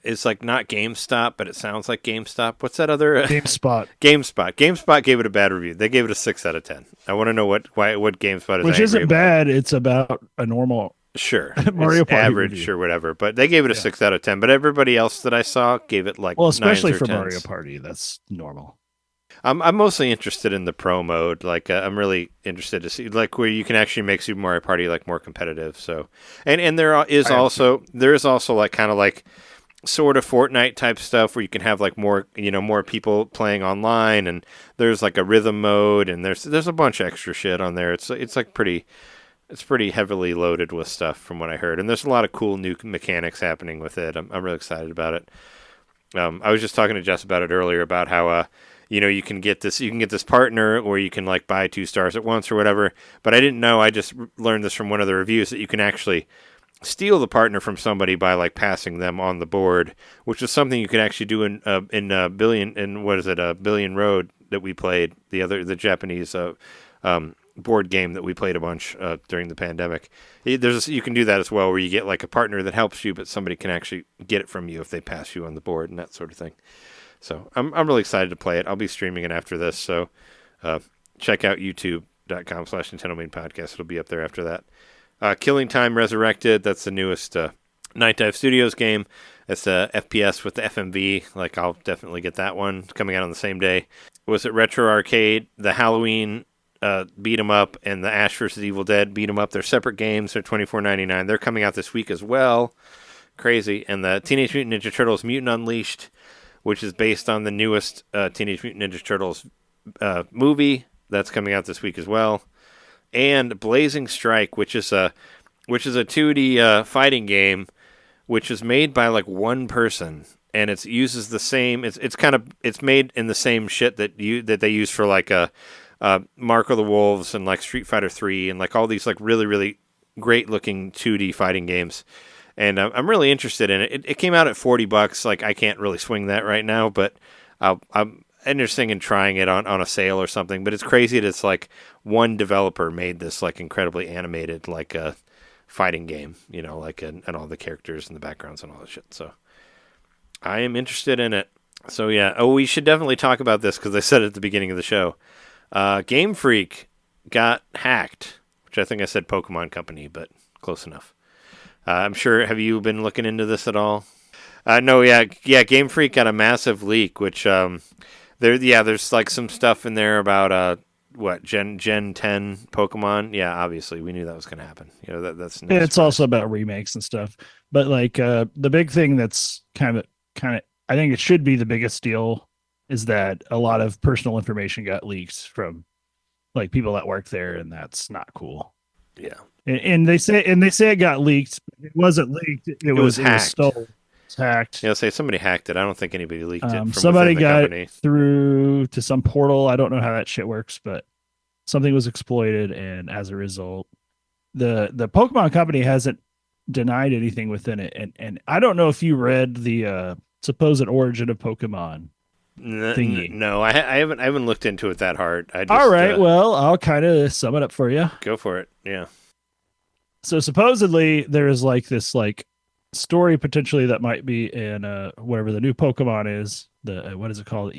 It's like not GameStop, but it sounds like GameStop. What's that other? GameSpot. GameSpot gave it a bad review. They gave it a 6 out of 10. I want to know what GameSpot is. Which isn't bad. It's about a normal. Sure, Mario Party average review. or whatever, but they gave it a 6 out of 10. But everybody else that I saw gave it like especially 9s or for 10s. Mario Party, that's normal. I'm mostly interested in the pro mode. Like I'm really interested to see like where you can actually make Super Mario Party like more competitive. So and is also like kind of like sort of Fortnite type stuff where you can have like more more people playing online, and there's like a rhythm mode, and there's a bunch of extra shit on there. It's like pretty heavily loaded with stuff from what I heard, and there's a lot of cool new mechanics happening with it. I'm really excited about it. I was just talking to Jess about it earlier about how you can get this partner, or you can like buy 2 stars at once or whatever. But I didn't know. I just learned this from one of the reviews that you can actually steal the partner from somebody by like passing them on the board, which is something you could actually do in Billion Road that we played, the Japanese board game that we played a bunch during the pandemic. You can do that as well, where you get like a partner that helps you, but somebody can actually get it from you if they pass you on the board and that sort of thing. So I'm really excited to play it. I'll be streaming it after this. So check out youtube.com/NintenDomain podcast. It'll be up there after that. Killing Time Resurrected. That's the newest Night Dive Studios game. It's a FPS with the FMV. Like I'll definitely get that one coming out on the same day. Was it Retro Arcade? The Halloween beat 'em up and the Ash vs. Evil Dead beat 'em up. They're separate games. They're $24.99. They're coming out this week as well. Crazy. And the Teenage Mutant Ninja Turtles Mutant Unleashed, which is based on the newest Teenage Mutant Ninja Turtles movie. That's coming out this week as well. And Blazing Strike, which is a 2D fighting game, which is made by like one person, and it uses the same. It's made in the same shit that they use for like Mark of the Wolves and like Street Fighter 3 and like all these like really really great looking 2D fighting games. And I'm really interested in it. It came out at $40. Like I can't really swing that right now, but I'm interested in trying it on a sale or something. But it's crazy that it's like one developer made this like incredibly animated like a fighting game, like and all the characters and the backgrounds and all that shit. So I am interested in it. So yeah. Oh, we should definitely talk about this because I said it at the beginning of the show. Game Freak got hacked, which I think I said Pokemon Company, but close enough. I'm sure. Have you been looking into this at all? No, yeah. Game Freak got a massive leak, which there's like some stuff in there about Gen 10 Pokemon. Yeah, obviously we knew that was going to happen. That's. No it's also about remakes and stuff. But like the big thing that's kind of I think it should be the biggest deal is that a lot of personal information got leaked from like people that work there, and that's not cool. Yeah. And they say it got leaked. It wasn't leaked. It was hacked. It was stolen. It's hacked. Yeah, say somebody hacked it. I don't think anybody leaked it. From somebody got company. It through to some portal. I don't know how that shit works, but something was exploited, and as a result, the Pokemon Company hasn't denied anything within it. And I don't know if you read the supposed origin of Pokemon. Thingy. No, I haven't looked into it that hard. All right, well, I'll kind of sum it up for you. Go for it. Yeah. So supposedly there is like this like story potentially that might be in whatever the new Pokemon is. The what is it called?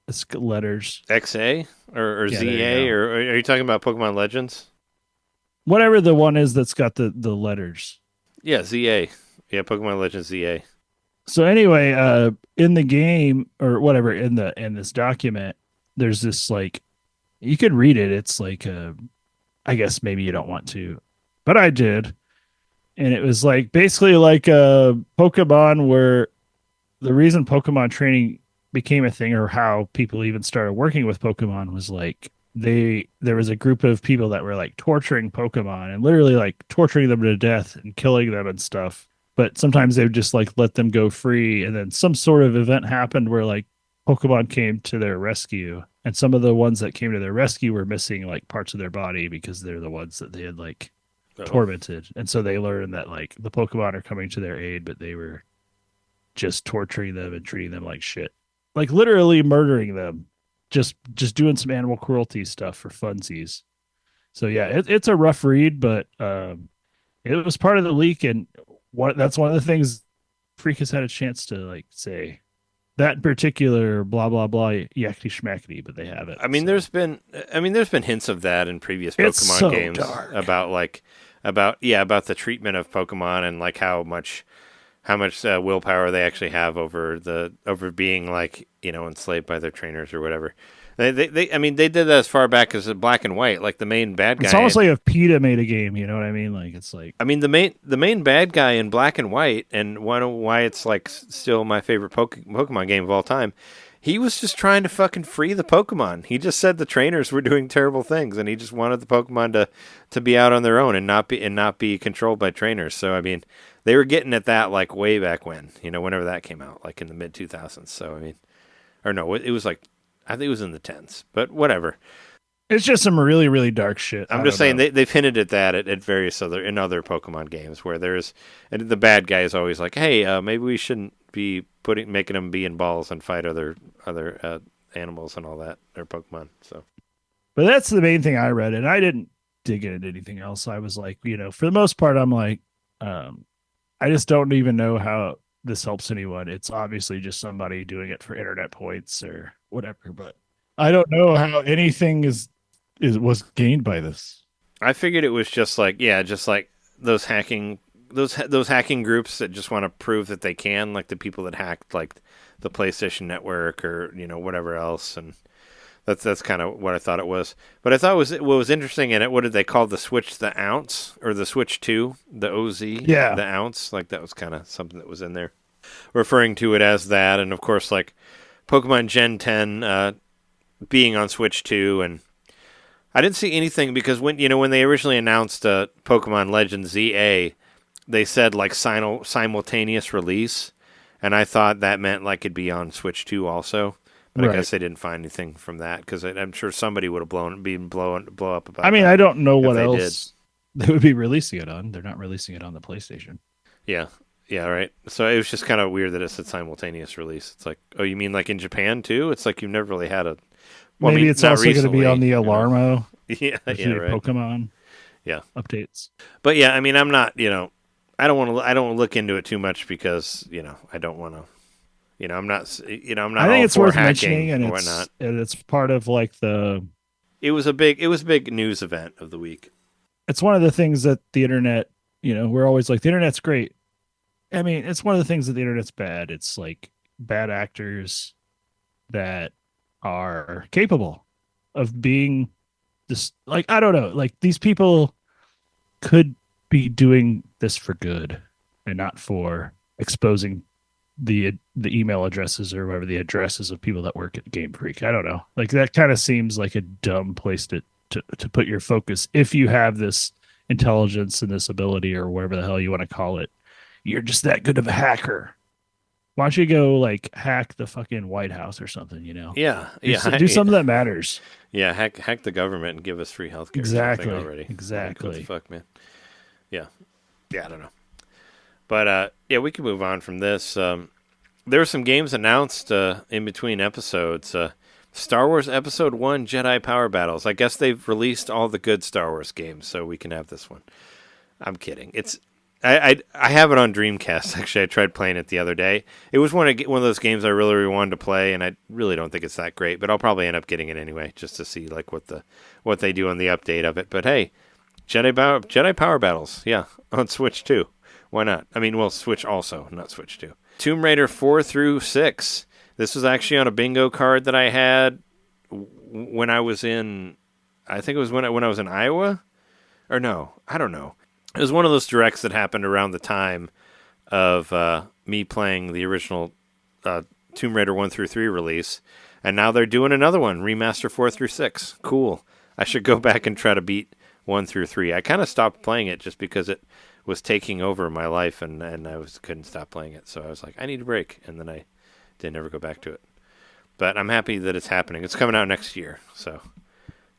It's letters. XA or ZA or are you talking about Pokemon Legends? Whatever the one is that's got the letters. Yeah, ZA. Yeah, Pokemon Legends ZA. So anyway, in the game or whatever in this document, there's this like you could read it. It's like I guess maybe you don't want to. But I did. And it was like basically like a Pokemon where the reason Pokemon training became a thing or how people even started working with Pokemon was like there was a group of people that were like torturing Pokemon and literally like torturing them to death and killing them and stuff. But sometimes they would just like let them go free. And then some sort of event happened where like Pokemon came to their rescue. And some of the ones that came to their rescue were missing like parts of their body because they're the ones that they had like tormented. And so they learned that like the Pokemon are coming to their aid, but they were just torturing them and treating them like shit, like literally murdering them, just doing some animal cruelty stuff for funsies. So yeah, it's a rough read, but it was part of the leak, and that's one of the things Freak has had a chance to like say that in particular blah blah blah yakety schmackety, but they haven't. I mean, there's been hints of that in previous Pokemon games about the treatment of Pokemon and like how willpower they actually have over being like, enslaved by their trainers or whatever. They I mean, they did that as far back as Black and White. Like the main bad guy. It's almost like if PETA made a game. You know what I mean? Like it's like. I mean, the main bad guy in Black and White, and why it's like still my favorite Pokemon game of all time. He was just trying to fucking free the Pokemon. He just said the trainers were doing terrible things, and he just wanted the Pokemon to be out on their own and not be controlled by trainers. So I mean, they were getting at that like way back when, whenever that came out, like in the mid 2000s. So I mean, or no, it was like. I think it was in the 10s, but whatever. It's just some really, really dark shit. I'm just saying they've hinted at that at various other Pokemon games where and the bad guy is always like, hey, maybe we shouldn't be making them be in balls and fight other animals and all that, or Pokemon. So, but that's the main thing I read, and I didn't dig into anything else. I was like, for the most part, I'm like, I just don't even know how this helps anyone. It's obviously just somebody doing it for internet points or whatever, but I don't know how anything was gained by this. I figured it was just like those hacking groups that just want to prove that they can, like the people that hacked like the PlayStation Network or whatever else, and that's kind of what I thought it was. But I thought what was interesting in it, what did they call the Switch, the Ounce, or the Switch 2, the OZ, the Ounce, like that was kind of something that was in there, referring to it as that, and of course like Pokemon Gen 10 being on Switch 2, and I didn't see anything because when they originally announced Pokemon Legends ZA, they said like simultaneous release, and I thought that meant like it'd be on Switch 2 also. But right. I guess they didn't find anything from that because I'm sure somebody would have blow up about. I mean, I don't know what else they would be releasing it on. They're not releasing it on the PlayStation. Yeah, right. So it was just kind of weird that it said simultaneous release. It's like, oh, you mean like in Japan too? It's like you've never really had a. Well, maybe it's also going to be on the Alarmo. Yeah, right. Pokemon. Yeah, updates. But yeah, I mean, I'm not. I don't want to. I don't look into it too much because I don't want to. I'm not. I'm not. I think it's worth mentioning, and it's part of like the. It was a big news event of the week. It's one of the things that the internet. We're always like the internet's great. I mean, it's one of the things that the internet's bad. It's like bad actors that are capable of being this. Like, I don't know. Like these people could be doing this for good and not for exposing the email addresses or whatever the addresses of people that work at Game Freak. I don't know. Like that kind of seems like a dumb place to put your focus if you have this intelligence and this ability or whatever the hell you want to call it. You're just that good of a hacker. Why don't you go like hack the fucking White House or something? Yeah. Do something that matters. Yeah, hack the government and give us free healthcare. Exactly. Already. Exactly. What the fuck, man. Yeah. I don't know. But we can move on from this. There were some games announced in between episodes. Star Wars Episode 1 Jedi Power Battles. I guess they've released all the good Star Wars games, so we can have this one. I'm kidding. I have it on Dreamcast. Actually, I tried playing it the other day. It was one of those games I really, really wanted to play, and I really don't think it's that great. But I'll probably end up getting it anyway, just to see like what they do on the update of it. But hey, Jedi Power Battles, yeah, on Switch 2. Why not? I mean, well, Switch also, not Switch 2. Tomb Raider 4 through 6. This was actually on a bingo card that I had when I was in. I think it was when I was in Iowa, or no, I don't know. It was one of those directs that happened around the time of me playing the original Tomb Raider 1 through 3 release, and now they're doing another one, Remaster 4 through 6. Cool. I should go back and try to beat 1 through 3. I kind of stopped playing it just because it was taking over my life, and I couldn't stop playing it. So I was like, I need a break, and then I didn't ever go back to it. But I'm happy that it's happening. It's coming out next year, so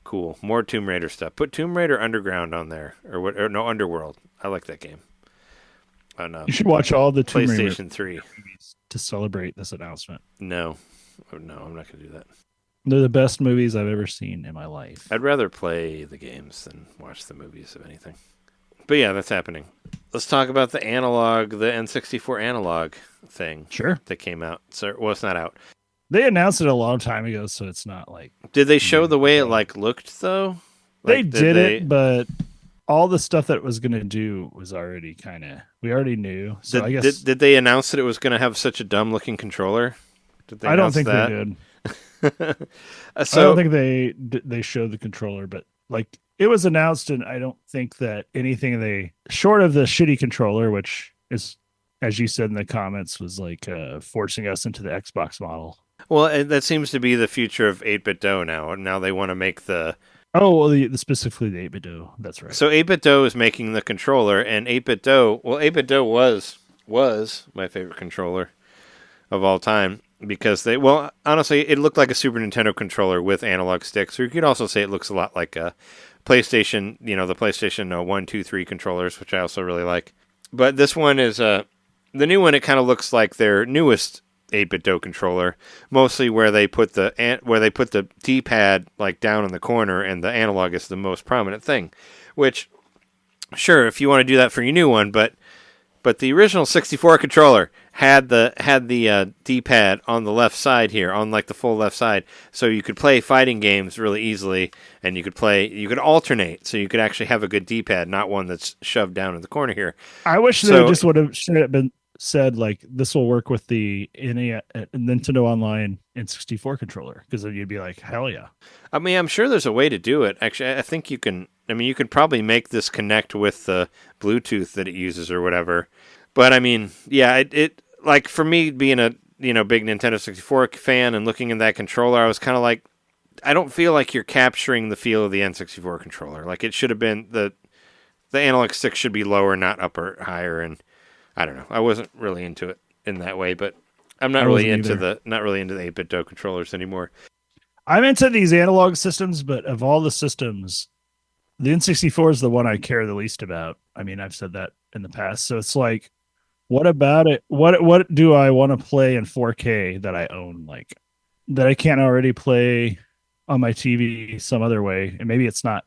cool. More Tomb Raider stuff. Put Tomb Raider Underground on there, or no, Underworld. I like that game. You should watch all the Tomb Raider PlayStation 3 movies to celebrate this announcement. No, I'm not going to do that. They're the best movies I've ever seen in my life. I'd rather play the games than watch the movies, if anything. But yeah, that's happening. Let's talk about the N64 analog thing. Sure. That came out. So, well, it's not out. They announced it a long time ago, so it's not like... Did they show the way it looked, though? They did it, but all the stuff that it was going to do was already we already knew. So I guess did they announce that it was going to have such a dumb looking controller? Did they I don't announce think that? they did. I So don't think they showed the controller, but like it was announced, and I don't think that anything short of the shitty controller, which is, as you said in the comments, was like forcing us into the Xbox model. well, that seems to be the future of 8BitDo now. Now they want to make the Specifically the 8BitDo. That's right. So 8BitDo is making the controller, and 8BitDo was my favorite controller of all time. Because honestly, it looked like a Super Nintendo controller with analog sticks, or you could also say it looks a lot like a PlayStation, the PlayStation 1, 2, 3 controllers, which I also really like. But this one is the new one. It kind of looks like their newest 8BitDo controller, mostly where they put the D-pad like down in the corner, and the analog is the most prominent thing. Which, sure, if you want to do that for your new one, but the original 64 controller had the D-pad on the left side here, on like the full left side, so you could play fighting games really easily, and you could alternate, so you could actually have a good D-pad, not one that's shoved down in the corner here. I wish they just would have been said like this will work with the Nintendo Online N64 controller, because then you'd be like, hell yeah. I mean, I'm sure there's a way to do it. Actually, I think you can. I mean, you could probably make this connect with the Bluetooth that it uses or whatever. But I mean, yeah, it like for me being a big Nintendo 64 fan and looking at that controller, I was kind of like, I don't feel like you're capturing the feel of the N64 controller. Like it should have been the analog stick should be lower, not upper, higher, and I don't know. I wasn't really into it in that way, but I'm not really into the 8BitDo controllers anymore. I'm into these analog systems, but of all the systems, the N64 is the one I care the least about. I mean, I've said that in the past. So it's like, what about it? What do I want to play in 4K that I own, like that I can't already play on my TV some other way? And maybe it's not,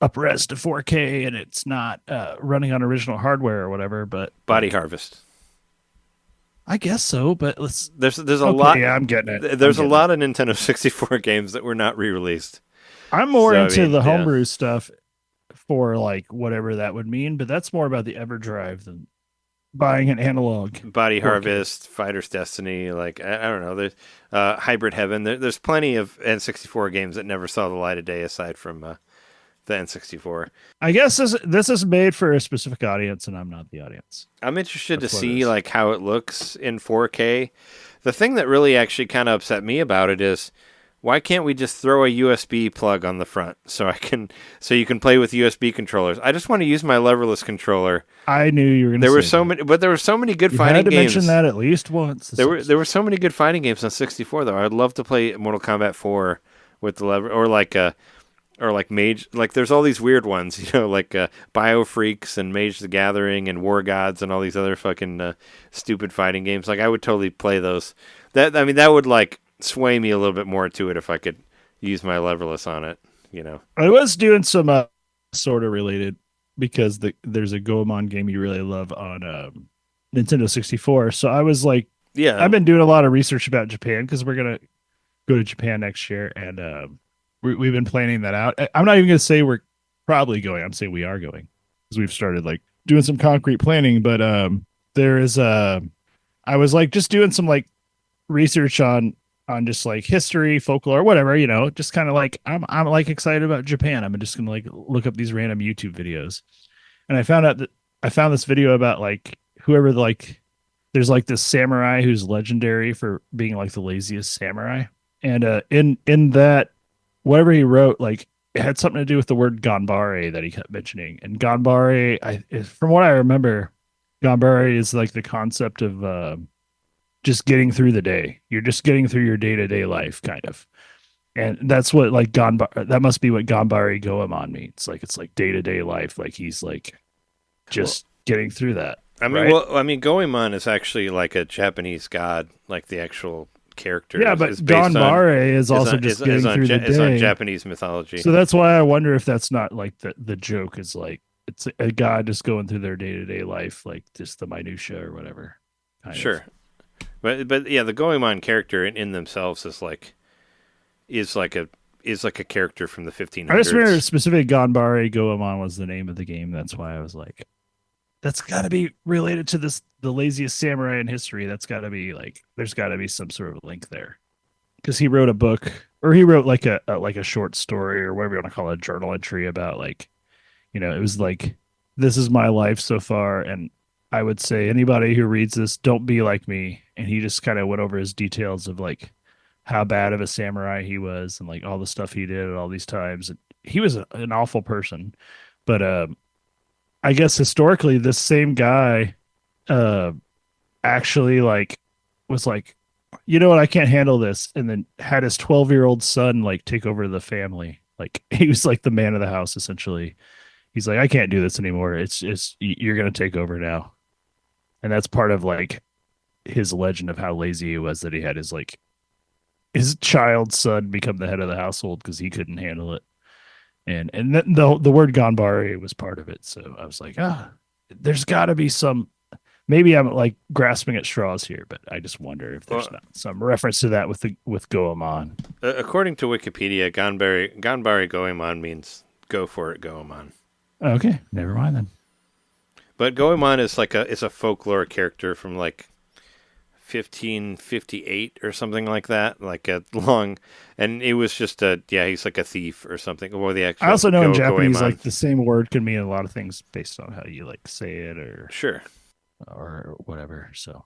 up-res to 4K, and it's not running on original hardware or whatever. But Body Harvest. I guess so, but there's a lot. Yeah, I'm getting it. There's a lot of Nintendo 64 games that were not re-released. I'm more into the homebrew stuff for like whatever that would mean, but that's more about the EverDrive than buying an analog. Body Harvest, Fighter's Destiny, like I don't know. There's Hybrid Heaven. There's plenty of N64 games that never saw the light of day aside from the N64. I guess this is made for a specific audience, and I'm not the audience. I'm interested to see like how it looks in 4K. The thing that really actually kind of upset me about it is, why can't we just throw a USB plug on the front so you can play with USB controllers? I just want to use my leverless controller. I knew you were going to. There were so many good fighting games. You had to mention that at least once. There were so many good fighting games on 64 though. I'd love to play Mortal Kombat 4 with the lever, or like Mage. Like there's all these weird ones, like BioFreaks and Mage the Gathering and War Gods and all these other fucking stupid fighting games. Like I would totally play those. That would like sway me a little bit more to it if I could use my leverless on it. I was doing some sort of related, because there's a Goemon game you really love on Nintendo 64. So I was like, yeah, I've been doing a lot of research about Japan, because we're gonna go to Japan next year, and we've been planning that out. I'm not even gonna say we're probably going. I'm saying we are going, because we've started like doing some concrete planning. But there is I was like just doing some like research on just like history, folklore, whatever, just kind of like I'm like excited about Japan. I'm just gonna like look up these random YouTube videos, and I found this video about like whoever like there's like this samurai who's legendary for being like the laziest samurai, and in that whatever he wrote, like it had something to do with the word ganbare that he kept mentioning. And ganbare, from what I remember, ganbare is like the concept of just getting through the day. You're just getting through your day-to-day life, kind of. And that's what like that must be what Ganbare Goemon means. Like it's like day-to-day life. Like he's like just getting through that. I mean, right? Goemon is actually like a Japanese god, like the actual character. Yeah, but Ganbare is also just getting through the day. It's on Japanese mythology. So that's why I wonder if that's not like the joke is like it's a god just going through their day-to-day life, like just the minutia or whatever. Sure. But yeah, the Goemon character in themselves is like is like a character from the 1500s. I just remember specifically Ganbare Goemon was the name of the game. That's why I was like, that's got to be related to the laziest samurai in history. That's got to be like, there's got to be some sort of link there. Because he wrote a book, or he wrote like a short story, or whatever you want to call it, a journal entry about like, it was like, this is my life so far, and I would say anybody who reads this, don't be like me. And he just kind of went over his details of like how bad of a samurai he was, and like all the stuff he did at all these times. He was an awful person, but I guess historically, this same guy actually like was like, you know what, I can't handle this, and then had his 12-year-old son like take over the family. Like he was like the man of the house essentially. He's like, I can't do this anymore. It's you're gonna take over now, and that's part of like his legend of how lazy he was, that he had his child son become the head of the household because he couldn't handle it. And the word Ganbare was part of it. So I was like, there's got to be some. Maybe I'm like grasping at straws here, but I just wonder if there's not some reference to that with Goemon. According to Wikipedia, Ganbare Goemon means go for it, Goemon. Okay, never mind then. But Goemon is like it's a folklore character from like 1558 or something like that, like a long, and it was just he's like a thief or something. Or the actual I also know in Japanese, Goemon. like the same word can mean a lot of things based on how you like say it sure, or whatever. So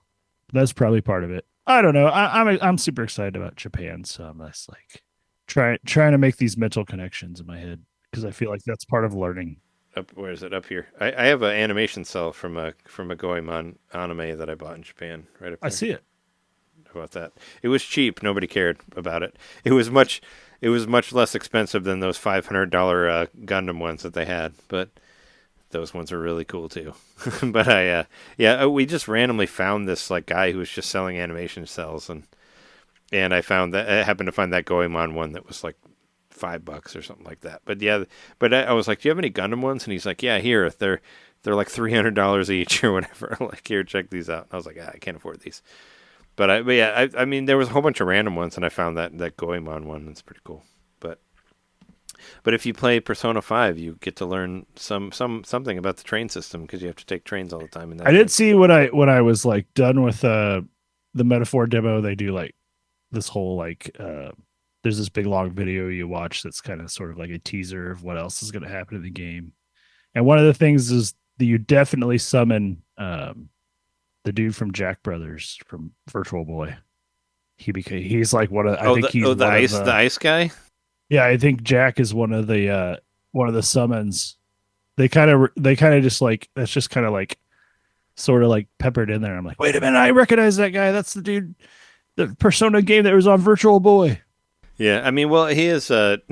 that's probably part of it. I don't know. I'm super excited about Japan, so I'm just like trying to make these mental connections in my head because I feel like that's part of learning. Where is it? Up here. I have an animation cell from a Goemon anime that I bought in Japan. Right up there. I see it. How about that? It was cheap. Nobody cared about it. It was much less expensive than those $500 Gundam ones that they had. But those ones are really cool too. But we just randomly found this like guy who was just selling animation cells, and I happened to find that Goemon one that was like $5 or something like that. But I was like, do you have any Gundam ones? And he's like, yeah, here, they're like $300 each or whatever. Like, here, check these out. And I was like, I can't afford these. But I mean, there was a whole bunch of random ones, and I found that Goemon one. That's pretty cool. But if you play Persona 5, you get to learn something about the train system, because you have to take trains all the time. I did see when I was like done with the Metaphor demo, they do like this whole like there's this big long video you watch that's kind of sort of like a teaser of what else is going to happen in the game. And one of the things is that you definitely summon the dude from Jack Brothers from Virtual Boy. He's like one of the ice guy. Yeah, I think Jack is one of the summons. They kind of just like, that's just kind of like sort of like peppered in there. I'm like, wait a minute, I recognize that guy. That's the dude, the Persona game that was on Virtual Boy. Yeah, I mean, well, he is that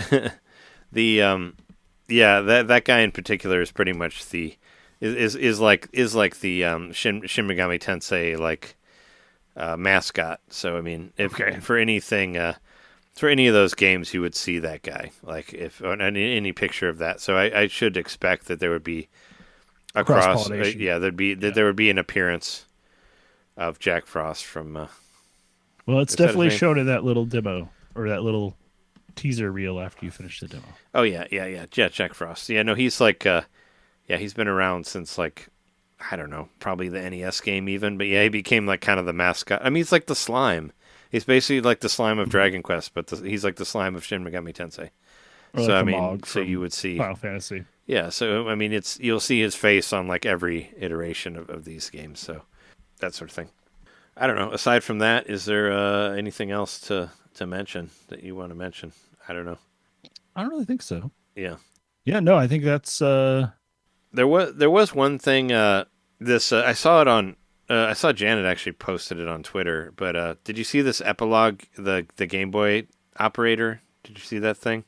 guy in particular is pretty much is like the Shin Megami Tensei like mascot. So I mean, for anything. For any of those games, you would see that guy, like if on any picture of that. So I should expect that there would be across, there would be an appearance of Jack Frost from. Well, it's definitely shown in that little demo or that little teaser reel after you finish the demo. Oh yeah, Jack Frost. Yeah, no, he's like, he's been around since like, I don't know, probably the NES game even. But yeah, he became like kind of the mascot. I mean, he's like the slime. He's basically like the slime of Dragon Quest, but he's like the slime of Shin Megami Tensei. Or so like I mean, so you would see Final Fantasy. Yeah, so I mean, you'll see his face on like every iteration of these games. So that sort of thing. I don't know. Aside from that, is there anything else to mention that you want to mention? I don't know. I don't really think so. Yeah. Yeah. No, I think that's. There was one thing. I saw it on. I saw Janet actually posted it on Twitter, but did you see this epilogue, the Game Boy operator? Did you see that thing?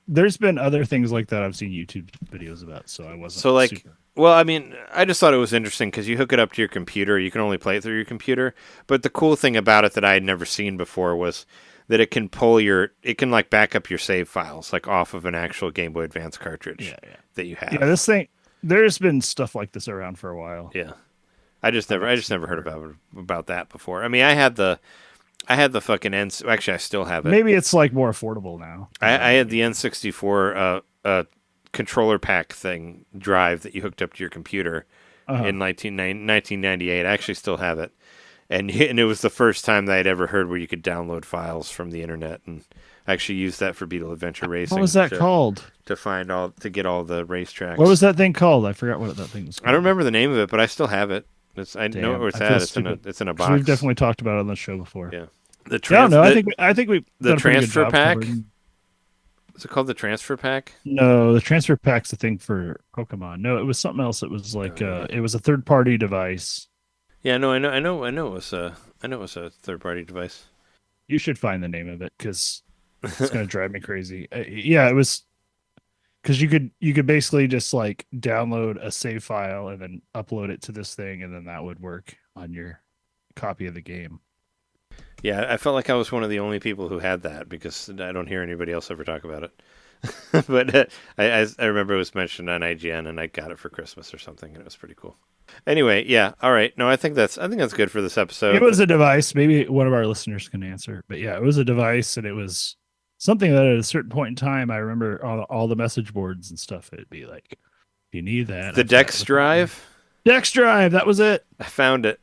There's been other things like that I've seen YouTube videos about, so I wasn't so like, super... Well, I mean, I just thought it was interesting because you hook it up to your computer. You can only play it through your computer, but the cool thing about it that I had never seen before was that it can like back up your save files like off of an actual Game Boy Advance cartridge that you have. Yeah, this thing, there's been stuff like this around for a while. Yeah. I just never heard about that before. I mean, I had the I had the fucking Actually, I still have it. Maybe it's like more affordable now. I had the N64 controller pack thing drive that you hooked up to your computer in 1998. I actually still have it. And it was the first time that I'd ever heard where you could download files from the internet, and I actually used that for Beetle Adventure Racing. What was that called? To get all the racetracks. What was that thing called? I forgot what that thing was called. I don't remember the name of it, but I still have it. I know where it's at. It's in a box. We've definitely talked about it on the show before. Yeah. I think we the transfer pack. Is it called the transfer pack? No, the transfer pack's the thing for Pokemon. No, it was something else. It was like it was a third-party device. Yeah, no, I know it was a third-party device. You should find the name of it because it's gonna drive me crazy. Yeah, it was because you could basically just like download a save file and then upload it to this thing, and then that would work on your copy of the game. Yeah, I felt like I was one of the only people who had that because I don't hear anybody else ever talk about it. But I remember it was mentioned on IGN, and I got it for Christmas or something, and it was pretty cool. Anyway, yeah, all right. No, I think that's good for this episode. It was a device. Maybe one of our listeners can answer. But yeah, it was a device, and it was something that at a certain point in time, I remember all the message boards and stuff. It'd be like, you need that. The Dex Drive. Dex Drive, that was it. I found it.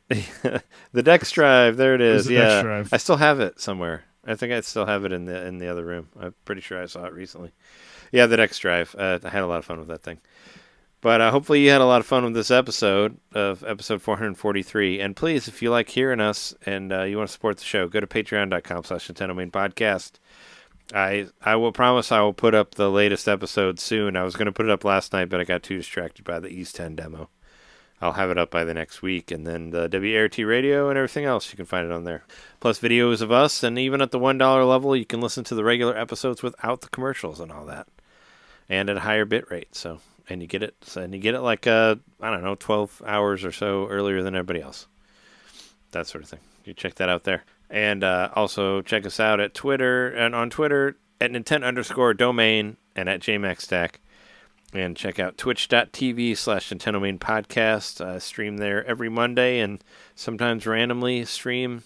The Dex Drive, there it is. Yeah, Dex Drive. I still have it somewhere. I think I still have it in the other room. I'm pretty sure I saw it recently. Yeah, the Dex Drive. I had a lot of fun with that thing. But hopefully you had a lot of fun with this episode of episode 443. And please, if you like hearing us and you want to support the show, go to patreon.com/NintenDomain podcast. I will promise I will put up the latest episode soon. I was going to put it up last night, but I got too distracted by the East 10 demo. I'll have it up by the next week, and then the WART radio and everything else, you can find it on there. Plus videos of us, and even at the $1 level, you can listen to the regular episodes without the commercials and all that, and at a higher bit rate. And you get it like 12 hours or so earlier than everybody else. That sort of thing. You check that out there, and also check us out at Twitter and on Twitter at Nintent_domain and at JMaxStack. And check out twitch.tv/NintenDomain podcast. Stream there every Monday and sometimes randomly stream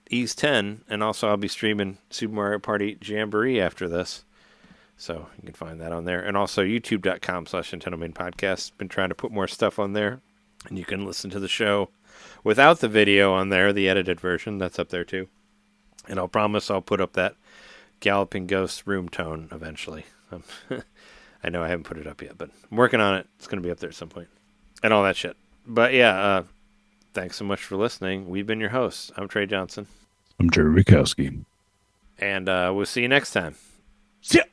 Ease 10. And also I'll be streaming Super Mario Party Jamboree after this. So you can find that on there. And also youtube.com/NintenDomain podcast. Been trying to put more stuff on there. And you can listen to the show without the video on there, the edited version. That's up there too. And I'll promise I'll put up that Galloping Ghost room tone eventually. I know I haven't put it up yet, but I'm working on it. It's going to be up there at some point. And all that shit. But yeah, thanks so much for listening. We've been your hosts. I'm Trey Johnson. I'm Jerry Bukowski. And we'll see you next time. See ya!